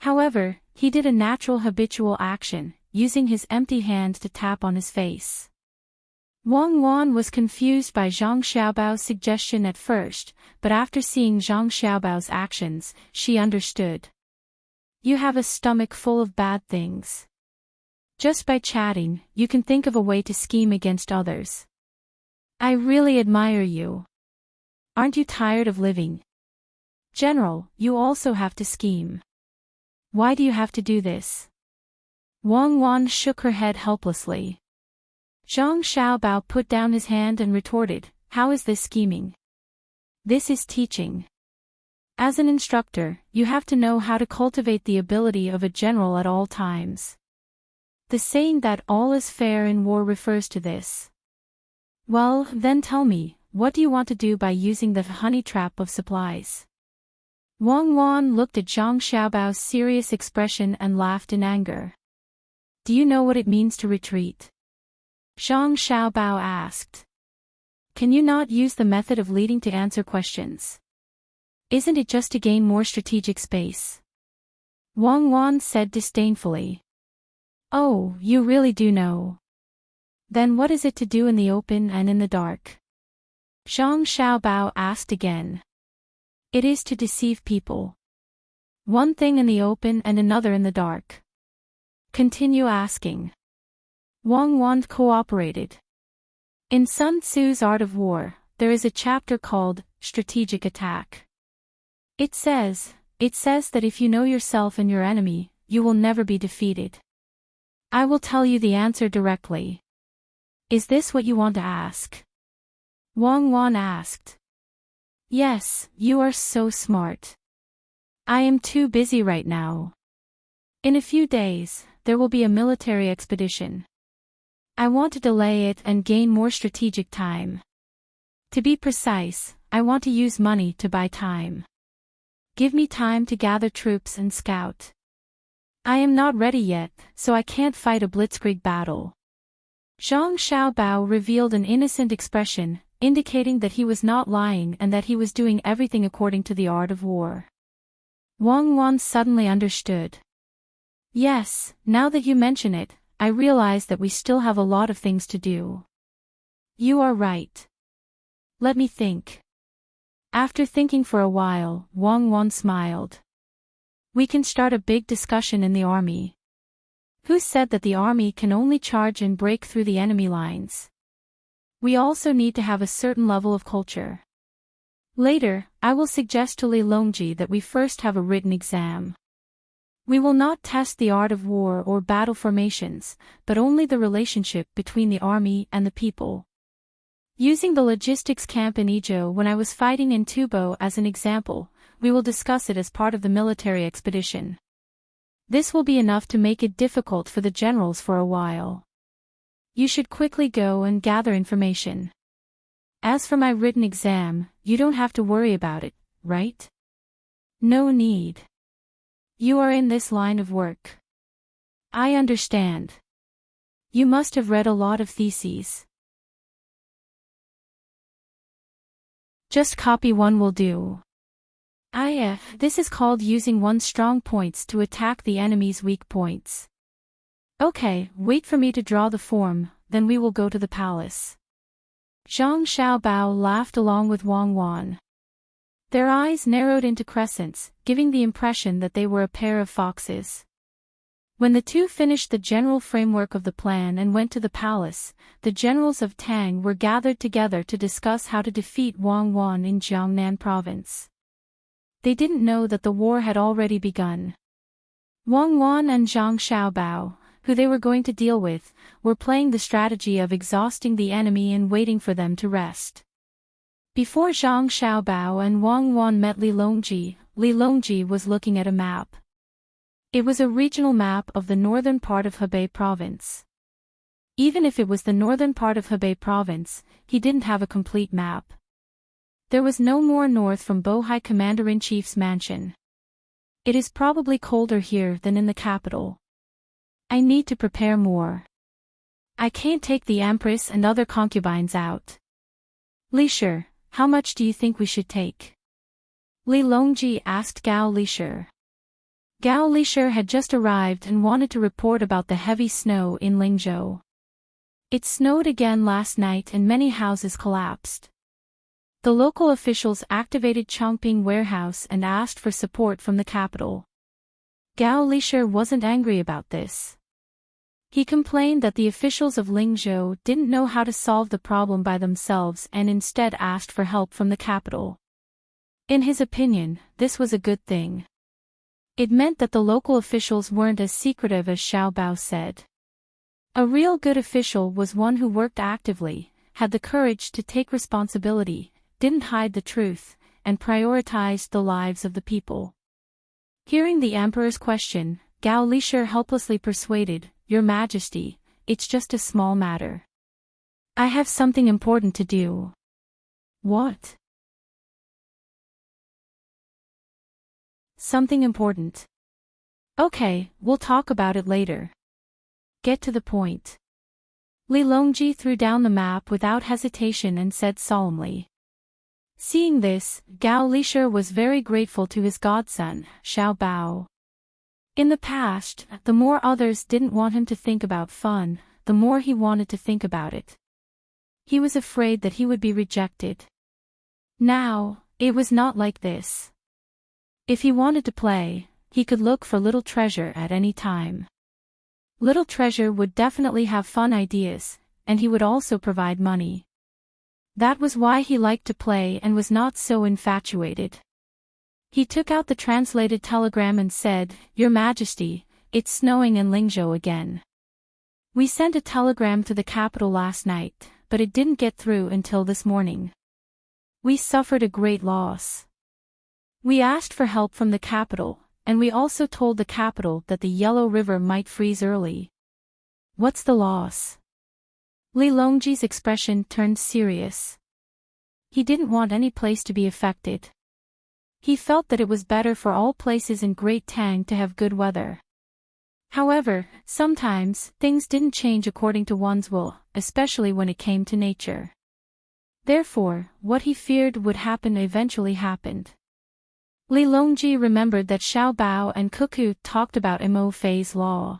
However, he did a natural habitual action, using his empty hand to tap on his face. Wang Wan was confused by Zhang Xiaobao's suggestion at first, but after seeing Zhang Xiaobao's actions, she understood. You have a stomach full of bad things. Just by chatting, you can think of a way to scheme against others. I really admire you. Aren't you tired of living? General, you also have to scheme. Why do you have to do this? Wang Wan shook her head helplessly. Zhang Xiaobao put down his hand and retorted, how is this scheming? This is teaching. As an instructor, you have to know how to cultivate the ability of a general at all times. The saying that all is fair in war refers to this. Well, then tell me, what do you want to do by using the honey trap of supplies? Wang Wan looked at Zhang Xiaobao's serious expression and laughed in anger. Do you know what it means to retreat? Zhang Xiaobao asked. Can you not use the method of leading to answer questions? Isn't it just to gain more strategic space? Wang Wan said disdainfully. Oh, you really do know. Then what is it to do in the open and in the dark? Zhang Xiaobao asked again. It is to deceive people. One thing in the open and another in the dark. Continue asking. Wang Wan cooperated. In Sun Tzu's Art of War, there is a chapter called Strategic Attack. It says that if you know yourself and your enemy, you will never be defeated. I will tell you the answer directly. Is this what you want to ask? Wang Wan asked. Yes, you are so smart. I am too busy right now. In a few days, there will be a military expedition. I want to delay it and gain more strategic time. To be precise, I want to use money to buy time. Give me time to gather troops and scout. I am not ready yet, so I can't fight a blitzkrieg battle. Zhang Xiaobao revealed an innocent expression, indicating that he was not lying and that he was doing everything according to the art of war. Wang Wan suddenly understood. Yes, now that you mention it, I realize that we still have a lot of things to do. You are right. Let me think. After thinking for a while, Wang Wan smiled. We can start a big discussion in the army. Who said that the army can only charge and break through the enemy lines? We also need to have a certain level of culture. Later, I will suggest to Li Longji that we first have a written exam. We will not test the art of war or battle formations, but only the relationship between the army and the people. Using the logistics camp in Idyll when I was fighting in Tubo as an example, we will discuss it as part of the military expedition. This will be enough to make it difficult for the generals for a while. You should quickly go and gather information. As for my written exam, you don't have to worry about it, right? No need. You are in this line of work. I understand. You must have read a lot of theses. Just copy one will do. This is called using one's strong points to attack the enemy's weak points. Okay, wait for me to draw the form, then we will go to the palace. Zhang Xiaobao laughed along with Wang Wan. Their eyes narrowed into crescents, giving the impression that they were a pair of foxes. When the two finished the general framework of the plan and went to the palace, the generals of Tang were gathered together to discuss how to defeat Wang Wan in Jiangnan province. They didn't know that the war had already begun. Wang Wan and Zhang Xiaobao, who they were going to deal with, were playing the strategy of exhausting the enemy and waiting for them to rest. Before Zhang Xiaobao and Wang Wan met Li Longji was looking at a map. It was a regional map of the northern part of Hebei province. Even if it was the northern part of Hebei province, he didn't have a complete map. There was no more north from Bohai Commander-in-Chief's mansion. It is probably colder here than in the capital. I need to prepare more. I can't take the Empress and other concubines out. Li Shi, how much do you think we should take? Li Longji asked Gao Li Shi. Gao Li Shi had just arrived and wanted to report about the heavy snow in Lingzhou. It snowed again last night and many houses collapsed. The local officials activated Chongping warehouse and asked for support from the capital. Gao Li Shi wasn't angry about this. He complained that the officials of Lingzhou didn't know how to solve the problem by themselves and instead asked for help from the capital. In his opinion, this was a good thing. It meant that the local officials weren't as secretive as Xiao Bao said. A real good official was one who worked actively, had the courage to take responsibility, didn't hide the truth, and prioritized the lives of the people. Hearing the emperor's question, Gao Li Shi helplessly persuaded, Your Majesty, it's just a small matter. I have something important to do. What? Something important. Okay, we'll talk about it later. Get to the point. Li Longji threw down the map without hesitation and said solemnly. Seeing this, Gao Li Shi was very grateful to his godson, Xiao Bao. In the past, the more others didn't want him to think about fun, the more he wanted to think about it. He was afraid that he would be rejected. Now, it was not like this. If he wanted to play, he could look for Little Treasure at any time. Little Treasure would definitely have fun ideas, and he would also provide money. That was why he liked to play and was not so infatuated. He took out the translated telegram and said, Your Majesty, it's snowing in Lingzhou again. We sent a telegram to the capital last night, but it didn't get through until this morning. We suffered a great loss. We asked for help from the capital, and we also told the capital that the Yellow River might freeze early. What's the loss? Li Longji's expression turned serious. He didn't want any place to be affected. He felt that it was better for all places in Great Tang to have good weather. However, sometimes, things didn't change according to one's will, especially when it came to nature. Therefore, what he feared would happen eventually happened. Li Longji remembered that Xiao Bao and Cuckoo talked about Mo Fei's law.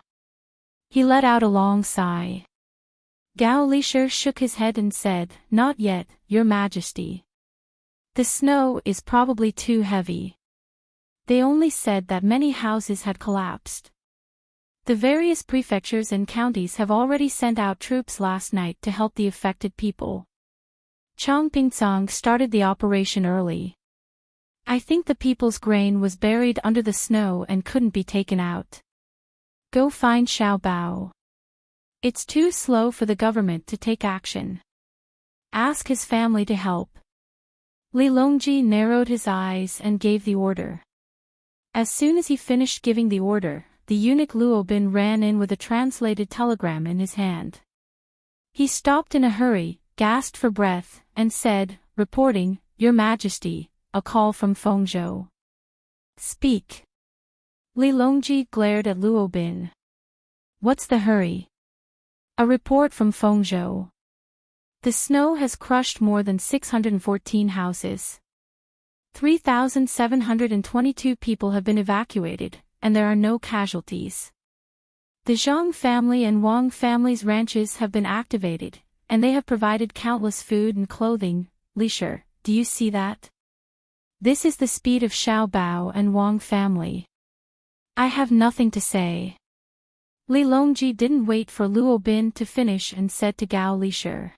He let out a long sigh. Gao Li Shi shook his head and said, Not yet, Your Majesty. The snow is probably too heavy. They only said that many houses had collapsed. The various prefectures and counties have already sent out troops last night to help the affected people. Chongping started the operation early. I think the people's grain was buried under the snow and couldn't be taken out. Go find Xiao Bao. It's too slow for the government to take action. Ask his family to help. Li Longji narrowed his eyes and gave the order. As soon as he finished giving the order, the eunuch Luo Bin ran in with a translated telegram in his hand. He stopped in a hurry, gasped for breath, and said, reporting, Your Majesty, a call from Fengzhou. Speak. Li Longji glared at Luo Bin. What's the hurry? A report from Fengzhou. The snow has crushed more than 614 houses. 3,722 people have been evacuated, and there are no casualties. The Zhang family and Wang family's ranches have been activated, and they have provided countless food and clothing. Lisher, do you see that? This is the speed of Xiao Bao and Wang family. I have nothing to say. Li Longji didn't wait for Luo Bin to finish and said to Gao Lisher.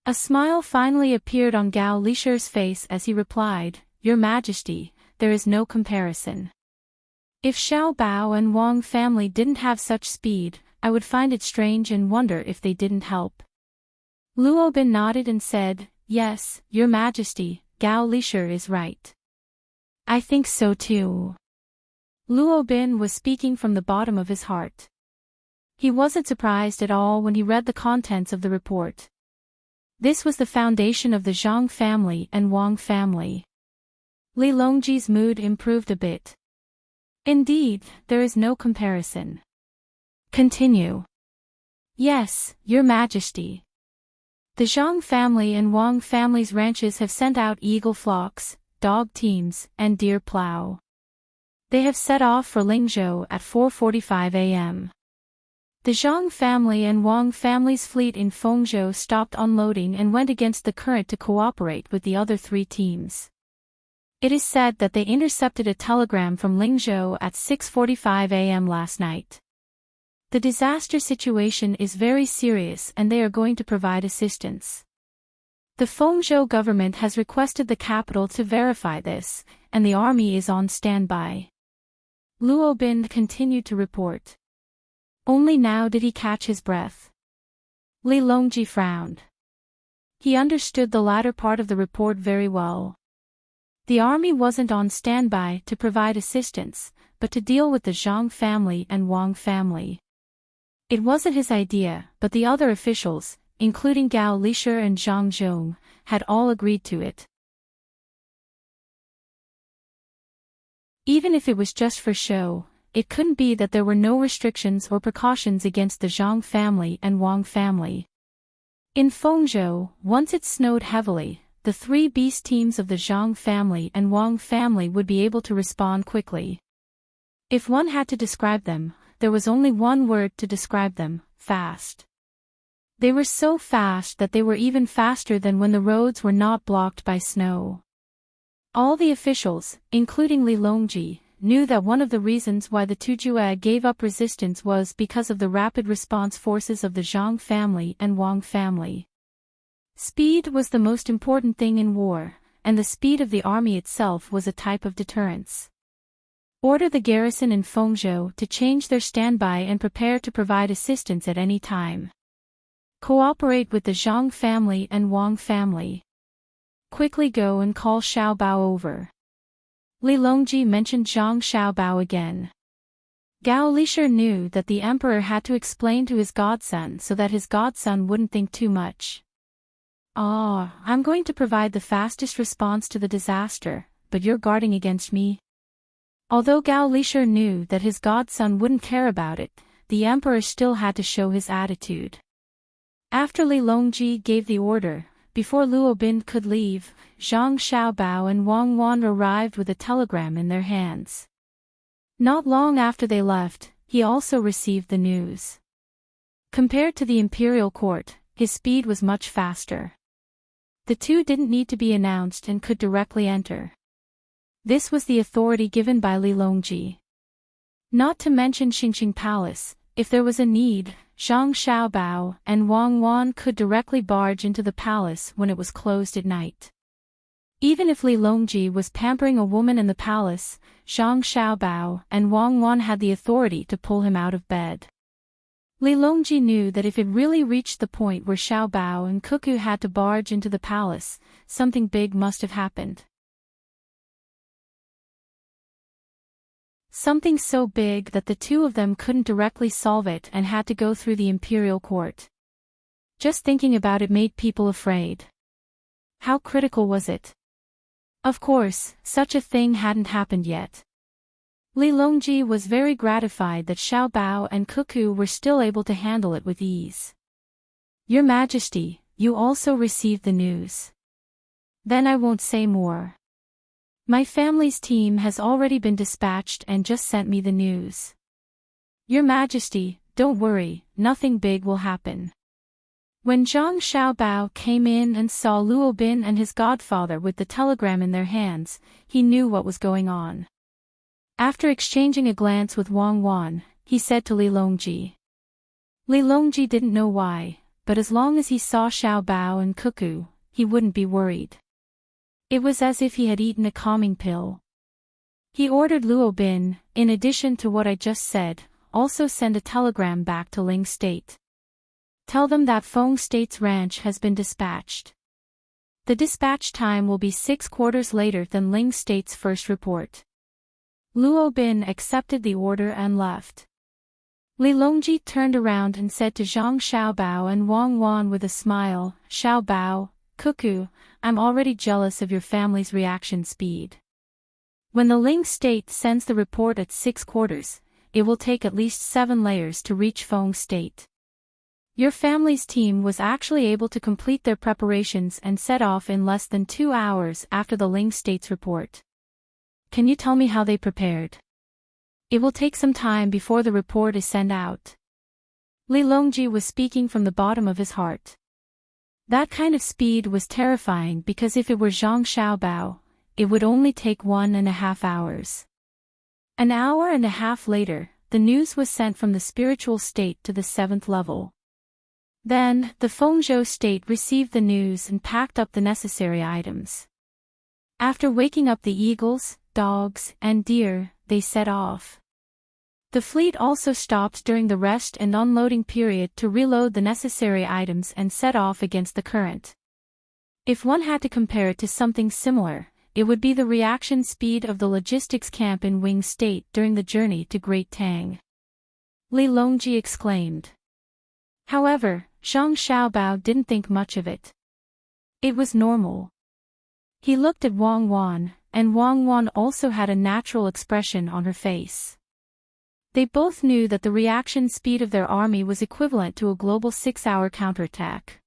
A smile finally appeared on Gao Lisher's face as he replied, Your Majesty, there is no comparison. If Xiao Bao and Wang family didn't have such speed, I would find it strange and wonder if they didn't help. Luo Bin nodded and said, Yes, Your Majesty, Gao Lisher is right. I think so too. Luo Bin was speaking from the bottom of his heart. He wasn't surprised at all when he read the contents of the report. This was the foundation of the Zhang family and Wang family. Li Longji's mood improved a bit. Indeed, there is no comparison. Continue. Yes, Your Majesty. The Zhang family and Wang family's ranches have sent out eagle flocks, dog teams, and deer plow. They have set off for Lingzhou at 4:45 a.m. The Zhang family and Wang family's fleet in Fengzhou stopped unloading and went against the current to cooperate with the other three teams. It is said that they intercepted a telegram from Lingzhou at 6:45 a.m. last night. The disaster situation is very serious and they are going to provide assistance. The Fengzhou government has requested the capital to verify this, and the army is on standby. Luo Bin continued to report. Only now did he catch his breath. Li Longji frowned. He understood the latter part of the report very well. The army wasn't on standby to provide assistance, but to deal with the Zhang family and Wang family. It wasn't his idea, but the other officials, including Gao Lisher and Zhang Zhong, had all agreed to it. Even if it was just for show, it couldn't be that there were no restrictions or precautions against the Zhang family and Wang family. In Fengzhou, once it snowed heavily, the three beast teams of the Zhang family and Wang family would be able to respond quickly. If one had to describe them, there was only one word to describe them: fast. They were so fast that they were even faster than when the roads were not blocked by snow. All the officials, including Li Longji, knew that one of the reasons why the Tujue gave up resistance was because of the rapid response forces of the Zhang family and Wang family. Speed was the most important thing in war, and the speed of the army itself was a type of deterrence. Order the garrison in Fengzhou to change their standby and prepare to provide assistance at any time. Cooperate with the Zhang family and Wang family. Quickly go and call Xiao Bao over. Li Longji mentioned Zhang Xiao Bao again. Gao Lisher knew that the emperor had to explain to his godson so that his godson wouldn't think too much. I'm going to provide the fastest response to the disaster, but you're guarding against me? Although Gao Lisher knew that his godson wouldn't care about it, the emperor still had to show his attitude. After Li Longji gave the order, before Luo Bin could leave, Zhang Xiaobao and Wang Wan arrived with a telegram in their hands. Not long after they left, he also received the news. Compared to the imperial court, his speed was much faster. The two didn't need to be announced and could directly enter. This was the authority given by Li Longji. Not to mention Xingqing Palace, if there was a need, Zhang Xiaobao and Wang Wan could directly barge into the palace when it was closed at night. Even if Li Longji was pampering a woman in the palace, Zhang Xiaobao and Wang Wan had the authority to pull him out of bed. Li Longji knew that if it really reached the point where Xiao Bao and Cuckoo had to barge into the palace, something big must have happened. Something so big that the two of them couldn't directly solve it and had to go through the imperial court. Just thinking about it made people afraid. How critical was it? Of course, such a thing hadn't happened yet. Li Longji was very gratified that Xiao Bao and Cuckoo were still able to handle it with ease. Your Majesty, you also received the news. Then I won't say more. My family's team has already been dispatched and just sent me the news. Your Majesty, don't worry, nothing big will happen. When Zhang Xiaobao came in and saw Luo Bin and his godfather with the telegram in their hands, he knew what was going on. After exchanging a glance with Wang Wan, he said to Li Longji. Li Longji didn't know why, but as long as he saw Xiao Bao and Cuckoo, he wouldn't be worried. It was as if he had eaten a calming pill. He ordered Luo Bin, in addition to what I just said, also send a telegram back to Ling State. Tell them that Feng State's ranch has been dispatched. The dispatch time will be 6 quarters later than Ling State's first report. Luo Bin accepted the order and left. Li Longji turned around and said to Zhang Xiaobao and Wang Wan with a smile, Xiao Bao, Cuckoo, I'm already jealous of your family's reaction speed. When the Ling State sends the report at 6 quarters, it will take at least 7 layers to reach Feng State. Your family's team was actually able to complete their preparations and set off in less than 2 hours after the Ling State's report. Can you tell me how they prepared? It will take some time before the report is sent out. Li Longji was speaking from the bottom of his heart. That kind of speed was terrifying because if it were Zhang Xiaobao, it would only take 1.5 hours. An hour and a half later, the news was sent from the spiritual state to the 7th level. Then, the Fengzhou state received the news and packed up the necessary items. After waking up the eagles, dogs, and deer, they set off. The fleet also stopped during the rest and unloading period to reload the necessary items and set off against the current. If one had to compare it to something similar, it would be the reaction speed of the logistics camp in Wing State during the journey to Great Tang. Li Longji exclaimed. However, Zhang Xiaobao didn't think much of it. It was normal. He looked at Wang Wan, and Wang Wan also had a natural expression on her face. They both knew that the reaction speed of their army was equivalent to a global 6-hour counterattack.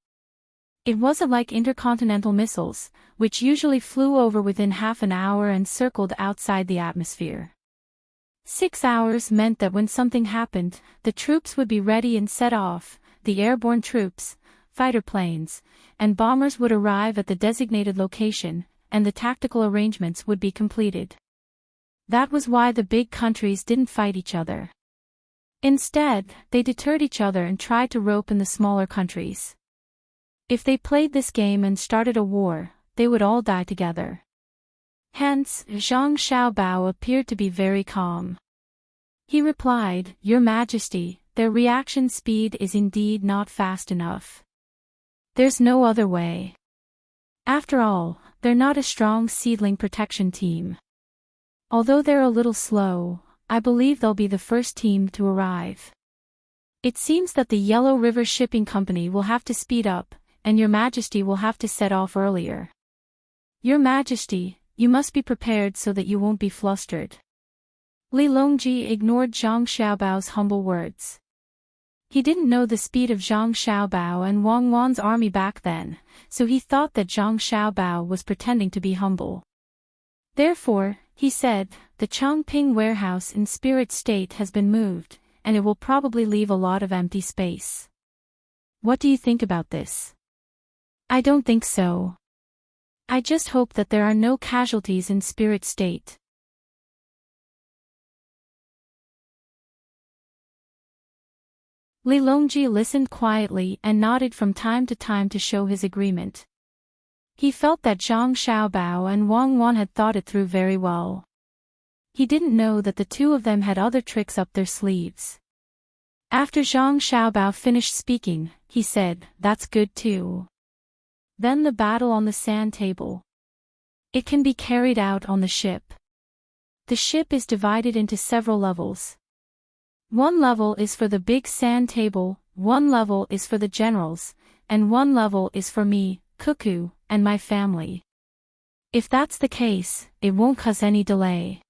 It wasn't like intercontinental missiles, which usually flew over within half an hour and circled outside the atmosphere. 6 hours meant that when something happened, the troops would be ready and set off. The airborne troops, fighter planes, and bombers would arrive at the designated location, and the tactical arrangements would be completed. That was why the big countries didn't fight each other. Instead, they deterred each other and tried to rope in the smaller countries. If they played this game and started a war, they would all die together. Hence, Zhang Xiaobao appeared to be very calm. He replied, Your Majesty, their reaction speed is indeed not fast enough. There's no other way. After all, they're not a strong seedling protection team. Although they're a little slow, I believe they'll be the first team to arrive. It seems that the Yellow River Shipping Company will have to speed up, and Your Majesty will have to set off earlier. Your Majesty, you must be prepared so that you won't be flustered. Li Longji ignored Zhang Xiaobao's humble words. He didn't know the speed of Zhang Xiaobao and Wang Wan's army back then, so he thought that Zhang Xiaobao was pretending to be humble. Therefore, he said, the Changping warehouse in Spirit State has been moved, and it will probably leave a lot of empty space. What do you think about this? I don't think so. I just hope that there are no casualties in Spirit State. Li Longji listened quietly and nodded from time to time to show his agreement. He felt that Zhang Xiaobao and Wang Wan had thought it through very well. He didn't know that the two of them had other tricks up their sleeves. After Zhang Xiaobao finished speaking, he said, "That's good too." Then the battle on the sand table. It can be carried out on the ship. The ship is divided into several levels. One level is for the big sand table, one level is for the generals, and one level is for me, Cuckoo, and my family. If that's the case, it won't cause any delay.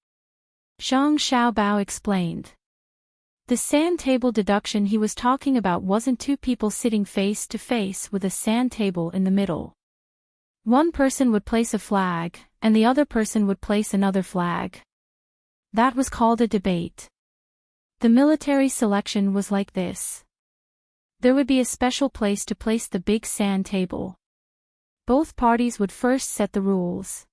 Zhang Xiaobao explained. The sand table deduction he was talking about wasn't two people sitting face to face with a sand table in the middle. One person would place a flag, and the other person would place another flag. That was called a debate. The military selection was like this. There would be a special place to place the big sand table. Both parties would first set the rules.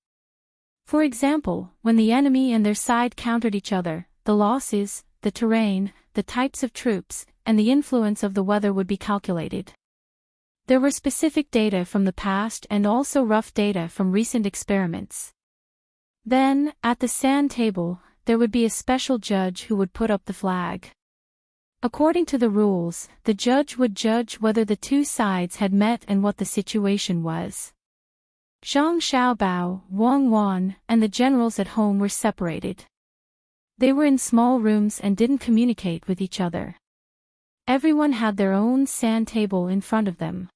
For example, when the enemy and their side countered each other, the losses, the terrain, the types of troops, and the influence of the weather would be calculated. There were specific data from the past and also rough data from recent experiments. Then, at the sand table, there would be a special judge who would put up the flag. According to the rules, the judge would judge whether the two sides had met and what the situation was. Zhang Xiaobao, Wang Wan, and the generals at home were separated. They were in small rooms and didn't communicate with each other. Everyone had their own sand table in front of them.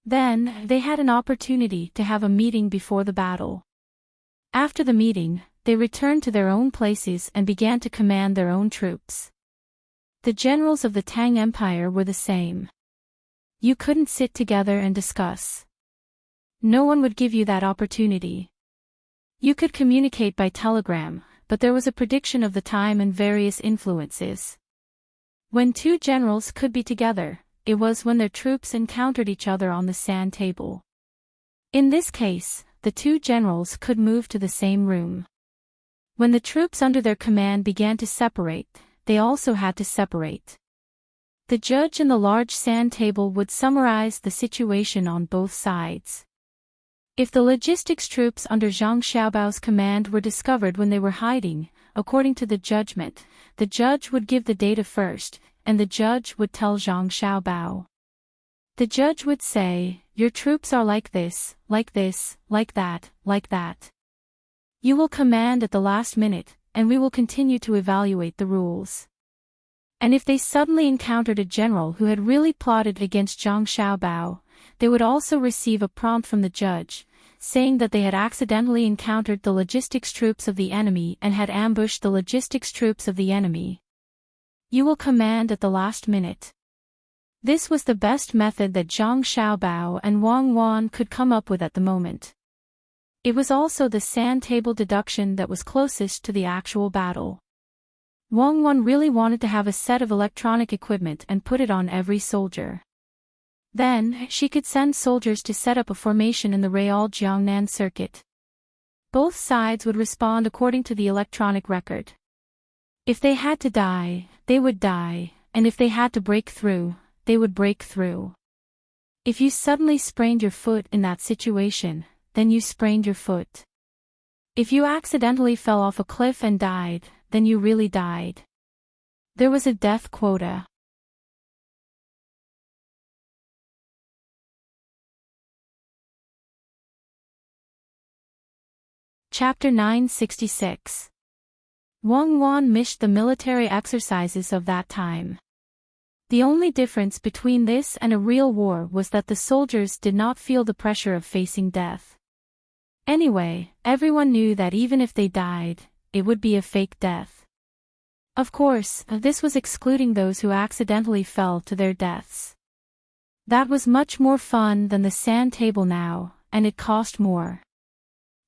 Then, they had an opportunity to have a meeting before the battle. After the meeting, they returned to their own places and began to command their own troops. The generals of the Tang Empire were the same. You couldn't sit together and discuss. No one would give you that opportunity. You could communicate by telegram, but there was a prediction of the time and various influences. When two generals could be together, it was when their troops encountered each other on the sand table. In this case, the two generals could move to the same room. When the troops under their command began to separate, they also had to separate. The judge in the large sand table would summarize the situation on both sides. If the logistics troops under Zhang Xiaobao's command were discovered when they were hiding, according to the judgment, the judge would give the data first, and the judge would tell Zhang Xiaobao. The judge would say, "Your troops are like this, like this, like that, like that. You will command at the last minute, and we will continue to evaluate the rules." And if they suddenly encountered a general who had really plotted against Zhang Xiaobao, they would also receive a prompt from the judge, saying that they had accidentally encountered the logistics troops of the enemy and had ambushed the logistics troops of the enemy. You will command at the last minute. This was the best method that Zhang Xiaobao and Wang Wan could come up with at the moment. It was also the sand table deduction that was closest to the actual battle. Wang Wan really wanted to have a set of electronic equipment and put it on every soldier. Then, she could send soldiers to set up a formation in the Real Jiangnan circuit. Both sides would respond according to the electronic record. If they had to die, they would die, and if they had to break through, they would break through. If you suddenly sprained your foot in that situation, then you sprained your foot. If you accidentally fell off a cliff and died, then you really died. There was a death quota. Chapter 966. Wang Wan missed the military exercises of that time. The only difference between this and a real war was that the soldiers did not feel the pressure of facing death. Anyway, everyone knew that even if they died, it would be a fake death. Of course, this was excluding those who accidentally fell to their deaths. That was much more fun than the sand table now, and it cost more.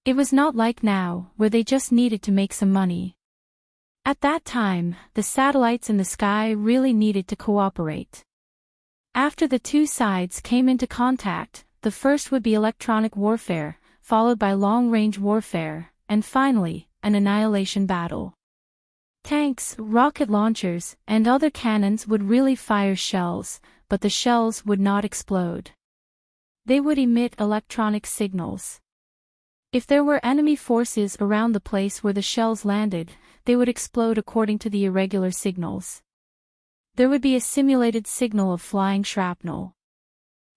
It was not like now, where they just needed to make some money. At that time, the satellites in the sky really needed to cooperate. After the two sides came into contact, the first would be electronic warfare, followed by long-range warfare, and finally, an annihilation battle. Tanks, rocket launchers, and other cannons would really fire shells, but the shells would not explode. They would emit electronic signals. If there were enemy forces around the place where the shells landed, they would explode according to the irregular signals. there would be a simulated signal of flying shrapnel.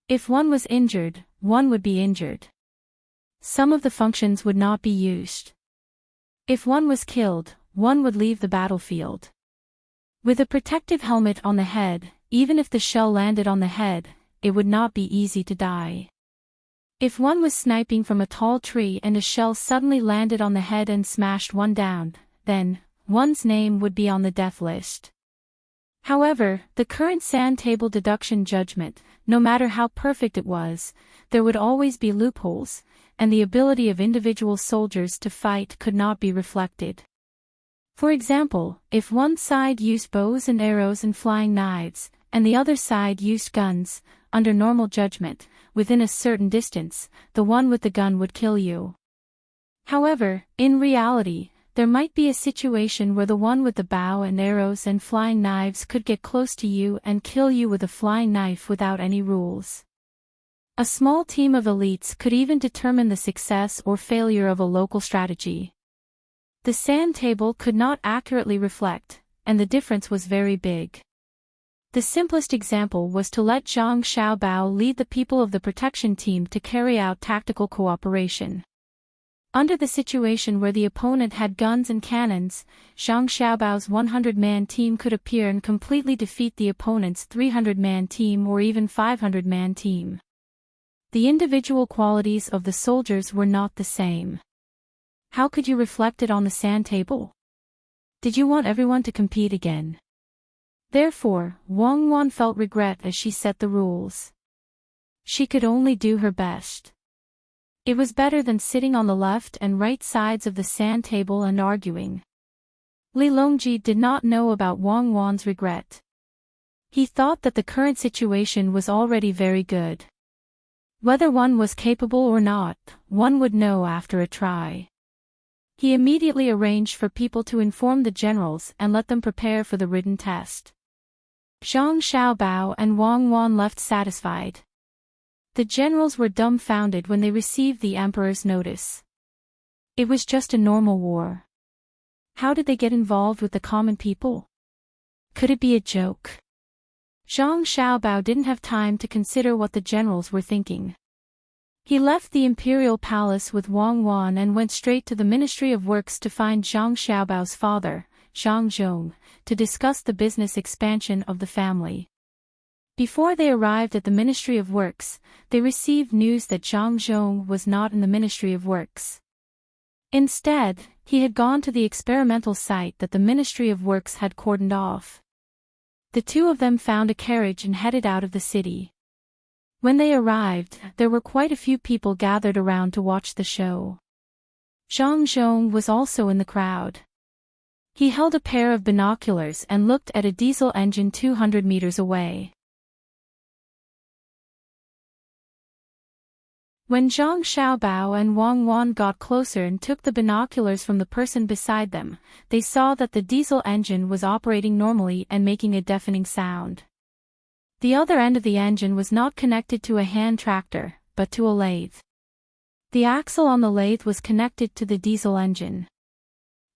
If one was injured, one would be injured. Some of the functions would not be used. If one was killed, one would leave the battlefield. With a protective helmet on the head, even if the shell landed on the head, it would not be easy to die. If one was sniping from a tall tree and a shell suddenly landed on the head and smashed one down, then, one's name would be on the death list. However, the current sand table deduction judgment, no matter how perfect it was, there would always be loopholes, and the ability of individual soldiers to fight could not be reflected. For example, if one side used bows and arrows and flying knives, and the other side used guns, under normal judgment, within a certain distance, the one with the gun would kill you. However, in reality, there might be a situation where the one with the bow and arrows and flying knives could get close to you and kill you with a flying knife without any rules. A small team of elites could even determine the success or failure of a local strategy. The sand table could not accurately reflect, and the difference was very big. The simplest example was to let Zhang Xiaobao lead the people of the protection team to carry out tactical cooperation. Under the situation where the opponent had guns and cannons, Zhang Xiaobao's 100-man team could appear and completely defeat the opponent's 300-man team or even 500-man team. The individual qualities of the soldiers were not the same. How could you reflect it on the sand table? Did you want everyone to compete again? Therefore, Wang Wan felt regret as she set the rules. She could only do her best. It was better than sitting on the left and right sides of the sand table and arguing. Li Longji did not know about Wang Wan's regret. He thought that the current situation was already very good. Whether one was capable or not, one would know after a try. He immediately arranged for people to inform the generals and let them prepare for the written test. Zhang Xiaobao and Wang Wan left satisfied. The generals were dumbfounded when they received the emperor's notice. It was just a normal war. How did they get involved with the common people? Could it be a joke? Zhang Xiaobao didn't have time to consider what the generals were thinking. He left the imperial palace with Wang Wan and went straight to the Ministry of Works to find Zhang Xiaobao's father, Zhang Zhong, to discuss the business expansion of the family. Before they arrived at the Ministry of Works, they received news that Zhang Zhong was not in the Ministry of Works. Instead, he had gone to the experimental site that the Ministry of Works had cordoned off. The two of them found a carriage and headed out of the city. When they arrived, there were quite a few people gathered around to watch the show. Zhang Zhong was also in the crowd. He held a pair of binoculars and looked at a diesel engine 200 meters away. When Zhang Xiaobao and Wang Wan got closer and took the binoculars from the person beside them, they saw that the diesel engine was operating normally and making a deafening sound. The other end of the engine was not connected to a hand tractor, but to a lathe. The axle on the lathe was connected to the diesel engine.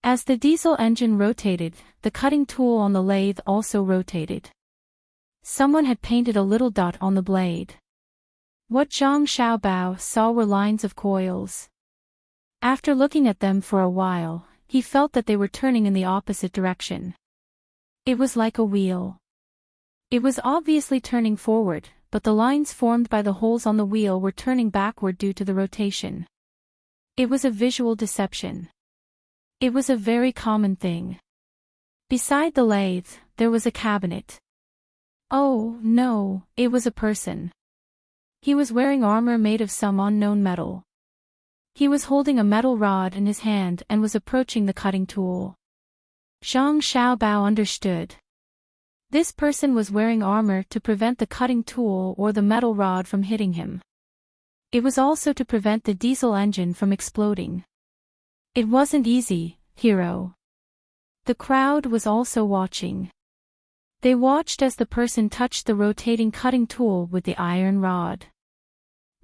As the diesel engine rotated, the cutting tool on the lathe also rotated. Someone had painted a little dot on the blade. What Zhang Xiaobao saw were lines of coils. After looking at them for a while, he felt that they were turning in the opposite direction. It was like a wheel. It was obviously turning forward, but the lines formed by the holes on the wheel were turning backward due to the rotation. It was a visual deception. It was a very common thing. Beside the lathe, there was a cabinet. Oh, no, it was a person. He was wearing armor made of some unknown metal. He was holding a metal rod in his hand and was approaching the cutting tool. Zhang Xiaobao understood. This person was wearing armor to prevent the cutting tool or the metal rod from hitting him. It was also to prevent the diesel engine from exploding. It wasn't easy, hero. The crowd was also watching. They watched as the person touched the rotating cutting tool with the iron rod.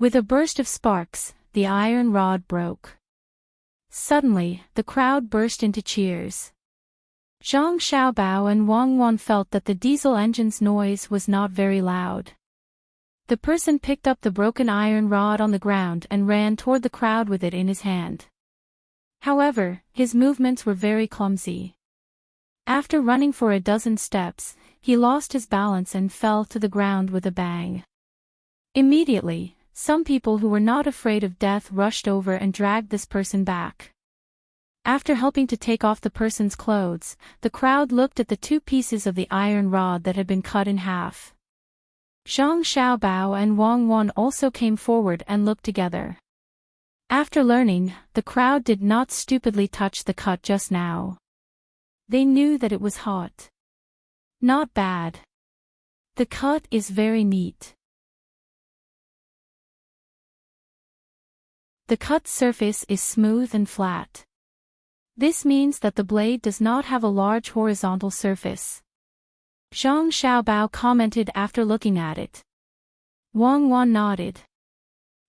With a burst of sparks, the iron rod broke. Suddenly, the crowd burst into cheers. Zhang Xiaobao and Wang Wan felt that the diesel engine's noise was not very loud. The person picked up the broken iron rod on the ground and ran toward the crowd with it in his hand. However, his movements were very clumsy. After running for a dozen steps, he lost his balance and fell to the ground with a bang. Immediately, some people who were not afraid of death rushed over and dragged this person back. After helping to take off the person's clothes, the crowd looked at the two pieces of the iron rod that had been cut in half. Zhang Xiaobao and Wang Wan also came forward and looked together. After learning, the crowd did not stupidly touch the cut just now. They knew that it was hot. Not bad. The cut is very neat. The cut surface is smooth and flat. This means that the blade does not have a large horizontal surface. Zhang Xiaobao commented after looking at it. Wang Wan nodded.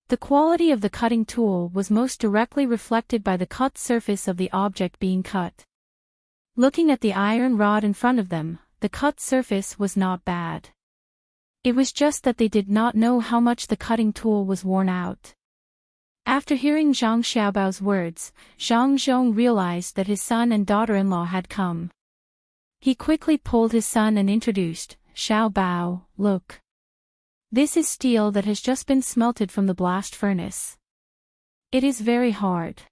The quality of the cutting tool was most directly reflected by the cut surface of the object being cut. Looking at the iron rod in front of them, the cut surface was not bad. It was just that they did not know how much the cutting tool was worn out. After hearing Zhang Xiaobao's words, Zhang Zhong realized that his son and daughter-in-law had come. He quickly pulled his son and introduced, Xiaobao, look. This is steel that has just been smelted from the blast furnace. It is very hard.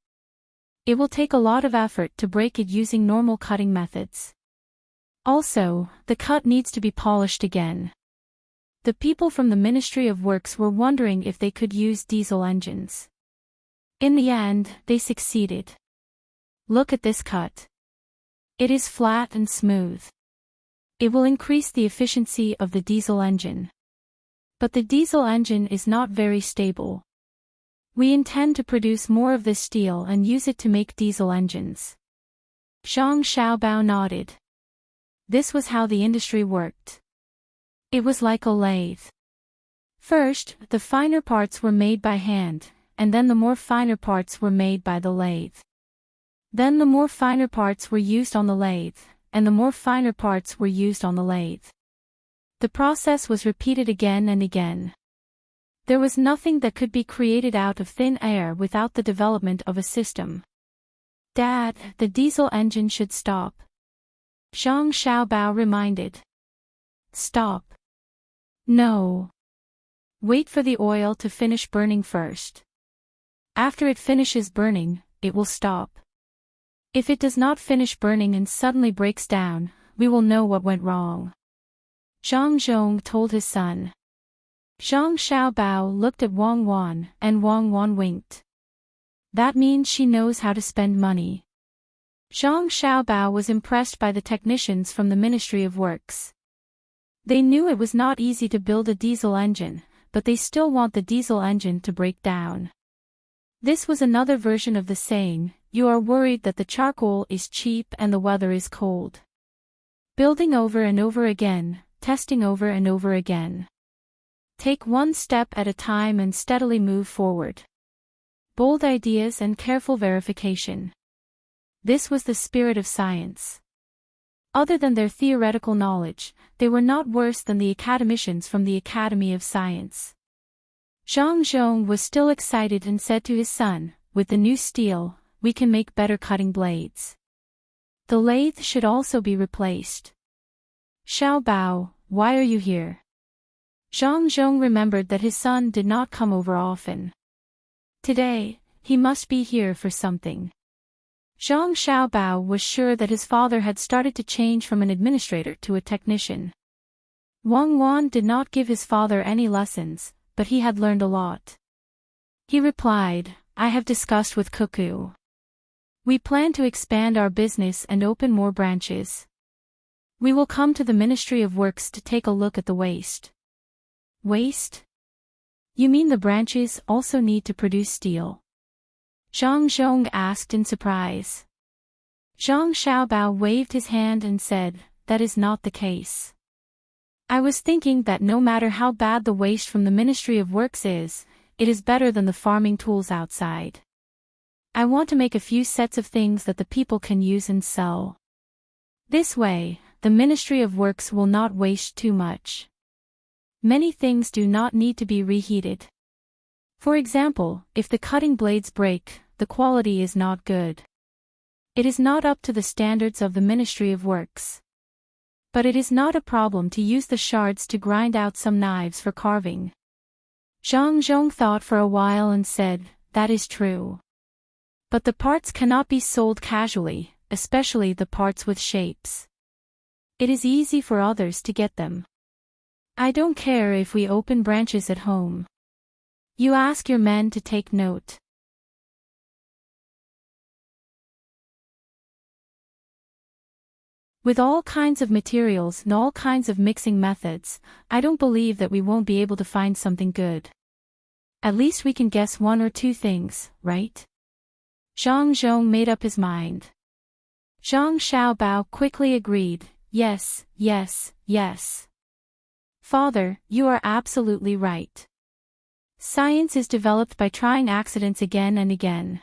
It will take a lot of effort to break it using normal cutting methods. Also, the cut needs to be polished again. The people from the Ministry of Works were wondering if they could use diesel engines. In the end, they succeeded. Look at this cut. It is flat and smooth. It will increase the efficiency of the diesel engine. But the diesel engine is not very stable. We intend to produce more of this steel and use it to make diesel engines. Zhang Xiaobao nodded. This was how the industry worked. It was like a lathe. First, the finer parts were made by hand, and then the more finer parts were made by the lathe. Then the more finer parts were used on the lathe, and the more finer parts were used on the lathe. The process was repeated again and again. There was nothing that could be created out of thin air without the development of a system. Dad, the diesel engine should stop. Zhang Xiaobao reminded. Stop. No. Wait for the oil to finish burning first. After it finishes burning, it will stop. If it does not finish burning and suddenly breaks down, we will know what went wrong. Zhang Zhong told his son. Zhang Xiaobao looked at Wang Wan, and Wang Wan winked. That means she knows how to spend money. Zhang Xiaobao was impressed by the technicians from the Ministry of Works. They knew it was not easy to build a diesel engine, but they still want the diesel engine to break down. This was another version of the saying, you are worried that the charcoal is cheap and the weather is cold. Building over and over again, testing over and over again. Take one step at a time and steadily move forward. Bold ideas and careful verification. This was the spirit of science. Other than their theoretical knowledge, they were not worse than the academicians from the Academy of Science. Zhang Zhong was still excited and said to his son, with the new steel, we can make better cutting blades. The lathe should also be replaced. Xiaobao, why are you here? Zhang Zhong remembered that his son did not come over often. Today, he must be here for something. Zhang Xiaobao was sure that his father had started to change from an administrator to a technician. Wang Wan did not give his father any lessons, but he had learned a lot. He replied, I have discussed with Cuckoo. We plan to expand our business and open more branches. We will come to the Ministry of Works to take a look at the waste. Waste? You mean the branches also need to produce steel? Zhang Zhong asked in surprise. Zhang Xiaobao waved his hand and said, that is not the case. I was thinking that no matter how bad the waste from the Ministry of Works is, it is better than the farming tools outside. I want to make a few sets of things that the people can use and sell. This way, the Ministry of Works will not waste too much. Many things do not need to be reheated. For example, if the cutting blades break, the quality is not good. It is not up to the standards of the Ministry of Works. But it is not a problem to use the shards to grind out some knives for carving. Zhang Zhong thought for a while and said, "That is true. But the parts cannot be sold casually, especially the parts with shapes. It is easy for others to get them. I don't care if we open branches at home. You ask your men to take note." With all kinds of materials and all kinds of mixing methods, I don't believe that we won't be able to find something good. At least we can guess one or two things, right? Zhang Zhong made up his mind. Zhang Xiaobao quickly agreed, "Yes, yes, yes. Father, you are absolutely right. Science is developed by trying accidents again and again.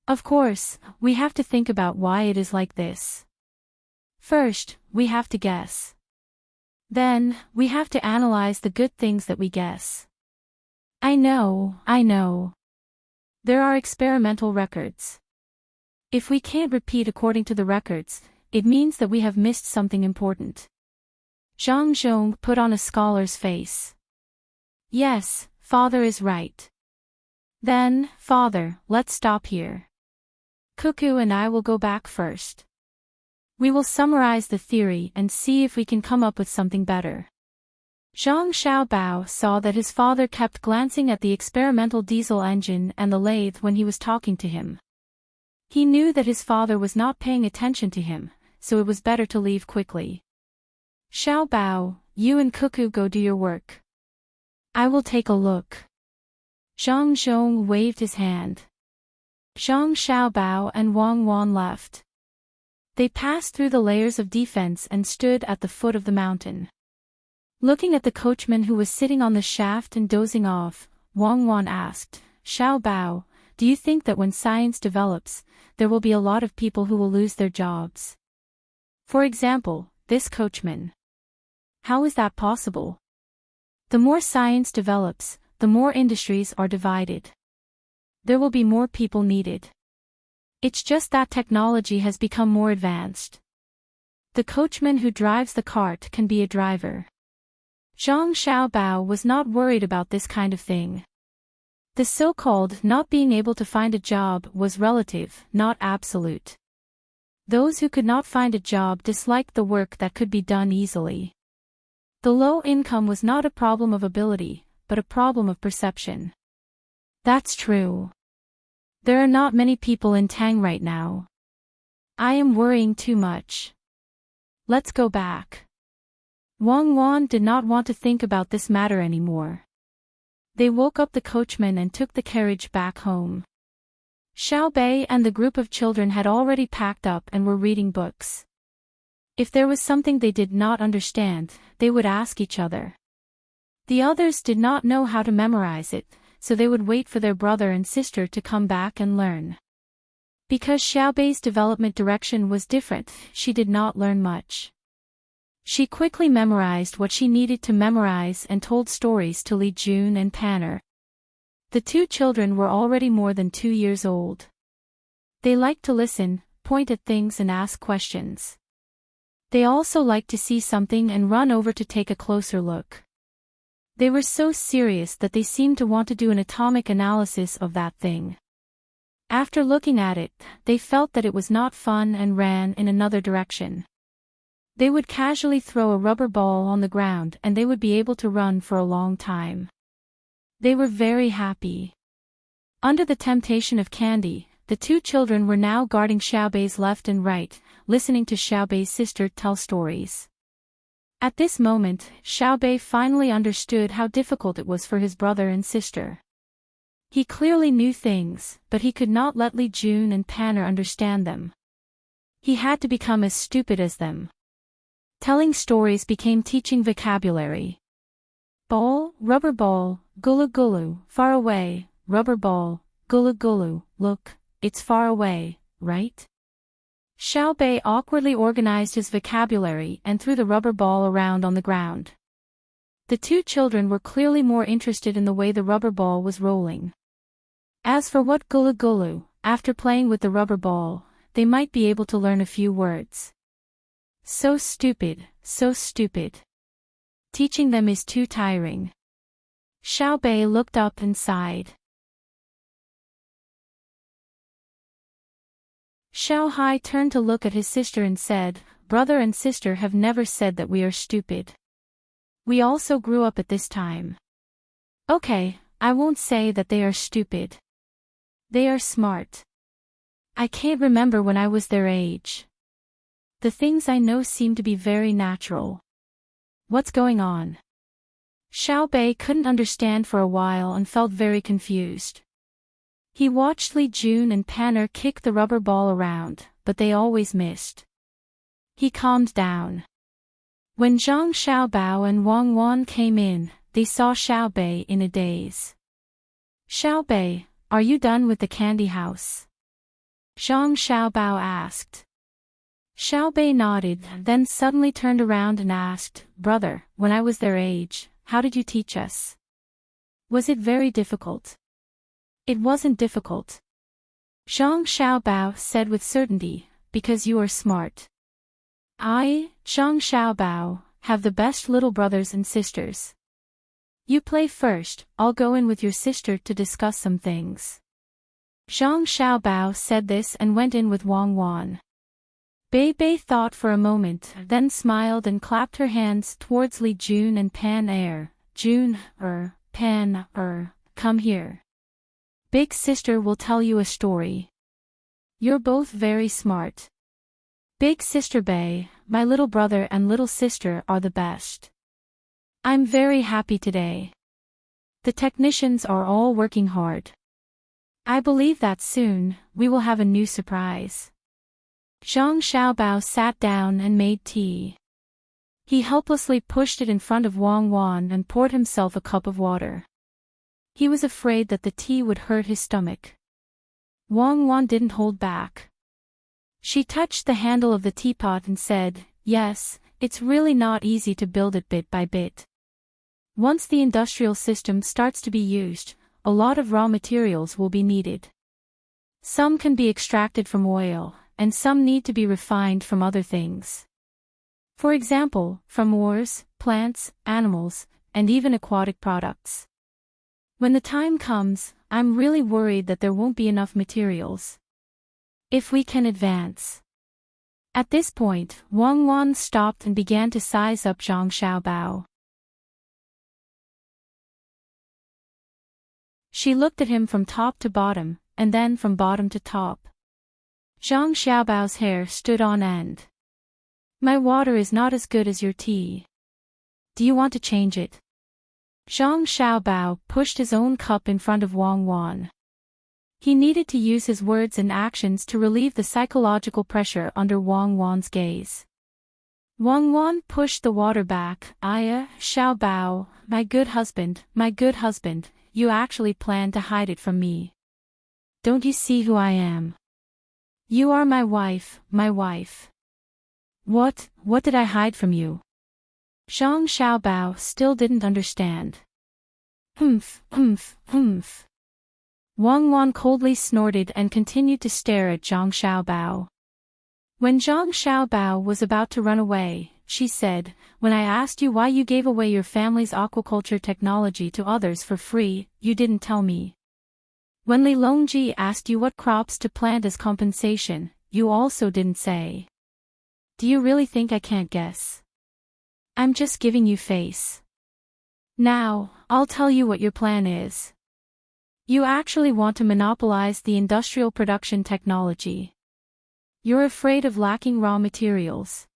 Of course, we have to think about why it is like this. First, we have to guess. Then, we have to analyze the good things that we guess. I know. There are experimental records. If we can't repeat according to the records, it means that we have missed something important." Zhang Zhong put on a scholar's face. "Yes, Father is right. Then, Father, let's stop here. Cuckoo and I will go back first. We will summarize the theory and see if we can come up with something better." Zhang Xiaobao saw that his father kept glancing at the experimental diesel engine and the lathe when he was talking to him. He knew that his father was not paying attention to him, so it was better to leave quickly. "Xiaobao, you and Cuckoo go do your work. I will take a look." Zhang Zhong waved his hand. Zhang Xiaobao and Wang Wan left. They passed through the layers of defense and stood at the foot of the mountain. Looking at the coachman who was sitting on the shaft and dozing off, Wang Wan asked, "Xiaobao, do you think that when science develops, there will be a lot of people who will lose their jobs? For example, this coachman. How is that possible? The more science develops, the more industries are divided. There will be more people needed. It's just that technology has become more advanced. The coachman who drives the cart can be a driver." Zhang Xiaobao was not worried about this kind of thing. The so-called not being able to find a job was relative, not absolute. Those who could not find a job disliked the work that could be done easily. The low income was not a problem of ability, but a problem of perception. That's true. There are not many people in Tang right now. I am worrying too much. Let's go back. Wang Wan did not want to think about this matter anymore. They woke up the coachman and took the carriage back home. Xiao Bei and the group of children had already packed up and were reading books. If there was something they did not understand, they would ask each other. The others did not know how to memorize it, so they would wait for their brother and sister to come back and learn. Because Xiao Bei's development direction was different, she did not learn much. She quickly memorized what she needed to memorize and told stories to Li Jun and Panner. The two children were already more than 2 years old. They liked to listen, point at things and ask questions. They also liked to see something and run over to take a closer look. They were so serious that they seemed to want to do an atomic analysis of that thing. After looking at it, they felt that it was not fun and ran in another direction. They would casually throw a rubber ball on the ground and they would be able to run for a long time. They were very happy. Under the temptation of candy, the two children were now guarding Xiaobei's left and right, listening to Xiaobei's sister tell stories. At this moment, Xiaobei finally understood how difficult it was for his brother and sister. He clearly knew things, but he could not let Li Jun and Panner understand them. He had to become as stupid as them. Telling stories became teaching vocabulary. Ball, rubber ball, gulu gulu, far away, rubber ball, gulu gulu, look, it's far away, right? Xiao Bei awkwardly organized his vocabulary and threw the rubber ball around on the ground. The two children were clearly more interested in the way the rubber ball was rolling. As for what gulu gulu, after playing with the rubber ball, they might be able to learn a few words. So stupid, so stupid. Teaching them is too tiring. Xiao Bei looked up and sighed. Xiao Hai turned to look at his sister and said, "Brother and sister have never said that we are stupid. We also grew up at this time. Okay, I won't say that they are stupid. They are smart. I can't remember when I was their age. The things I know seem to be very natural. What's going on?" Xiao Bei couldn't understand for a while and felt very confused. He watched Li Jun and Panner kick the rubber ball around, but they always missed. He calmed down. When Zhang Xiaobao and Wang Wan came in, they saw Xiao Bei in a daze. "Xiao Bei, are you done with the candy house?" Zhang Xiaobao asked. Xiao Bei nodded, then suddenly turned around and asked, "Brother, when I was their age, how did you teach us? Was it very difficult?" "It wasn't difficult," Zhang Xiaobao said with certainty, "because you are smart. I, Zhang Xiaobao, have the best little brothers and sisters. You play first, I'll go in with your sister to discuss some things." Zhang Xiaobao said this and went in with Wang Wan. Bei Bei thought for a moment, then smiled and clapped her hands towards Li Jun and Pan Er. "Jun, Pan, come here. Big sister will tell you a story. You're both very smart. Big sister Bei, my little brother and little sister are the best. I'm very happy today. The technicians are all working hard. I believe that soon, we will have a new surprise." Zhang Xiaobao sat down and made tea. He helplessly pushed it in front of Wang Wan and poured himself a cup of water. He was afraid that the tea would hurt his stomach. Wang Wan didn't hold back. She touched the handle of the teapot and said, "Yes, it's really not easy to build it bit by bit. Once the industrial system starts to be used, a lot of raw materials will be needed. Some can be extracted from oil, and some need to be refined from other things. For example, from ores, plants, animals, and even aquatic products. When the time comes, I'm really worried that there won't be enough materials. If we can advance." At this point, Wang Wan stopped and began to size up Zhang Xiaobao. She looked at him from top to bottom, and then from bottom to top. Zhang Xiaobao's hair stood on end. "My water is not as good as your tea. Do you want to change it?" Zhang Xiaobao pushed his own cup in front of Wang Wan. He needed to use his words and actions to relieve the psychological pressure under Wang Wan's gaze. Wang Wan pushed the water back. Xiaobao, my good husband, you actually plan to hide it from me. Don't you see who I am? You are my wife, my wife. What did I hide from you?" Zhang Xiaobao still didn't understand. Humph. Wang Wan coldly snorted and continued to stare at Zhang Xiaobao. When Zhang Xiaobao was about to run away, she said, "When I asked you why you gave away your family's aquaculture technology to others for free, you didn't tell me. When Li Longji asked you what crops to plant as compensation, you also didn't say. Do you really think I can't guess? I'm just giving you face. Now, I'll tell you what your plan is. You actually want to monopolize the industrial production technology. You're afraid of lacking raw materials.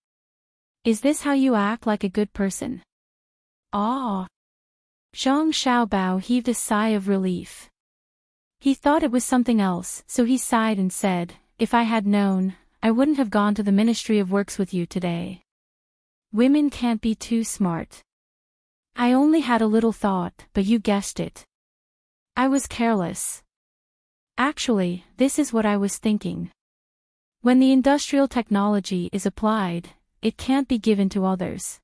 Is this how you act like a good person?" "Ah." Zhang Xiaobao heaved a sigh of relief. He thought it was something else, so he sighed and said, "If I had known, I wouldn't have gone to the Ministry of Works with you today. Women can't be too smart. I only had a little thought, but you guessed it. I was careless. Actually, this is what I was thinking. When the industrial technology is applied, it can't be given to others.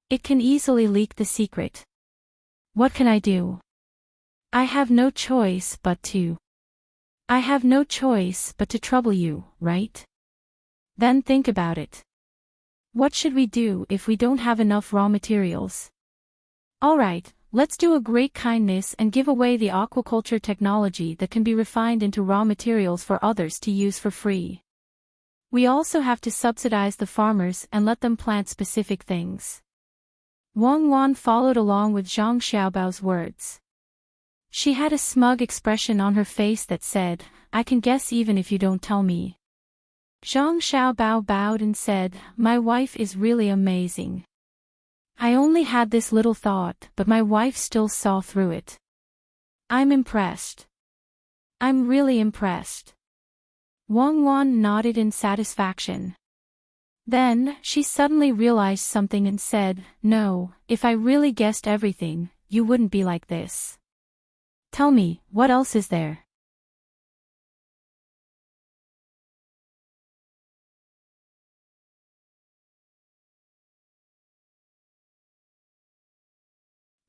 It can easily leak the secret. What can I do? I have no choice but to trouble you, right? Then think about it. What should we do if we don't have enough raw materials? Alright, let's do a great kindness and give away the aquaculture technology that can be refined into raw materials for others to use for free. We also have to subsidize the farmers and let them plant specific things. Wang Wan followed along with Zhang Xiaobao's words. She had a smug expression on her face that said, I can guess even if you don't tell me. Zhang Xiaobao bowed and said, my wife is really amazing. I only had this little thought, but my wife still saw through it. I'm impressed. I'm really impressed. Wang Wan nodded in satisfaction. Then, she suddenly realized something and said, no, if I really guessed everything, you wouldn't be like this. Tell me, what else is there?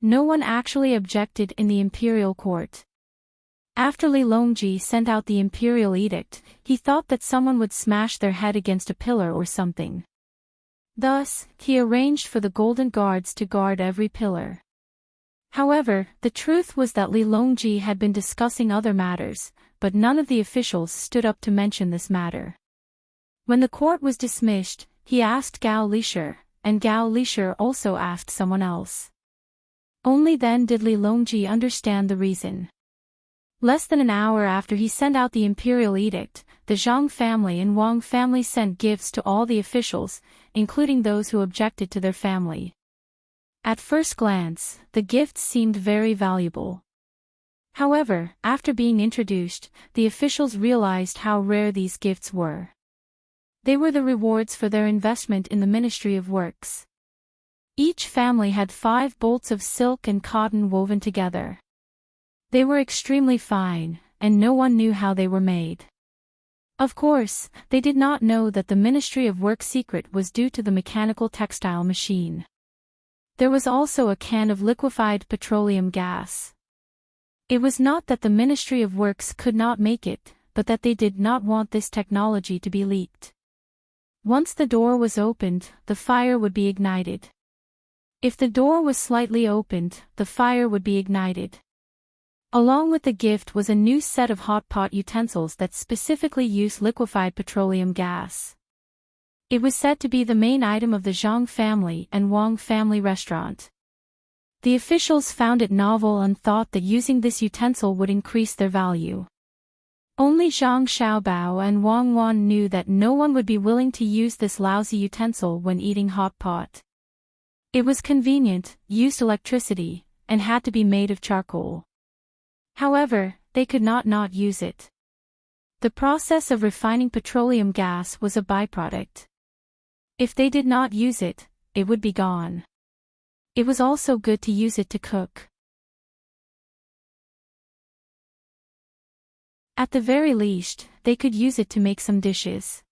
No one actually objected in the imperial court. After Li Longji sent out the imperial edict, he thought that someone would smash their head against a pillar or something. Thus, he arranged for the golden guards to guard every pillar. However, the truth was that Li Longji had been discussing other matters, but none of the officials stood up to mention this matter. When the court was dismissed, he asked Gao Lisher, and Gao Lisher also asked someone else. Only then did Li Longji understand the reason. Less than an hour after he sent out the imperial edict, the Zhang family and Wang family sent gifts to all the officials, including those who objected to their family. At first glance, the gifts seemed very valuable. However, after being introduced, the officials realized how rare these gifts were. They were the rewards for their investment in the Ministry of Works. Each family had 5 bolts of silk and cotton woven together. They were extremely fine, and no one knew how they were made. Of course, they did not know that the Ministry of Work secret was due to the mechanical textile machine. There was also a can of liquefied petroleum gas. It was not that the Ministry of Works could not make it, but that they did not want this technology to be leaked. Once the door was opened, the fire would be ignited. If the door was slightly opened, the fire would be ignited. Along with the gift was a new set of hot pot utensils that specifically used liquefied petroleum gas. It was said to be the main item of the Zhang family and Wang family restaurant. The officials found it novel and thought that using this utensil would increase their value. Only Zhang Xiaobao and Wang Wan knew that no one would be willing to use this lousy utensil when eating hot pot. It was convenient, used electricity, and had to be made of charcoal. However, they could not use it. The process of refining petroleum gas was a byproduct. If they did not use it, it would be gone. It was also good to use it to cook. At the very least, they could use it to make some dishes.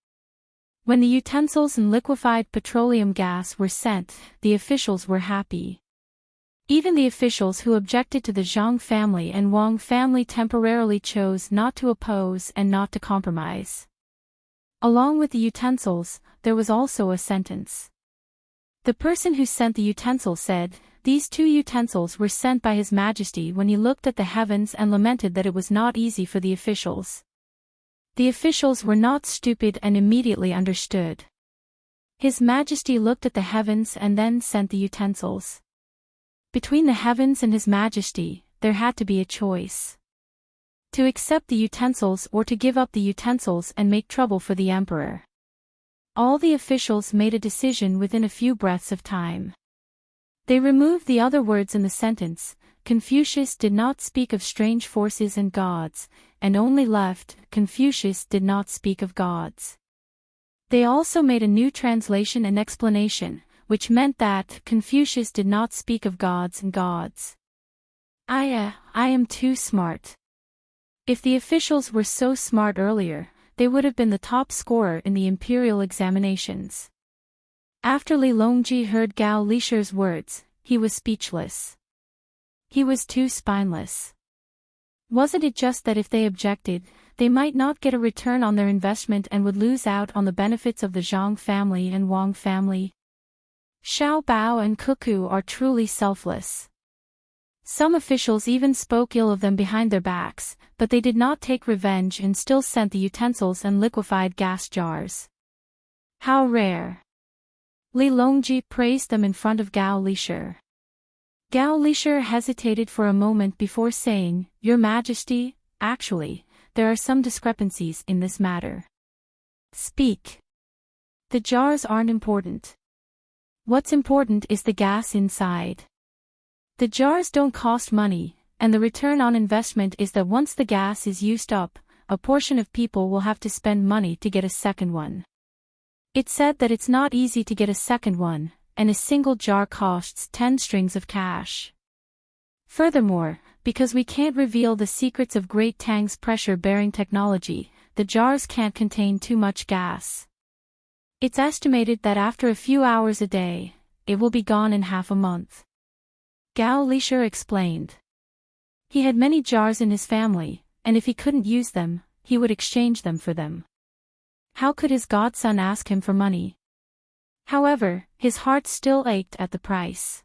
When the utensils and liquefied petroleum gas were sent, the officials were happy. Even the officials who objected to the Zhang family and Wang family temporarily chose not to oppose and not to compromise. Along with the utensils, there was also a sentence. The person who sent the utensil said, "These 2 utensils were sent by His Majesty when he looked at the heavens and lamented that it was not easy for the officials." The officials were not stupid and immediately understood. His Majesty looked at the heavens and then sent the utensils. Between the heavens and His Majesty, there had to be a choice. To accept the utensils or to give up the utensils and make trouble for the emperor. All the officials made a decision within a few breaths of time. They removed the other words in the sentence. Confucius did not speak of strange forces and gods, and only left, Confucius did not speak of gods. They also made a new translation and explanation, which meant that Confucius did not speak of gods and gods. I am too smart. If the officials were so smart earlier, they would have been the top scorer in the imperial examinations. After Li Longji heard Gao Lisher's words, he was speechless. He was too spineless. Wasn't it just that if they objected, they might not get a return on their investment and would lose out on the benefits of the Zhang family and Wang family? Xiao Bao and Cuckoo are truly selfless. Some officials even spoke ill of them behind their backs, but they did not take revenge and still sent the utensils and liquefied gas jars. How rare! Li Longji praised them in front of Gao Lisher. Gao Lisher hesitated for a moment before saying, "Your Majesty, actually, there are some discrepancies in this matter." "Speak." "The jars aren't important. What's important is the gas inside. The jars don't cost money, and the return on investment is that once the gas is used up, a portion of people will have to spend money to get a second one. It's said that it's not easy to get a second one, and a single jar costs 10 strings of cash. Furthermore, because we can't reveal the secrets of Great Tang's pressure-bearing technology, the jars can't contain too much gas. It's estimated that after a few hours a day, it will be gone in half a month." Gao Lisher explained. He had many jars in his family, and if he couldn't use them, he would exchange them for them. How could his godson ask him for money? However, his heart still ached at the price.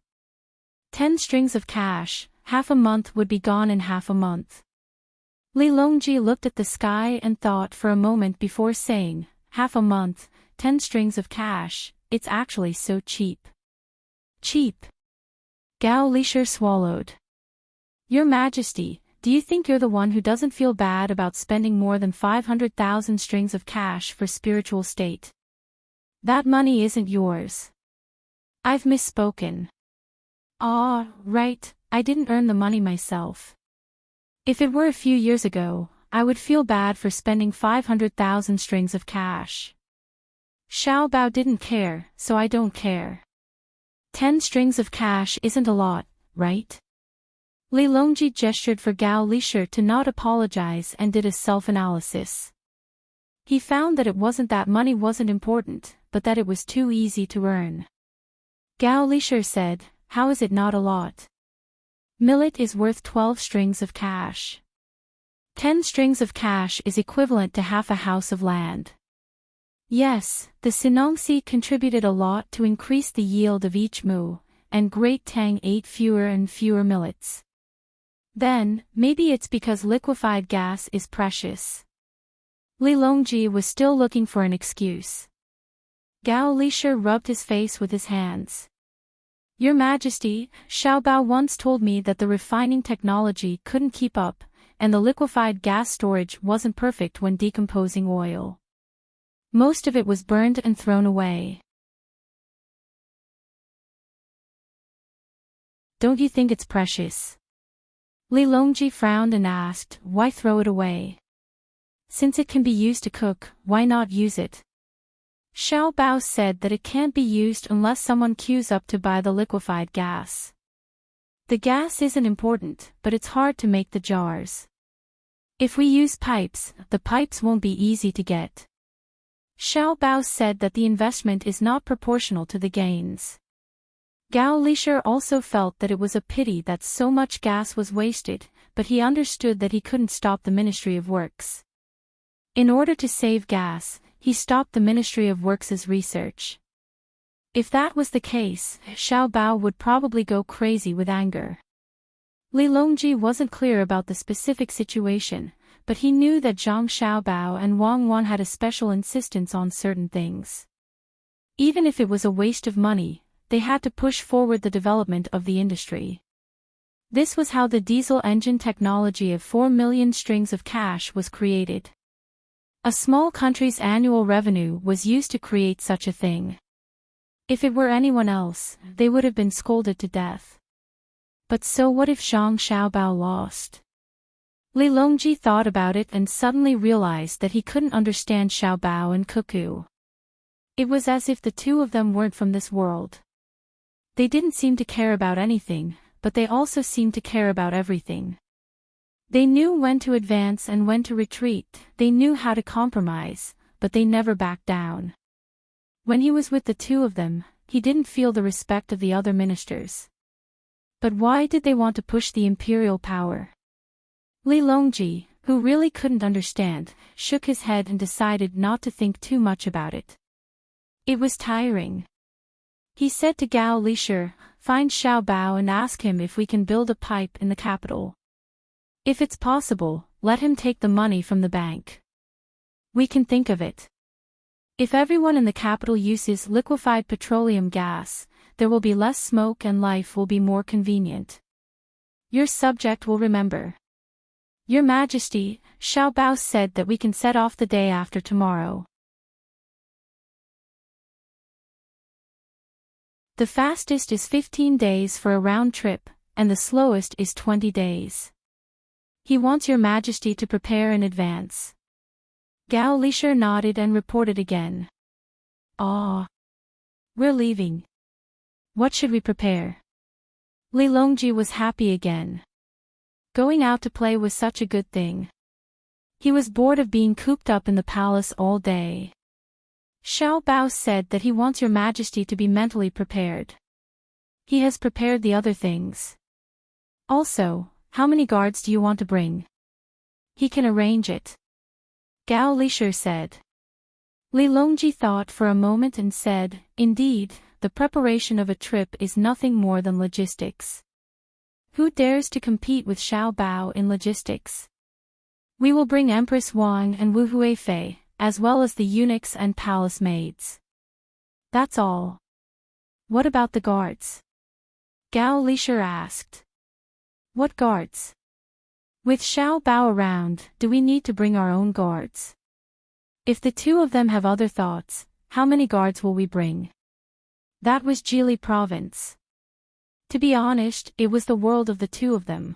10 strings of cash, half a month would be gone in half a month. Li Longji looked at the sky and thought for a moment before saying, "Half a month, 10 strings of cash, it's actually so cheap." "Cheap?" Gao Lisher swallowed. "Your Majesty, do you think you're the one who doesn't feel bad about spending more than 500,000 strings of cash for spiritual state? That money isn't yours." "I've misspoken. Ah, right, I didn't earn the money myself. If it were a few years ago, I would feel bad for spending 500,000 strings of cash. Xiao Bao didn't care, so I don't care. 10 strings of cash isn't a lot, right?" Li Longji gestured for Gao Lisher to not apologize and did a self-analysis. He found that it wasn't that money wasn't important, but that it was too easy to earn. Gao Lisher said, "How is it not a lot? Millet is worth 12 strings of cash. 10 strings of cash is equivalent to half a house of land." Yes, the Sinongsi contributed a lot to increase the yield of each mu, and Great Tang ate fewer and fewer millets. Then, maybe it's because liquefied gas is precious. Li Longji was still looking for an excuse. Gao Lisher rubbed his face with his hands. "Your Majesty, Xiao Bao once told me that the refining technology couldn't keep up, and the liquefied gas storage wasn't perfect when decomposing oil. Most of it was burned and thrown away. Don't you think it's precious?" Li Longji frowned and asked, "Why throw it away? Since it can be used to cook, why not use it?" Xiao Bao said that it can't be used unless someone queues up to buy the liquefied gas. The gas isn't important, but it's hard to make the jars. If we use pipes, the pipes won't be easy to get. Xiao Bao said that the investment is not proportional to the gains. Gao Lisher also felt that it was a pity that so much gas was wasted, but he understood that he couldn't stop the Ministry of Works. In order to save gas, he stopped the Ministry of Works' research. If that was the case, Xiao Bao would probably go crazy with anger. Li Longji wasn't clear about the specific situation, but he knew that Zhang Xiaobao and Wang Wan had a special insistence on certain things. Even if it was a waste of money, they had to push forward the development of the industry. This was how the diesel engine technology of 4 million strings of cash was created. A small country's annual revenue was used to create such a thing. If it were anyone else, they would have been scolded to death. But so what if Zhang Xiaobao lost? Li Longji thought about it and suddenly realized that he couldn't understand Xiaobao and Cuckoo. It was as if the two of them weren't from this world. They didn't seem to care about anything, but they also seemed to care about everything. They knew when to advance and when to retreat, they knew how to compromise, but they never backed down. When he was with the two of them, he didn't feel the respect of the other ministers. But why did they want to push the imperial power? Li Longji, who really couldn't understand, shook his head and decided not to think too much about it. It was tiring. He said to Gao Lishir, "Find Xiao Bao and ask him if we can build a pipe in the capital. If it's possible, let him take the money from the bank. We can think of it. If everyone in the capital uses liquefied petroleum gas, there will be less smoke and life will be more convenient. Your subject will remember." "Your Majesty," Xiao Bao said, "that we can set off the day after tomorrow." The fastest is 15 days for a round trip, and the slowest is 20 days. He wants Your Majesty to prepare in advance. Gao Lishir nodded and reported again. "Ah. We're leaving. What should we prepare?" Li Longji was happy again. Going out to play was such a good thing. He was bored of being cooped up in the palace all day. Xiao Bao said that he wants Your Majesty to be mentally prepared. He has prepared the other things. Also, how many guards do you want to bring? He can arrange it. Gao Lishir said. Li Longji thought for a moment and said, "Indeed, the preparation of a trip is nothing more than logistics. Who dares to compete with Xiao Bao in logistics? We will bring Empress Wang and Wu Huifei, as well as the eunuchs and palace maids. That's all." "What about the guards?" Gao Lishir asked. "What guards? With Xiao Bao around, do we need to bring our own guards? If the two of them have other thoughts, how many guards will we bring?" That was Jili province. To be honest, it was the world of the two of them.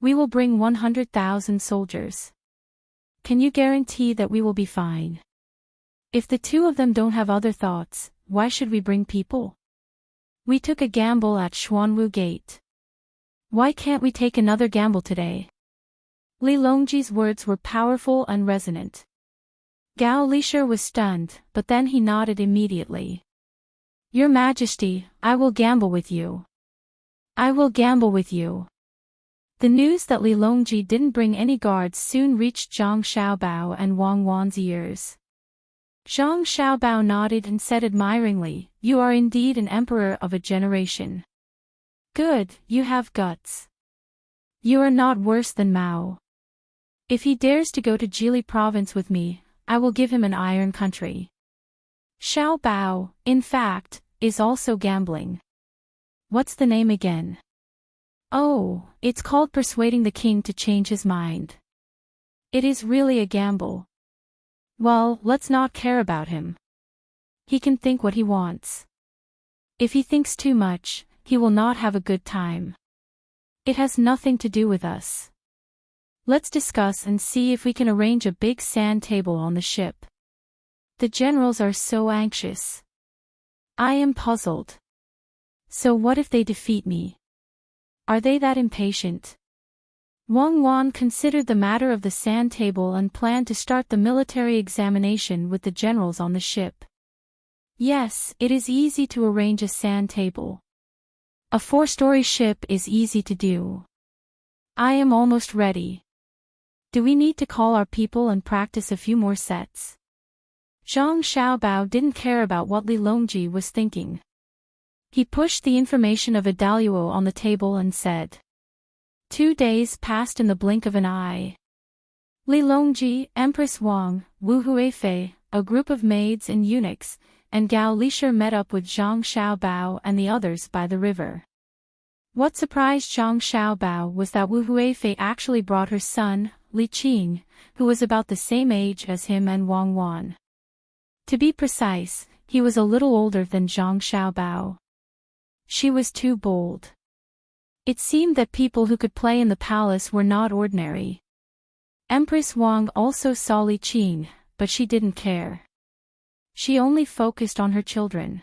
"We will bring 100,000 soldiers. Can you guarantee that we will be fine? If the two of them don't have other thoughts, why should we bring people? We took a gamble at Xuanwu Gate. Why can't we take another gamble today?" Li Longji's words were powerful and resonant. Gao Lishir was stunned, but then he nodded immediately. "Your Majesty, I will gamble with you. I will gamble with you." The news that Li Longji didn't bring any guards soon reached Zhang Xiaobao and Wang Wan's ears. Zhang Xiaobao nodded and said admiringly, "You are indeed an emperor of a generation. Good, you have guts. You are not worse than Mao. If he dares to go to Jili province with me, I will give him an iron country." Xiao Bao, in fact, is also gambling. What's the name again? Oh, it's called persuading the king to change his mind. It is really a gamble. Well, let's not care about him. He can think what he wants. If he thinks too much, he will not have a good time. It has nothing to do with us. Let's discuss and see if we can arrange a big sand table on the ship. The generals are so anxious. I am puzzled. So what if they defeat me? Are they that impatient? Wang Wan considered the matter of the sand table and planned to start the military examination with the generals on the ship. Yes, it is easy to arrange a sand table. A 4-story ship is easy to do. I am almost ready. Do we need to call our people and practice a few more sets? Zhang Xiaobao didn't care about what Li Longji was thinking. He pushed the information of Idyll on the table and said. 2 days passed in the blink of an eye. Li Longji, Empress Wang, Wu Huifei, a group of maids and eunuchs, and Gao Lishir met up with Zhang Xiaobao and the others by the river. What surprised Zhang Xiaobao was that Wu Huifei actually brought her son, Li Qing, who was about the same age as him and Wang Wan. To be precise, he was a little older than Zhang Xiaobao. She was too bold. It seemed that people who could play in the palace were not ordinary. Empress Wang also saw Li Qing, but she didn't care. She only focused on her children.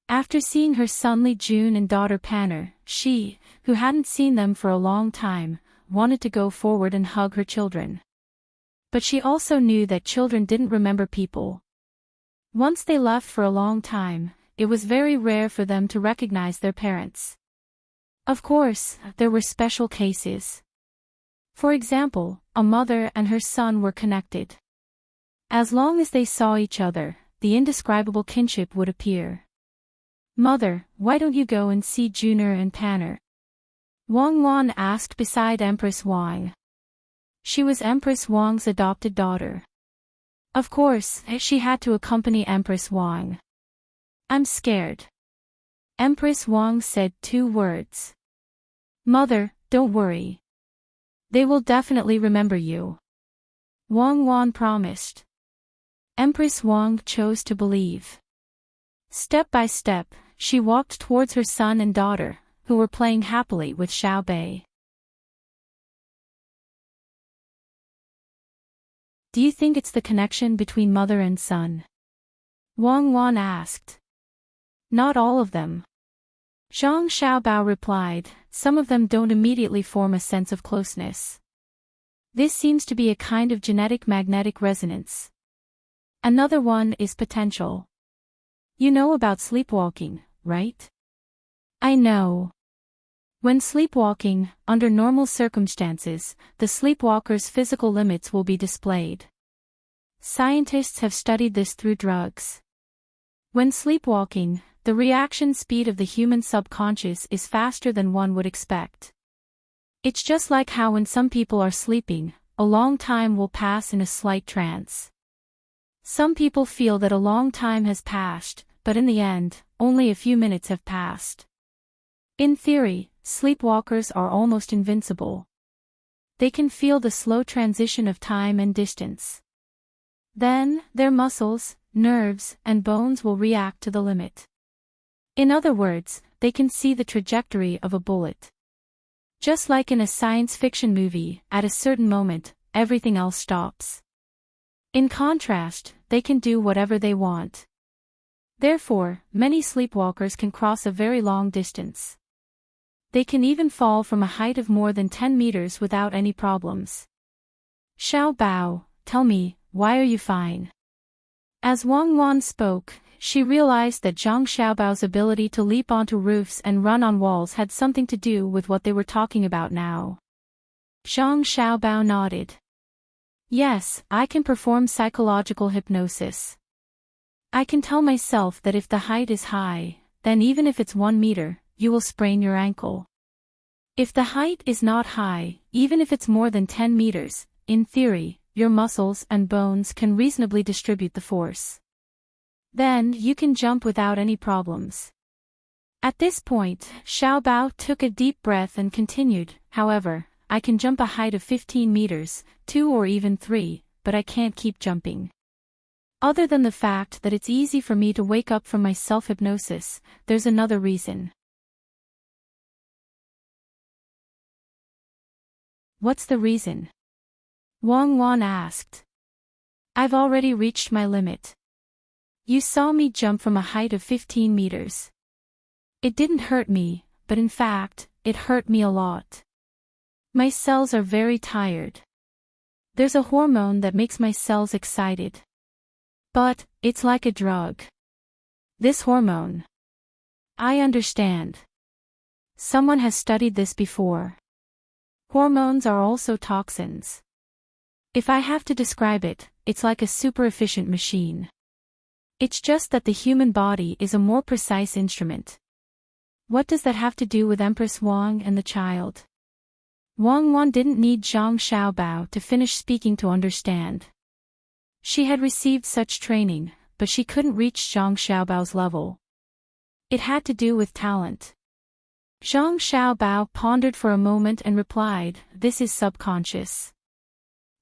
After seeing her son Li Jun and daughter Panner, she, who hadn't seen them for a long time, wanted to go forward and hug her children. But she also knew that children didn't remember people. Once they left for a long time, it was very rare for them to recognize their parents. Of course, there were special cases. For example, a mother and her son were connected. As long as they saw each other, the indescribable kinship would appear. "Mother, why don't you go and see Junior and Tanner?" Wang Wan asked beside Empress Wang. She was Empress Wang's adopted daughter. Of course, she had to accompany Empress Wang. "I'm scared." Empress Wang said 2 words. "Mother, don't worry. They will definitely remember you," Wang Wan promised. Empress Wang chose to believe. Step by step, she walked towards her son and daughter, who were playing happily with Xiao Bei. "Do you think it's the connection between mother and son?" Wang Wan asked. "Not all of them," Zhang Xiaobao replied. "Some of them don't immediately form a sense of closeness. This seems to be a kind of genetic magnetic resonance. Another one is potential. You know about sleepwalking, right?" "I know. When sleepwalking, under normal circumstances, the sleepwalker's physical limits will be displayed. Scientists have studied this through drugs. When sleepwalking, the reaction speed of the human subconscious is faster than one would expect. It's just like how when some people are sleeping, a long time will pass in a slight trance. Some people feel that a long time has passed, but in the end, only a few minutes have passed. In theory, sleepwalkers are almost invincible. They can feel the slow transition of time and distance. Then, their muscles, nerves, and bones will react to the limit. In other words, they can see the trajectory of a bullet. Just like in a science fiction movie, at a certain moment, everything else stops. In contrast, they can do whatever they want. Therefore, many sleepwalkers can cross a very long distance. They can even fall from a height of more than 10 meters without any problems. "Xiao Bao, tell me, why are you fine?" As Wang Wan spoke, she realized that Zhang Xiaobao's ability to leap onto roofs and run on walls had something to do with what they were talking about now. Zhang Xiaobao nodded. "Yes, I can perform psychological hypnosis. I can tell myself that if the height is high, then even if it's 1 meter, you will sprain your ankle. If the height is not high, even if it's more than 10 meters, in theory, your muscles and bones can reasonably distribute the force. Then you can jump without any problems." At this point, Xiao Bao took a deep breath and continued, "However, I can jump a height of 15 meters, 2 or even 3, but I can't keep jumping. Other than the fact that it's easy for me to wake up from my self-hypnosis, there's another reason." "What's the reason?" Wang Wan asked. "I've already reached my limit. You saw me jump from a height of 15 meters. It didn't hurt me, but in fact, it hurt me a lot. My cells are very tired. There's a hormone that makes my cells excited. But, it's like a drug. This hormone. I understand. Someone has studied this before. Hormones are also toxins. If I have to describe it, it's like a super efficient machine. It's just that the human body is a more precise instrument." "What does that have to do with Empress Wang and the child?" Wang Wan didn't need Zhang Xiaobao to finish speaking to understand. She had received such training, but she couldn't reach Zhang Xiaobao's level. It had to do with talent. Zhang Xiaobao pondered for a moment and replied, "This is subconscious.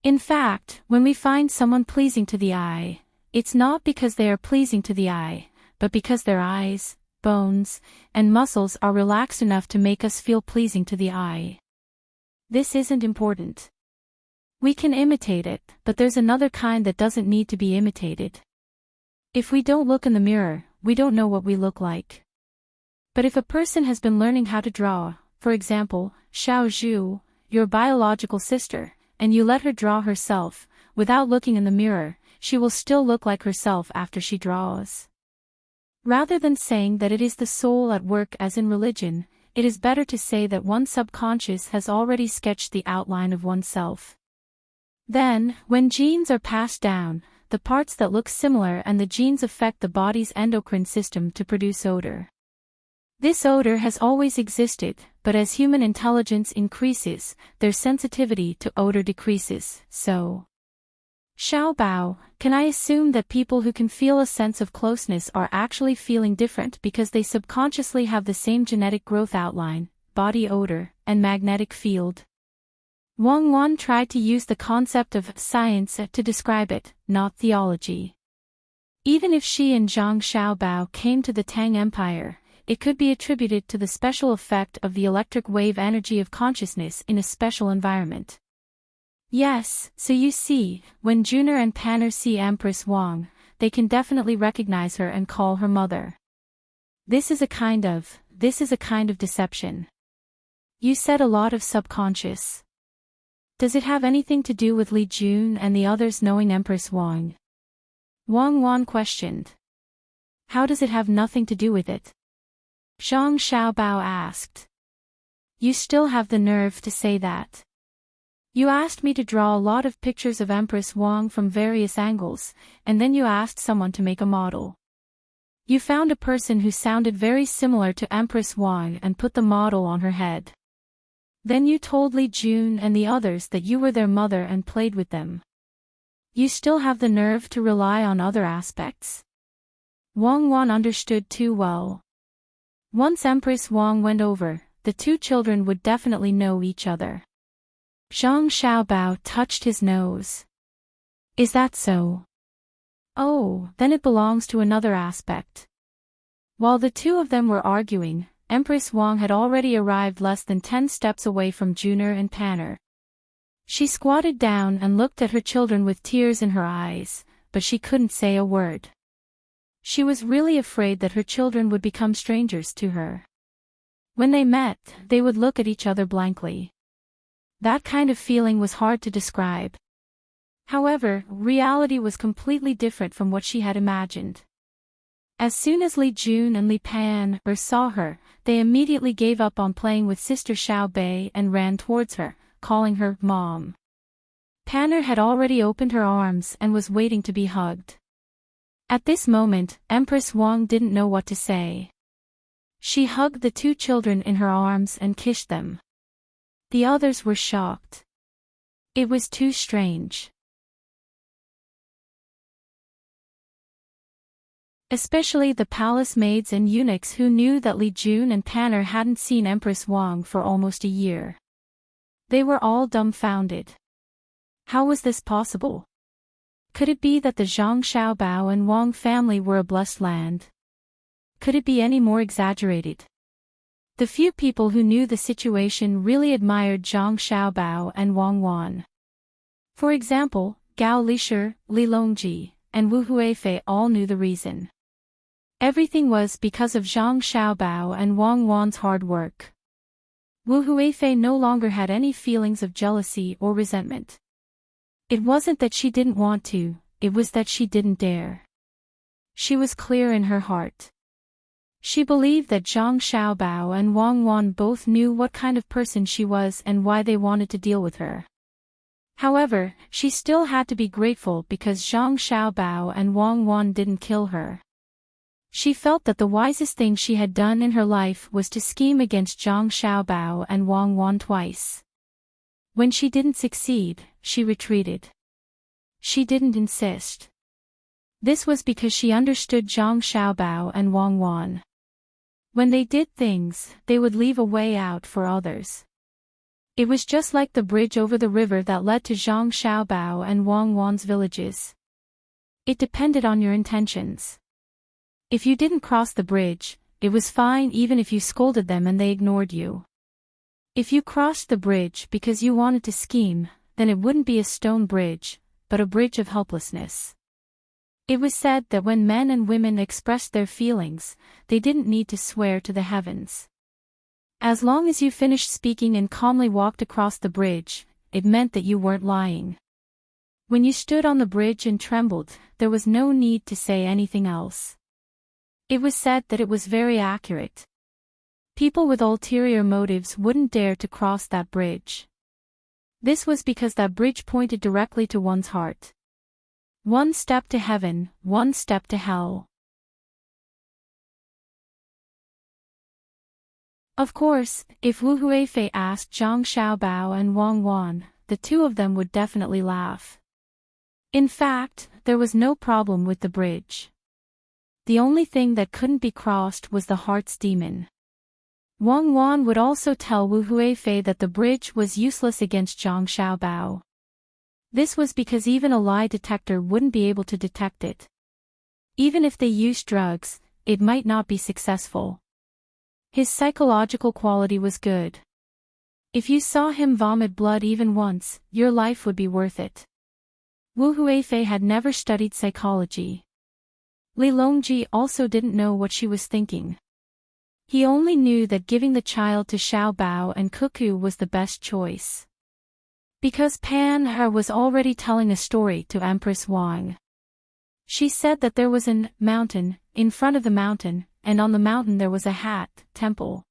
In fact, when we find someone pleasing to the eye, it's not because they are pleasing to the eye, but because their eyes, bones, and muscles are relaxed enough to make us feel pleasing to the eye. This isn't important. We can imitate it, but there's another kind that doesn't need to be imitated. If we don't look in the mirror, we don't know what we look like. But if a person has been learning how to draw, for example, Xiao Zhu, your biological sister, and you let her draw herself, without looking in the mirror, she will still look like herself after she draws. Rather than saying that it is the soul at work as in religion, it is better to say that one's subconscious has already sketched the outline of oneself. Then, when genes are passed down, the parts that look similar and the genes affect the body's endocrine system to produce odor. This odor has always existed, but as human intelligence increases, their sensitivity to odor decreases, so. Xiaobao, can I assume that people who can feel a sense of closeness are actually feeling different because they subconsciously have the same genetic growth outline, body odor, and magnetic field? Wang Wan tried to use the concept of science to describe it, not theology. Even if she and Zhang Xiaobao came to the Tang Empire, it could be attributed to the special effect of the electric wave energy of consciousness in a special environment. Yes, so you see, when Juner and Panner see Empress Wang, they can definitely recognize her and call her mother. This is a kind of deception. You said a lot of subconscious. Does it have anything to do with Li Jun and the others knowing Empress Wang? Wang Wan questioned. How does it have nothing to do with it? Zhang Xiaobao asked. You still have the nerve to say that. You asked me to draw a lot of pictures of Empress Wang from various angles, and then you asked someone to make a model. You found a person who sounded very similar to Empress Wang and put the model on her head. Then you told Li Jun and the others that you were their mother and played with them. You still have the nerve to rely on other aspects? Wang Wan understood too well. Once Empress Wang went over, the two children would definitely know each other. Zhang Xiaobao touched his nose. Is that so? Oh, then it belongs to another aspect. While the two of them were arguing, Empress Wang had already arrived less than 10 steps away from Juner and Panner. She squatted down and looked at her children with tears in her eyes, but she couldn't say a word. She was really afraid that her children would become strangers to her. When they met, they would look at each other blankly. That kind of feeling was hard to describe. However, reality was completely different from what she had imagined. As soon as Li Jun and Li Pan saw her, they immediately gave up on playing with Sister Xiao Bei and ran towards her, calling her Mom. Panner had already opened her arms and was waiting to be hugged. At this moment, Empress Wang didn't know what to say. She hugged the two children in her arms and kissed them. The others were shocked. It was too strange. Especially the palace maids and eunuchs who knew that Li Jun and Panner hadn't seen Empress Wang for almost a year. They were all dumbfounded. How was this possible? Could it be that the Zhang Xiaobao and Wang family were a blessed land? Could it be any more exaggerated? The few people who knew the situation really admired Zhang Xiaobao and Wang Wan. For example, Gao Lishir, Li Longji, and Wu Huifei all knew the reason. Everything was because of Zhang Xiaobao and Wang Wan's hard work. Wu Huifei no longer had any feelings of jealousy or resentment. It wasn't that she didn't want to, it was that she didn't dare. She was clear in her heart. She believed that Zhang Xiaobao and Wang Wan both knew what kind of person she was and why they wanted to deal with her. However, she still had to be grateful because Zhang Xiaobao and Wang Wan didn't kill her. She felt that the wisest thing she had done in her life was to scheme against Zhang Xiaobao and Wang Wan twice. When she didn't succeed, she retreated. She didn't insist. This was because she understood Zhang Xiaobao and Wang Wan. When they did things, they would leave a way out for others. It was just like the bridge over the river that led to Zhang Xiaobao and Wang Wan's villages. It depended on your intentions. If you didn't cross the bridge, it was fine even if you scolded them and they ignored you. If you crossed the bridge because you wanted to scheme, then it wouldn't be a stone bridge, but a bridge of helplessness. It was said that when men and women expressed their feelings, they didn't need to swear to the heavens. As long as you finished speaking and calmly walked across the bridge, it meant that you weren't lying. When you stood on the bridge and trembled, there was no need to say anything else. It was said that it was very accurate. People with ulterior motives wouldn't dare to cross that bridge. This was because that bridge pointed directly to one's heart. One step to heaven, one step to hell. Of course, if Wu Huifei asked Zhang Xiaobao and Wang Wan, the two of them would definitely laugh. In fact, there was no problem with the bridge. The only thing that couldn't be crossed was the heart's demon. Wang Wan would also tell Wu Huifei that the bridge was useless against Zhang Xiaobao. This was because even a lie detector wouldn't be able to detect it. Even if they used drugs, it might not be successful. His psychological quality was good. If you saw him vomit blood even once, your life would be worth it. Wu Huifei had never studied psychology. Li Longji also didn't know what she was thinking. He only knew that giving the child to Xiao Bao and Cuckoo was the best choice. Because Pan He was already telling a story to Empress Wang. She said that there was an mountain in front of the mountain, and on the mountain there was a hat temple.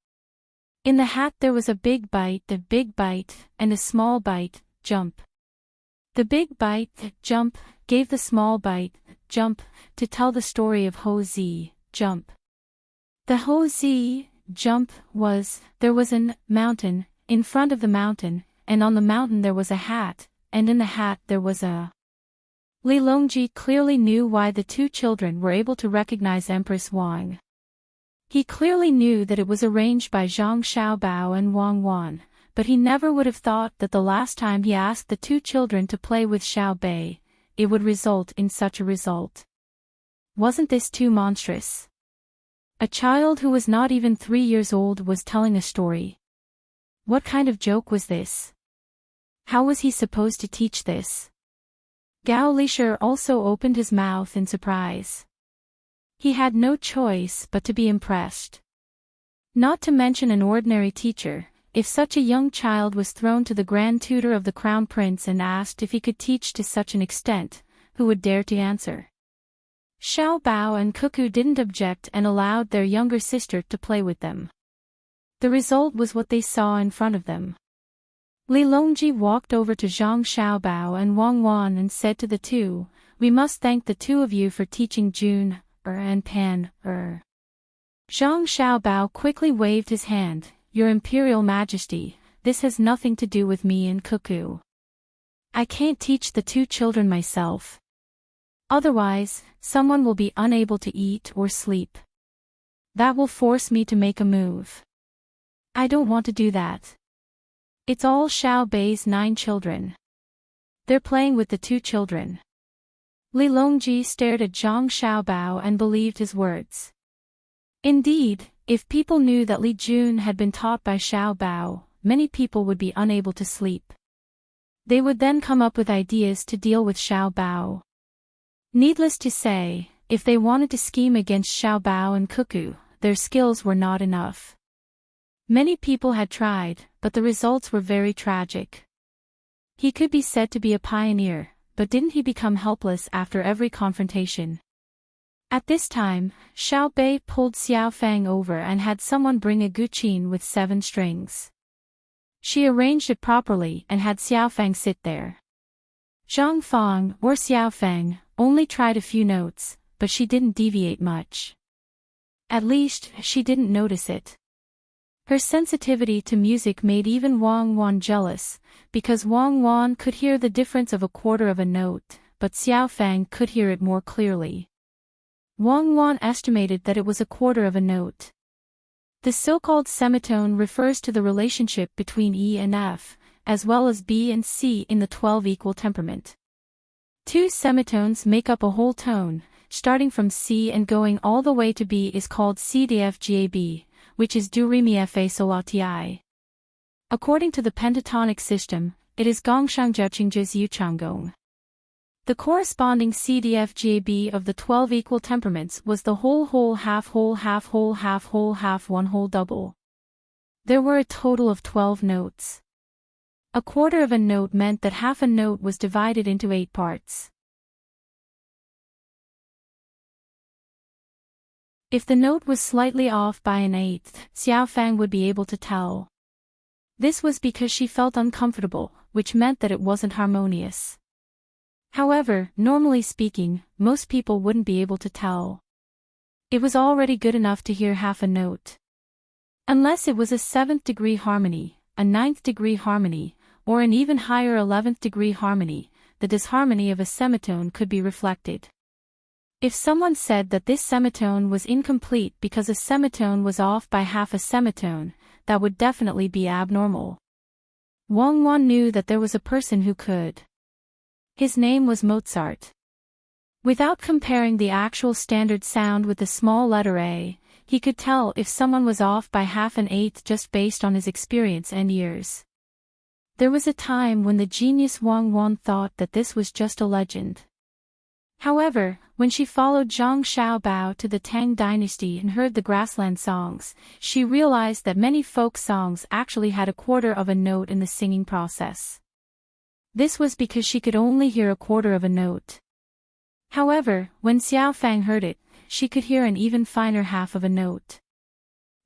In the hat there was a big bite, and a small bite, jump. The big bite, jump, gave the small bite, jump, to tell the story of Ho Zi, jump. The Ho Zi, jump, was, there was an mountain in front of the mountain, and on the mountain there was a hat, and in the hat there was a... Li Longji clearly knew why the two children were able to recognize Empress Wang. He clearly knew that it was arranged by Zhang Xiaobao and Wang Wan, but he never would have thought that the last time he asked the two children to play with Xiao Bei, it would result in such a result. Wasn't this too monstrous? A child who was not even 3 years old was telling a story. What kind of joke was this? How was he supposed to teach this? Gao Lisher also opened his mouth in surprise. He had no choice but to be impressed. Not to mention an ordinary teacher, if such a young child was thrown to the grand tutor of the crown prince and asked if he could teach to such an extent, who would dare to answer? Xiao Bao and Cuckoo didn't object and allowed their younger sister to play with them. The result was what they saw in front of them. Li Longji walked over to Zhang Xiaobao and Wang Wan and said to the two, "We must thank the two of you for teaching Jun and Pan. Zhang Xiaobao quickly waved his hand. "Your Imperial Majesty, this has nothing to do with me and Cuckoo. I can't teach the two children myself. Otherwise, someone will be unable to eat or sleep. That will force me to make a move. I don't want to do that. It's all Xiao Bei's 9 children. They're playing with the 2 children." Li Longji stared at Zhang Xiaobao and believed his words. Indeed, if people knew that Li Jun had been taught by Xiao Bao, many people would be unable to sleep. They would then come up with ideas to deal with Xiao Bao. Needless to say, if they wanted to scheme against Xiao Bao and Cuckoo, their skills were not enough. Many people had tried, but the results were very tragic. He could be said to be a pioneer, but didn't he become helpless after every confrontation? At this time, Xiao Bei pulled Xiao Fang over and had someone bring a guqin with 7 strings. She arranged it properly and had Xiao Fang sit there. Zhang Fang, or Xiao Fang, only tried a few notes, but she didn't deviate much. At least, she didn't notice it. Her sensitivity to music made even Wang Wan jealous, because Wang Wan could hear the difference of a quarter of a note, but Xiao Fang could hear it more clearly. Wang Wan estimated that it was a quarter of a note. The so-called semitone refers to the relationship between E and F, as well as B and C in the 12 equal temperament. 2 semitones make up a whole tone, starting from C and going all the way to B is called CDFGAB, which is Dreamy Fa So La Ti. According to the pentatonic system, it is Gongshangjiaqingji's Yuchangong. The corresponding CDFGAB of the 12 equal temperaments was the whole half whole half whole half whole half one whole double. There were a total of 12 notes. A quarter of a note meant that half a note was divided into 8 parts. If the note was slightly off by an eighth, Xiaofang would be able to tell. This was because she felt uncomfortable, which meant that it wasn't harmonious. However, normally speaking, most people wouldn't be able to tell. It was already good enough to hear half a note. Unless it was a 7th degree harmony, a 9th degree harmony, or an even higher 11th degree harmony, the disharmony of a semitone could be reflected. If someone said that this semitone was incomplete because a semitone was off by half a semitone, that would definitely be abnormal. Wang Wan knew that there was a person who could. His name was Mozart. Without comparing the actual standard sound with the small letter A, he could tell if someone was off by half an eighth just based on his experience and years. There was a time when the genius Wang Wan thought that this was just a legend. However, when she followed Zhang Xiaobao to the Tang dynasty and heard the grassland songs, she realized that many folk songs actually had a quarter of a note in the singing process. This was because she could only hear a quarter of a note. However, when Xiaofang heard it, she could hear an even finer half of a note.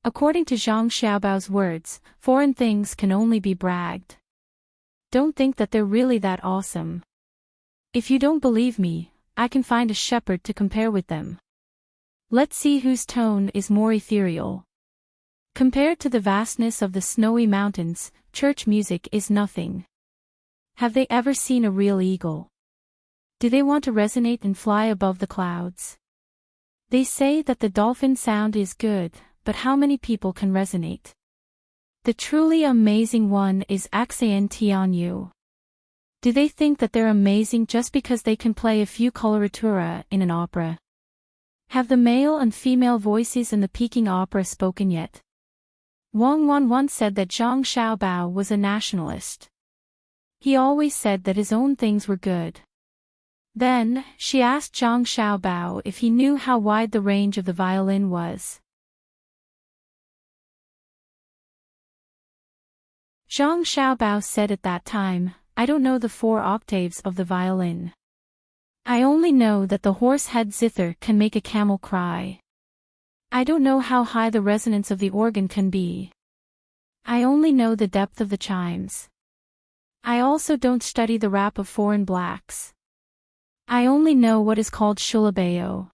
According to Zhang Xiaobao's words, foreign things can only be bragged. Don't think that they're really that awesome. If you don't believe me, I can find a shepherd to compare with them. Let's see whose tone is more ethereal. Compared to the vastness of the snowy mountains, church music is nothing. Have they ever seen a real eagle? Do they want to resonate and fly above the clouds? They say that the dolphin sound is good, but how many people can resonate? The truly amazing one is Axayan Tianyu. Do they think that they're amazing just because they can play a few coloratura in an opera? Have the male and female voices in the Peking opera spoken yet? Wang Wan once said that Zhang Xiaobao was a nationalist. He always said that his own things were good. Then, she asked Zhang Xiaobao if he knew how wide the range of the violin was. Zhang Xiaobao said at that time, I don't know the 4 octaves of the violin. I only know that the horse-head zither can make a camel cry. I don't know how high the resonance of the organ can be. I only know the depth of the chimes. I also don't study the rap of foreign blacks. I only know what is called shulabeo.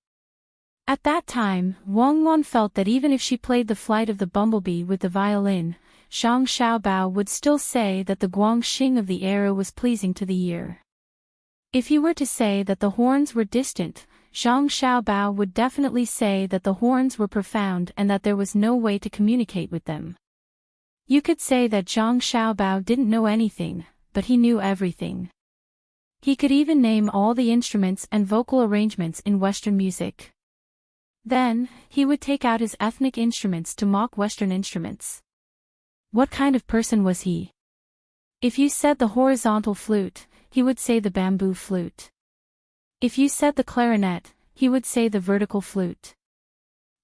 At that time, Wang Wan felt that even if she played the flight of the bumblebee with the violin, Zhang Xiaobao would still say that the guangxing of the arrow was pleasing to the ear. If he were to say that the horns were distant, Zhang Xiaobao would definitely say that the horns were profound and that there was no way to communicate with them. You could say that Zhang Xiaobao didn't know anything, but he knew everything. He could even name all the instruments and vocal arrangements in Western music. Then, he would take out his ethnic instruments to mock Western instruments. What kind of person was he? If you said the horizontal flute, he would say the bamboo flute. If you said the clarinet, he would say the vertical flute.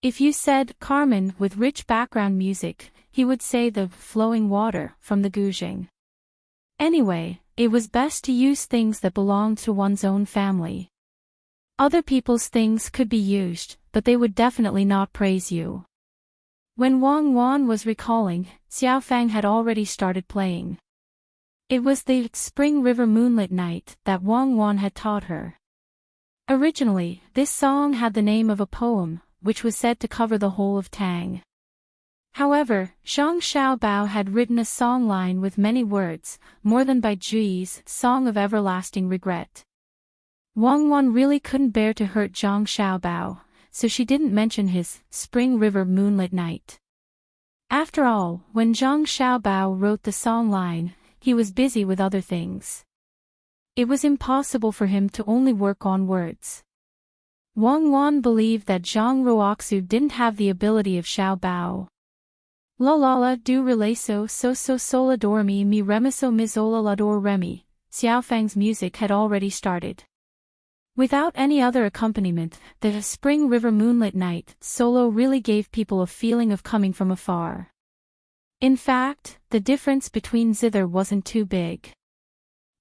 If you said Carmen with rich background music, he would say the flowing water from the guzheng. Anyway, it was best to use things that belonged to one's own family. Other people's things could be used, but they would definitely not praise you. When Wang Wan was recalling, Xiaofang had already started playing. It was the Spring River Moonlit Night that Wang Wan had taught her. Originally, this song had the name of a poem, which was said to cover the whole of Tang. However, Zhang Xiaobao had written a song line with many words, more than Bai Jui's Song of Everlasting Regret. Wang Wan really couldn't bear to hurt Zhang Xiaobao, so she didn't mention his Spring River Moonlit Night. After all, when Zhang Xiaobao wrote the song line, he was busy with other things. It was impossible for him to only work on words. Wang Wan believed that Zhang Ruoxu didn't have the ability of Xiaobao. La la la do re so sola do mi remiso mi zola la do re mi. Xiaofang's music had already started. Without any other accompaniment, the Spring River Moonlit Night solo really gave people a feeling of coming from afar. In fact, the difference between zither wasn't too big.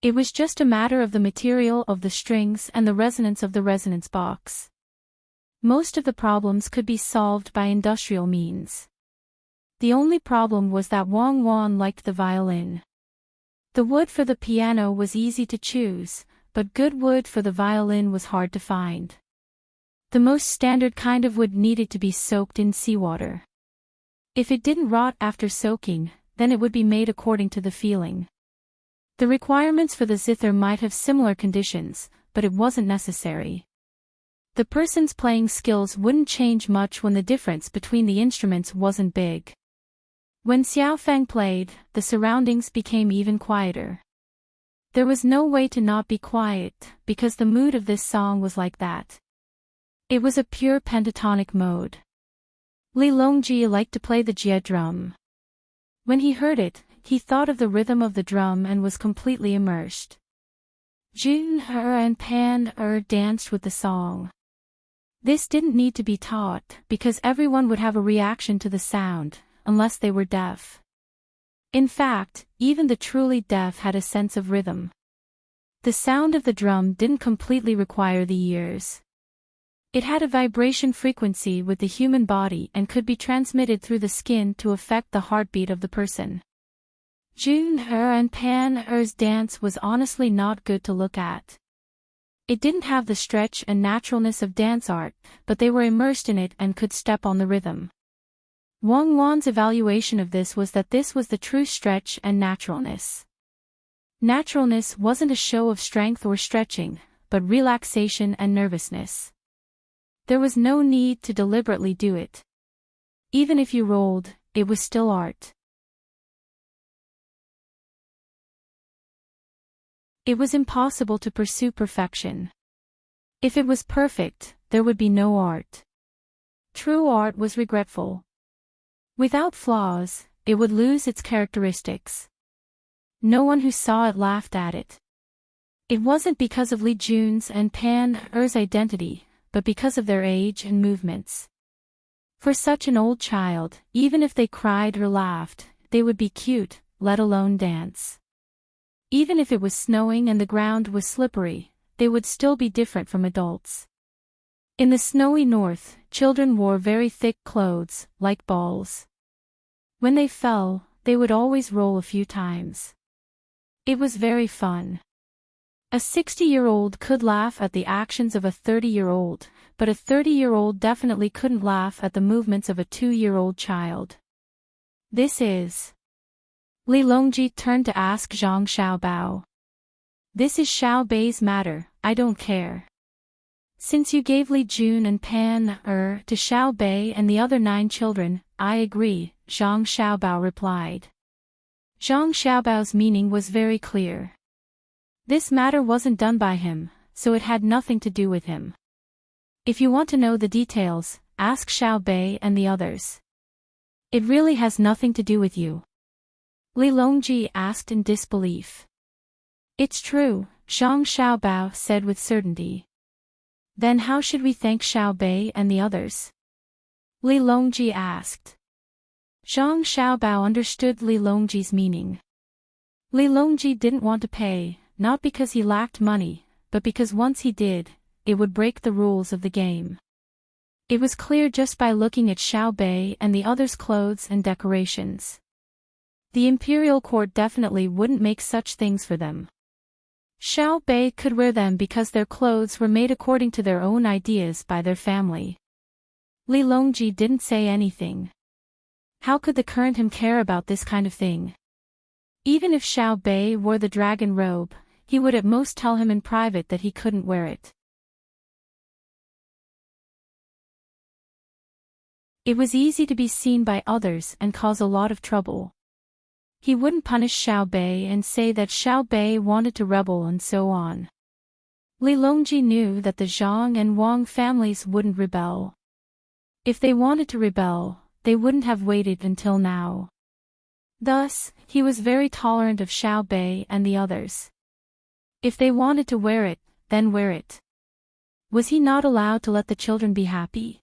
It was just a matter of the material of the strings and the resonance of the resonance box. Most of the problems could be solved by industrial means. The only problem was that Wang Wan liked the violin. The wood for the piano was easy to choose, but good wood for the violin was hard to find. The most standard kind of wood needed to be soaked in seawater. If it didn't rot after soaking, then it would be made according to the feeling. The requirements for the zither might have similar conditions, but it wasn't necessary. The person's playing skills wouldn't change much when the difference between the instruments wasn't big. When Xiao Feng played, the surroundings became even quieter. There was no way to not be quiet, because the mood of this song was like that. It was a pure pentatonic mode. Li Longji liked to play the jia drum. When he heard it, he thought of the rhythm of the drum and was completely immersed. Jun and Pan danced with the song. This didn't need to be taught, because everyone would have a reaction to the sound, unless they were deaf. In fact, even the truly deaf had a sense of rhythm. The sound of the drum didn't completely require the ears. It had a vibration frequency with the human body and could be transmitted through the skin to affect the heartbeat of the person. Jun and Pan dance was honestly not good to look at. It didn't have the stretch and naturalness of dance art, but they were immersed in it and could step on the rhythm. Wang Wan's evaluation of this was that this was the true stretch and naturalness. Naturalness wasn't a show of strength or stretching, but relaxation and nervousness. There was no need to deliberately do it. Even if you rolled, it was still art. It was impossible to pursue perfection. If it was perfect, there would be no art. True art was regretful. Without flaws, it would lose its characteristics. No one who saw it laughed at it. It wasn't because of Li Jun's and Pan Er's identity, but because of their age and movements. For such an old child, even if they cried or laughed, they would be cute, let alone dance. Even if it was snowing and the ground was slippery, they would still be different from adults. In the snowy north, children wore very thick clothes, like balls. When they fell, they would always roll a few times. It was very fun. A 60-year-old could laugh at the actions of a 30-year-old, but a 30-year-old definitely couldn't laugh at the movements of a 2-year-old child. This is... Li Longji turned to ask Zhang Xiaobao. This is Xiao Bei's matter, I don't care. Since you gave Li Jun and Pan to Xiao Bei and the other 9 children, I agree, Zhang Xiaobao replied. Zhang Xiaobao's meaning was very clear. This matter wasn't done by him, so it had nothing to do with him. If you want to know the details, ask Xiao Bei and the others. It really has nothing to do with you. Li Longji asked in disbelief. It's true, Zhang Xiaobao said with certainty. Then how should we thank Xiao Bei and the others? Li Longji asked. Zhang Xiaobao understood Li Longji's meaning. Li Longji didn't want to pay, not because he lacked money, but because once he did, it would break the rules of the game. It was clear just by looking at Xiao Bei and the others' clothes and decorations. The imperial court definitely wouldn't make such things for them. Xiao Bei could wear them because their clothes were made according to their own ideas by their family. Li Longji didn't say anything. How could the current him care about this kind of thing? Even if Xiao Bei wore the dragon robe, he would at most tell him in private that he couldn't wear it. It was easy to be seen by others and cause a lot of trouble. He wouldn't punish Xiao Bei and say that Xiao Bei wanted to rebel and so on. Li Longji knew that the Zhang and Wang families wouldn't rebel. If they wanted to rebel, they wouldn't have waited until now. Thus, he was very tolerant of Xiao Bei and the others. If they wanted to wear it, then wear it. Was he not allowed to let the children be happy?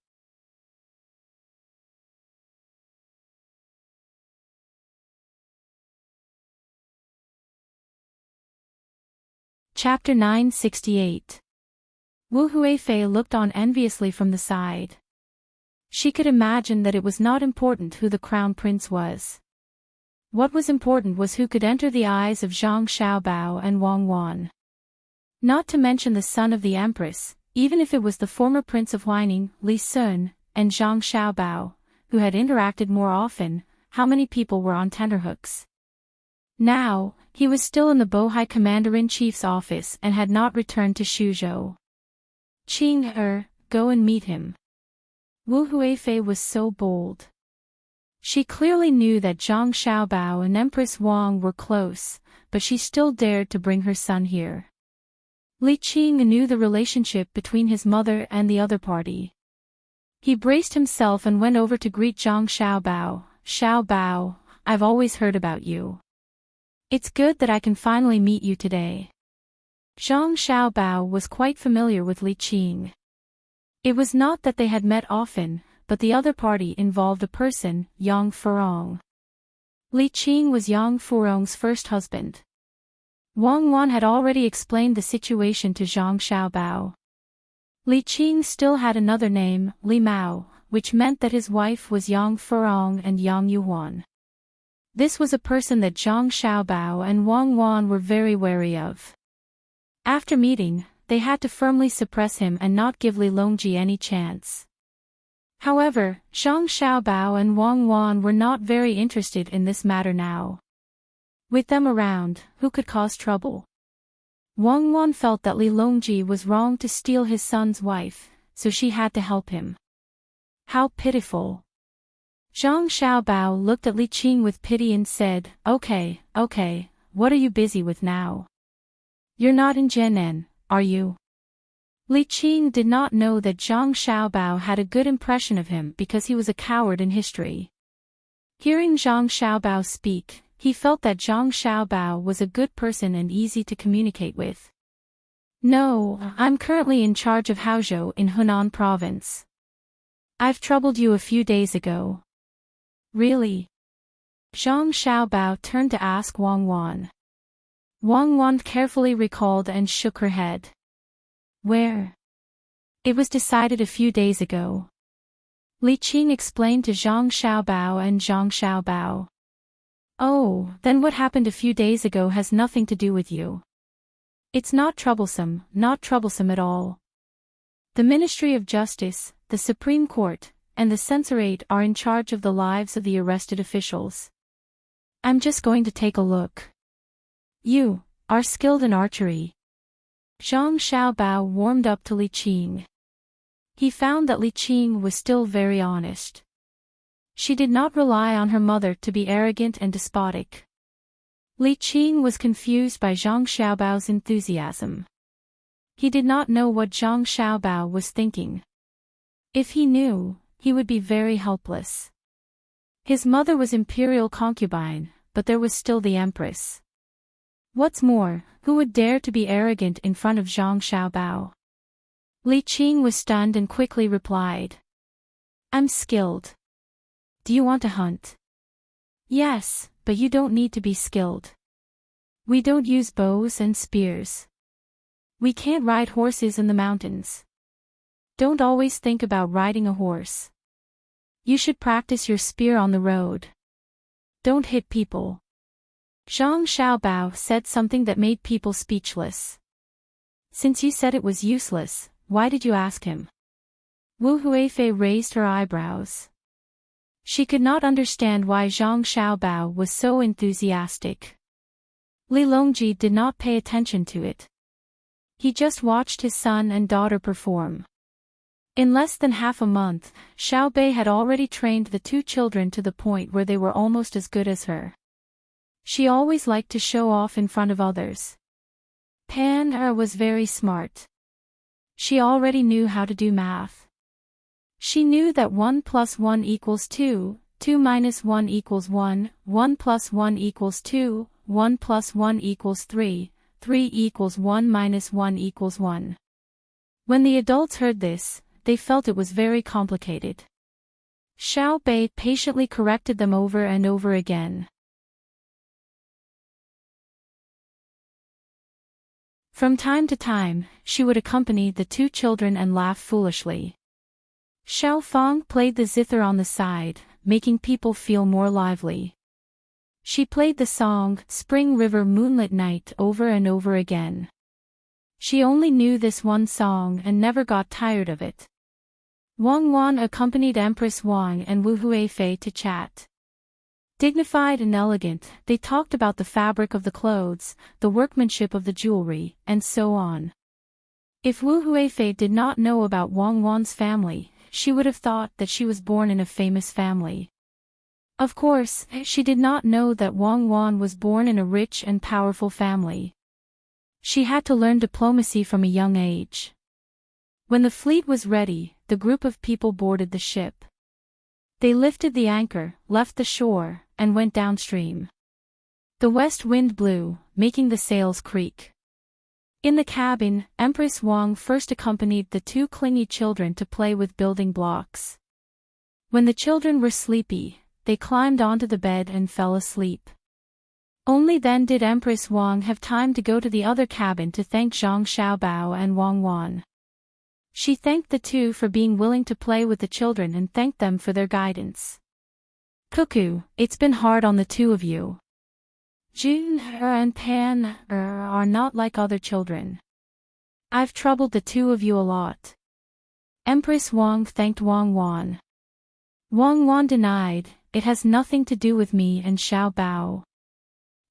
Chapter 968. Wu Huifei looked on enviously from the side. She could imagine that it was not important who the crown prince was. What was important was who could enter the eyes of Zhang Xiaobao and Wang Wan. Not to mention the son of the empress, even if it was the former prince of Huaining, Li Sun, and Zhang Xiaobao, who had interacted more often, how many people were on tenterhooks. Now, he was still in the Bohai commander-in-chief's office and had not returned to Shuzhou. Qing go and meet him. Wu Huifei was so bold. She clearly knew that Zhang Xiaobao and Empress Wang were close, but she still dared to bring her son here. Li Qing knew the relationship between his mother and the other party. He braced himself and went over to greet Zhang Xiaobao. Xiaobao, I've always heard about you. It's good that I can finally meet you today. Zhang Xiaobao was quite familiar with Li Qing. It was not that they had met often, but the other party involved a person, Yang Furong. Li Qing was Yang Furong's first husband. Wang Wan had already explained the situation to Zhang Xiaobao. Li Qing still had another name, Li Mao, which meant that his wife was Yang Furong and Yang Yuhuan. This was a person that Zhang Xiaobao and Wang Wan were very wary of. After meeting, they had to firmly suppress him and not give Li Longji any chance. However, Zhang Xiaobao and Wang Wan were not very interested in this matter now. With them around, who could cause trouble? Wang Wan felt that Li Longji was wrong to steal his son's wife, so she had to help him. How pitiful. Zhang Xiaobao looked at Li Qing with pity and said, Okay, what are you busy with now? You're not in Jianan, are you? Li Qing did not know that Zhang Xiaobao had a good impression of him because he was a coward in history. Hearing Zhang Xiaobao speak, he felt that Zhang Xiaobao was a good person and easy to communicate with. No, I'm currently in charge of Haozhou in Hunan province. I've troubled you a few days ago. Really? Zhang Xiaobao turned to ask Wang Wan. Wang Wan carefully recalled and shook her head. Where? It was decided a few days ago. Li Qing explained to Zhang Xiaobao and Zhang Xiaobao. Oh, then what happened a few days ago has nothing to do with you. It's not troublesome at all. The Ministry of Justice, the Supreme Court, and the Censorate are in charge of the lives of the arrested officials. I'm just going to take a look. You are skilled in archery. Zhang Xiaobao warmed up to Li Qing. He found that Li Qing was still very honest. She did not rely on her mother to be arrogant and despotic. Li Qing was confused by Zhang Xiaobao's enthusiasm. He did not know what Zhang Xiaobao was thinking. If he knew, he would be very helpless. His mother was imperial concubine, but there was still the empress. What's more, who would dare to be arrogant in front of Zhang Xiaobao? Li Qing was stunned and quickly replied. I'm skilled. Do you want to hunt? Yes, but you don't need to be skilled. We don't use bows and spears. We can't ride horses in the mountains. Don't always think about riding a horse. You should practice your spear on the road. Don't hit people. Zhang Xiaobao said something that made people speechless. Since you said it was useless, why did you ask him? Wu Huifei raised her eyebrows. She could not understand why Zhang Xiaobao was so enthusiastic. Li Longji did not pay attention to it. He just watched his son and daughter perform. In less than half a month, Xiao Bei had already trained the two children to the point where they were almost as good as her. She always liked to show off in front of others. Pan was very smart. She already knew how to do math. She knew that 1 plus 1 equals 2, 2 minus 1 equals 1, 1 plus 1 equals 2, 1 plus 1 equals 3, 3 equals 1 minus 1 equals 1. When the adults heard this, they felt it was very complicated. Xiao Bei patiently corrected them over and over again. From time to time, she would accompany the two children and laugh foolishly. Xiao Fang played the zither on the side, making people feel more lively. She played the song, Spring River Moonlit Night, over and over again. She only knew this one song and never got tired of it. Wang Wan accompanied Empress Wang and Wu Huifei to chat. Dignified and elegant, they talked about the fabric of the clothes, the workmanship of the jewelry, and so on. If Wu Huifei did not know about Wang Wan's family, she would have thought that she was born in a famous family. Of course, she did not know that Wang Wan was born in a rich and powerful family. She had to learn diplomacy from a young age. When the fleet was ready, the group of people boarded the ship. They lifted the anchor, left the shore, and went downstream. The west wind blew, making the sails creak. In the cabin, Empress Wang first accompanied the two clingy children to play with building blocks. When the children were sleepy, they climbed onto the bed and fell asleep. Only then did Empress Wang have time to go to the other cabin to thank Zhang Xiaobao and Wang Wan. She thanked the two for being willing to play with the children and thanked them for their guidance. Cuckoo, it's been hard on the two of you. June and Pan are not like other children. I've troubled the two of you a lot. Empress Wang thanked Wang Wan. Wang Wan denied, it has nothing to do with me and Xiao Bao.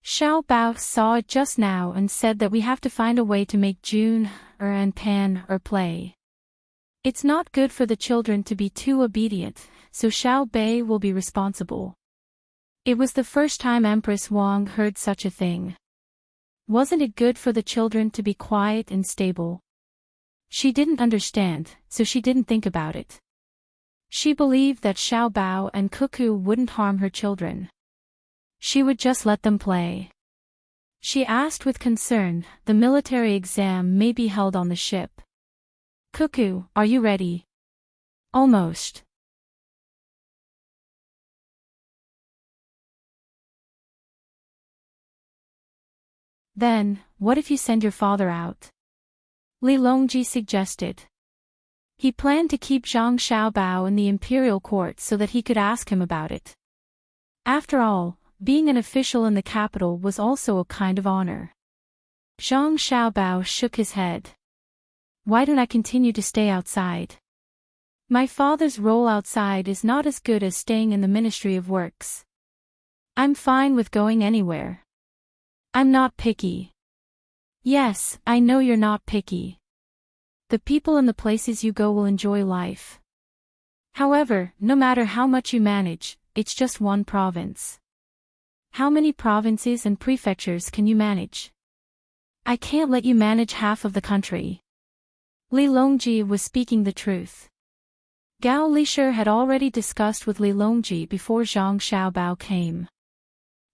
Xiao Bao saw it just now and said that we have to find a way to make June and Pan play. It's not good for the children to be too obedient, so Xiao Bei will be responsible. It was the first time Empress Wang heard such a thing. Wasn't it good for the children to be quiet and stable? She didn't understand, so she didn't think about it. She believed that Xiao Bao and Cuckoo wouldn't harm her children. She would just let them play. She asked with concern, the military exam may be held on the ship. Cuckoo, are you ready? Almost. Then, what if you send your father out? Li Longji suggested. He planned to keep Zhang Xiaobao in the imperial court so that he could ask him about it. After all, being an official in the capital was also a kind of honor. Zhang Xiaobao shook his head. Why don't I continue to stay outside? My father's role outside is not as good as staying in the Ministry of Works. I'm fine with going anywhere. I'm not picky. Yes, I know you're not picky. The people and the places you go will enjoy life. However, no matter how much you manage, it's just one province. How many provinces and prefectures can you manage? I can't let you manage half of the country. Li Longji was speaking the truth. Gao Lishur had already discussed with Li Longji before Zhang Xiaobao came.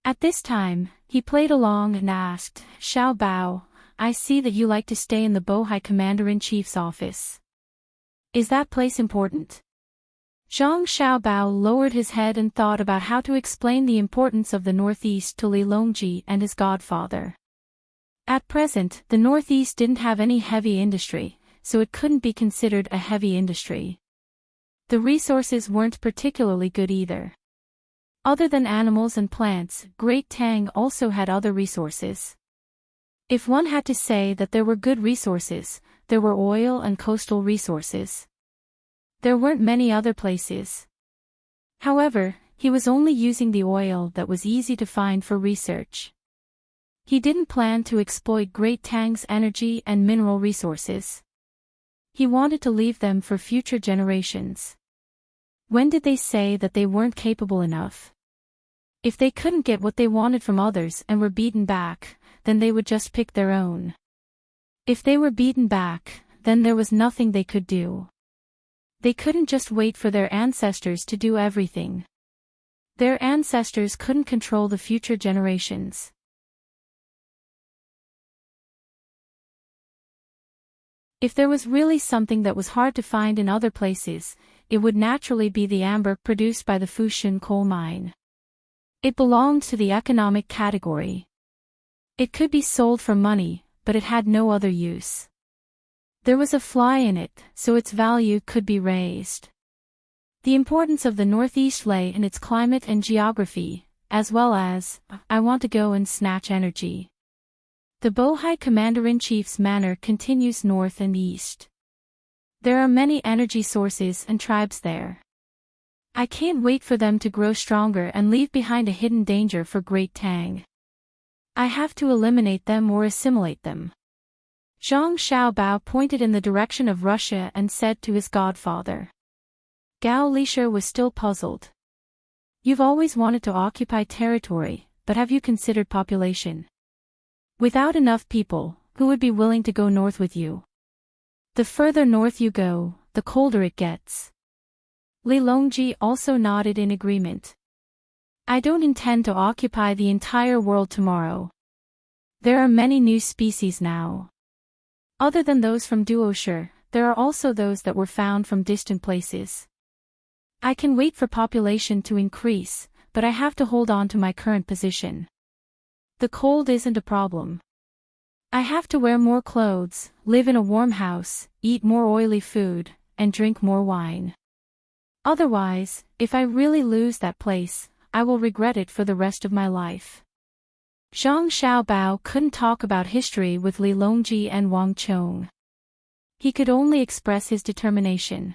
At this time, he played along and asked, Xiao Bao, I see that you like to stay in the Bohai Commander-in-Chief's office. Is that place important? Zhang Xiaobao lowered his head and thought about how to explain the importance of the Northeast to Li Longji and his godfather. At present, the Northeast didn't have any heavy industry, so it couldn't be considered a heavy industry. The resources weren't particularly good either. Other than animals and plants, Great Tang also had other resources. If one had to say that there were good resources, there were oil and coastal resources. There weren't many other places. However, he was only using the oil that was easy to find for research. He didn't plan to exploit Great Tang's energy and mineral resources. He wanted to leave them for future generations. When did they say that they weren't capable enough? If they couldn't get what they wanted from others and were beaten back, then they would just pick their own. If they were beaten back, then there was nothing they could do. They couldn't just wait for their ancestors to do everything. Their ancestors couldn't control the future generations. If there was really something that was hard to find in other places, it would naturally be the amber produced by the Fushun coal mine. It belonged to the economic category. It could be sold for money, but it had no other use. There was a fly in it, so its value could be raised. The importance of the Northeast lay in its climate and geography, as well as, I want to go and snatch energy. The Bohai Commander-in-Chief's manor continues north and east. There are many energy sources and tribes there. I can't wait for them to grow stronger and leave behind a hidden danger for Great Tang. I have to eliminate them or assimilate them. Zhang Xiaobao pointed in the direction of Russia and said to his godfather. Gao Lisher was still puzzled. You've always wanted to occupy territory, but have you considered population? Without enough people, who would be willing to go north with you? The further north you go, the colder it gets. Li Longji also nodded in agreement. I don't intend to occupy the entire world tomorrow. There are many new species now. Other than those from Duoshi, there are also those that were found from distant places. I can wait for population to increase, but I have to hold on to my current position. The cold isn't a problem. I have to wear more clothes, live in a warm house, eat more oily food, and drink more wine. Otherwise, if I really lose that place, I will regret it for the rest of my life. Zhang Xiaobao couldn't talk about history with Li Longji and Wang Chong. He could only express his determination.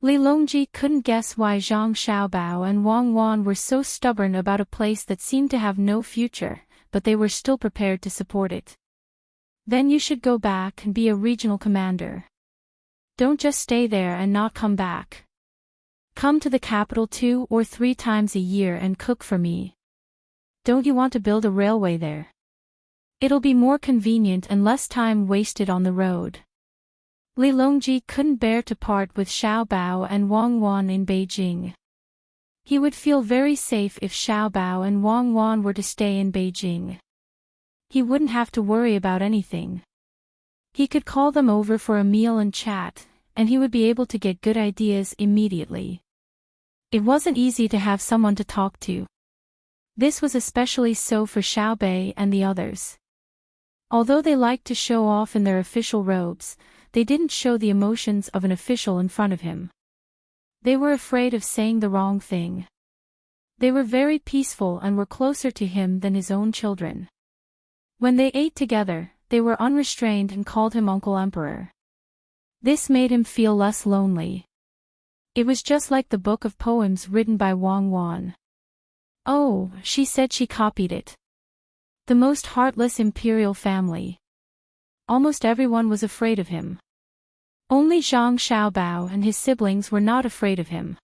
Li Longji couldn't guess why Zhang Xiaobao and Wang Wan were so stubborn about a place that seemed to have no future, but they were still prepared to support it. Then you should go back and be a regional commander. Don't just stay there and not come back. Come to the capital 2 or 3 times a year and cook for me. Don't you want to build a railway there? It'll be more convenient and less time wasted on the road. Li Longji couldn't bear to part with Xiaobao and Wang Wan in Beijing. He would feel very safe if Xiaobao and Wang Wan were to stay in Beijing. He wouldn't have to worry about anything. He could call them over for a meal and chat, and he would be able to get good ideas immediately. It wasn't easy to have someone to talk to. This was especially so for Xiaobei and the others. Although they liked to show off in their official robes, they didn't show the emotions of an official in front of him. They were afraid of saying the wrong thing. They were very peaceful and were closer to him than his own children. When they ate together, they were unrestrained and called him Uncle Emperor. This made him feel less lonely. It was just like the book of poems written by Wang Wan. Oh, she said she copied it. The most heartless imperial family. Almost everyone was afraid of him. Only Zhang Xiaobao and his siblings were not afraid of him.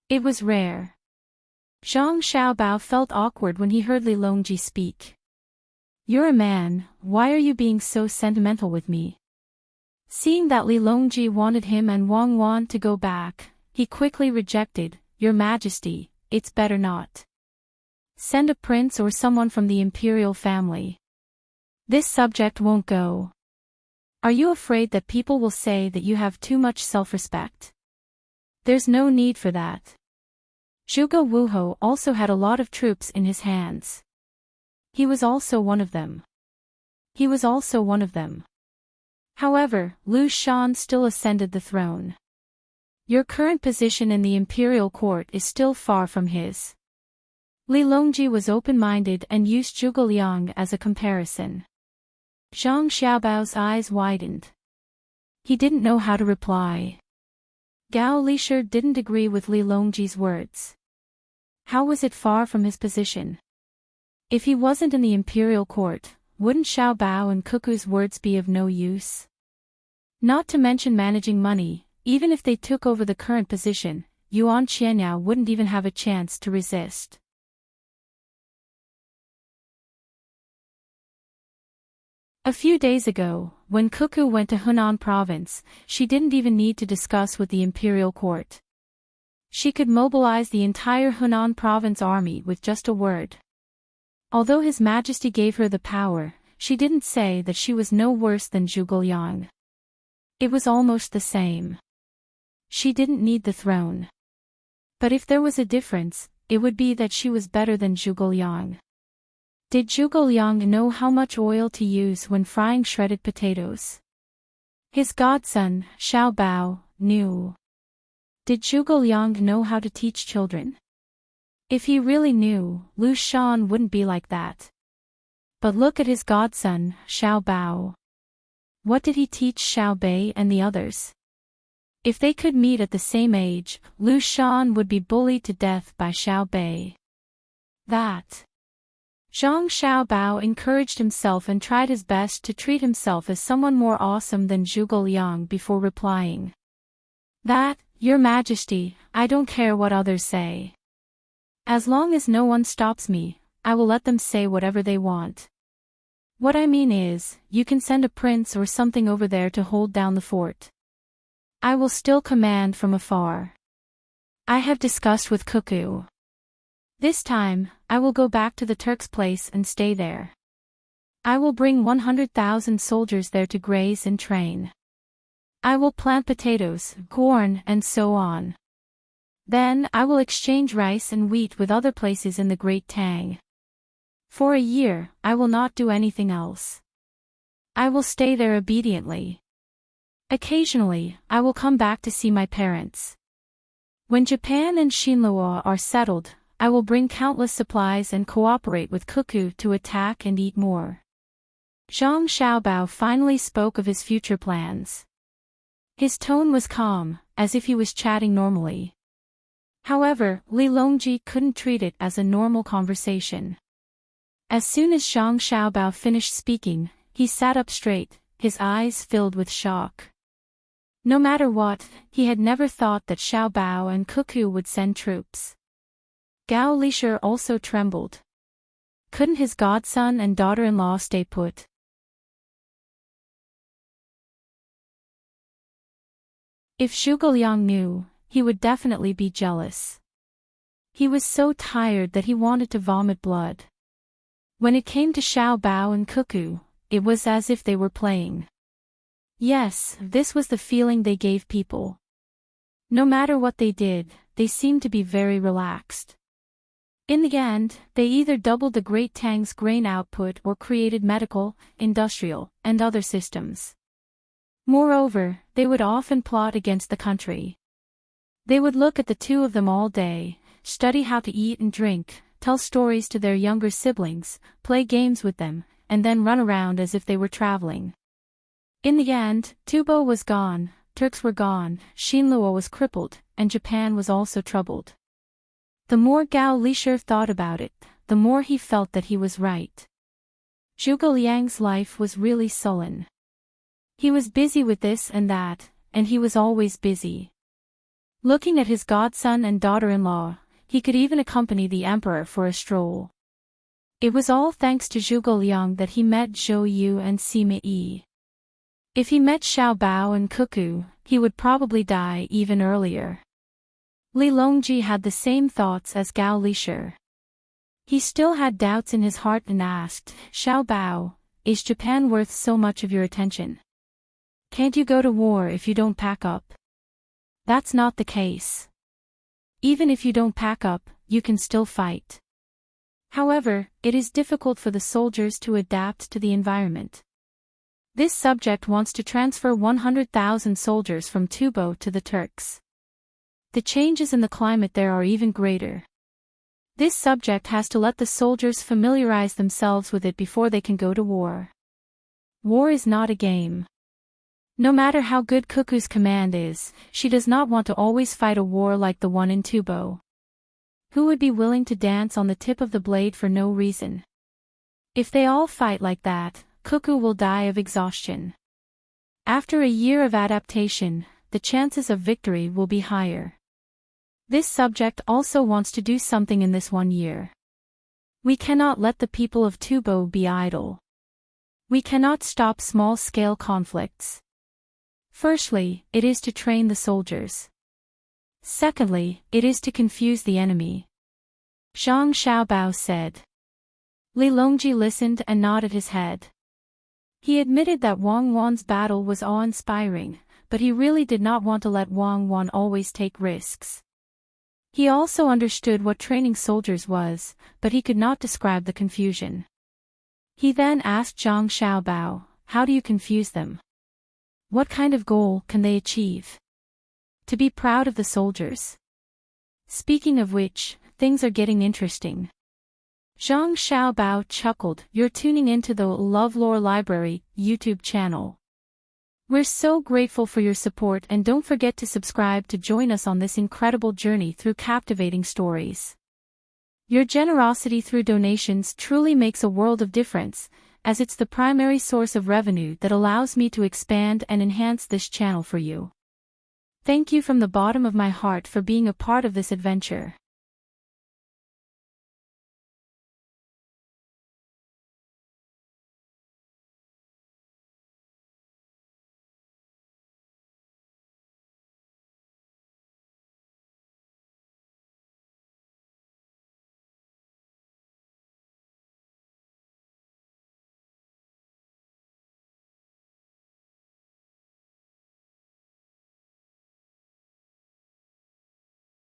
It was rare. Zhang Xiaobao felt awkward when he heard Li Longji speak. You're a man, why are you being so sentimental with me? Seeing that Li Longji wanted him and Wang Wan to go back, he quickly rejected, Your Majesty, it's better not. Send a prince or someone from the imperial family. This subject won't go. Are you afraid that people will say that you have too much self-respect? There's no need for that. Zhuge Wuho also had a lot of troops in his hands. He was also one of them. However, Lu Shan still ascended the throne. Your current position in the imperial court is still far from his. Li Longji was open-minded and used Zhuge Liang as a comparison. Zhang Xiaobao's eyes widened. He didn't know how to reply. Gao Lisher didn't agree with Li Longji's words. How was it far from his position? If he wasn't in the imperial court, wouldn't Xiaobao and Cuckoo's words be of no use? Not to mention managing money, even if they took over the current position, Yuan Qianyao wouldn't even have a chance to resist. A few days ago, when Cuckoo went to Hunan province, she didn't even need to discuss with the imperial court. She could mobilize the entire Hunan province army with just a word. Although His Majesty gave her the power, she didn't say that she was no worse than Zhuge Liang. It was almost the same. She didn't need the throne. But if there was a difference, it would be that she was better than Zhuge Liang. Did Zhuge Liang know how much oil to use when frying shredded potatoes? His godson, Xiao Bao, knew. Did Zhuge Liang know how to teach children? If he really knew, Lu Shan wouldn't be like that. But look at his godson, Xiao Bao. What did he teach Xiao Bei and the others? If they could meet at the same age, Lu Shan would be bullied to death by Xiao Bei. That. Zhang Xiaobao encouraged himself and tried his best to treat himself as someone more awesome than Zhuge Liang before replying. That, Your Majesty, I don't care what others say. As long as no one stops me, I will let them say whatever they want. What I mean is, you can send a prince or something over there to hold down the fort. I will still command from afar. I have discussed with Cuckoo. This time, I will go back to the Turk's place and stay there. I will bring 100,000 soldiers there to graze and train. I will plant potatoes, corn, and so on. Then I will exchange rice and wheat with other places in the Great Tang. For a year, I will not do anything else. I will stay there obediently. Occasionally, I will come back to see my parents. When Japan and Xinluo are settled, I will bring countless supplies and cooperate with Cuckoo to attack and eat more. Zhang Xiaobao finally spoke of his future plans. His tone was calm, as if he was chatting normally. However, Li Longji couldn't treat it as a normal conversation. As soon as Zhang Xiaobao finished speaking, he sat up straight, his eyes filled with shock. No matter what, he had never thought that Xiaobao and Cuckoo would send troops. Gao Lisher also trembled. Couldn't his godson and daughter-in-law stay put? If Zhuge Liang knew, he would definitely be jealous. He was so tired that he wanted to vomit blood. When it came to Xiao Bao and Cuckoo, it was as if they were playing. Yes, this was the feeling they gave people. No matter what they did, they seemed to be very relaxed. In the end, they either doubled the Great Tang's grain output or created medical, industrial, and other systems. Moreover, they would often plot against the country. They would look at the two of them all day, study how to eat and drink, tell stories to their younger siblings, play games with them, and then run around as if they were traveling. In the end, Tubo was gone, Turks were gone, Xinluo was crippled, and Japan was also troubled. The more Gao Lisher thought about it, the more he felt that he was right. Zhuge Liang's life was really sullen. He was busy with this and that, and he was always busy. Looking at his godson and daughter-in-law, he could even accompany the emperor for a stroll. It was all thanks to Zhuge Liang that he met Zhou Yu and Sima Yi. If he met Xiao Bao and Cuckoo, he would probably die even earlier. Li Longji had the same thoughts as Gao Lisher. He still had doubts in his heart and asked, Xiao Bao, is Japan worth so much of your attention? Can't you go to war if you don't pack up? That's not the case. Even if you don't pack up, you can still fight. However, it is difficult for the soldiers to adapt to the environment. This subject wants to transfer 100,000 soldiers from Tubo to the Turks. The changes in the climate there are even greater. This subject has to let the soldiers familiarize themselves with it before they can go to war. War is not a game. No matter how good Cuckoo's command is, she does not want to always fight a war like the one in Tubo. Who would be willing to dance on the tip of the blade for no reason? If they all fight like that, Cuckoo will die of exhaustion. After a year of adaptation, the chances of victory will be higher. This subject also wants to do something in this 1 year. We cannot let the people of Tubo be idle. We cannot stop small-scale conflicts. Firstly, it is to train the soldiers. Secondly, it is to confuse the enemy. Zhang Xiaobao said. Li Longji listened and nodded his head. He admitted that Wang Wan's battle was awe-inspiring, but he really did not want to let Wang Wan always take risks. He also understood what training soldiers was, but he could not describe the confusion. He then asked Zhang Xiaobao, how do you confuse them? What kind of goal can they achieve? To be proud of the soldiers. Speaking of which, things are getting interesting. Zhang Xiaobao chuckled, you're tuning into the LoveLore Library YouTube channel. We're so grateful for your support and don't forget to subscribe to join us on this incredible journey through captivating stories. Your generosity through donations truly makes a world of difference, as it's the primary source of revenue that allows me to expand and enhance this channel for you. Thank you from the bottom of my heart for being a part of this adventure.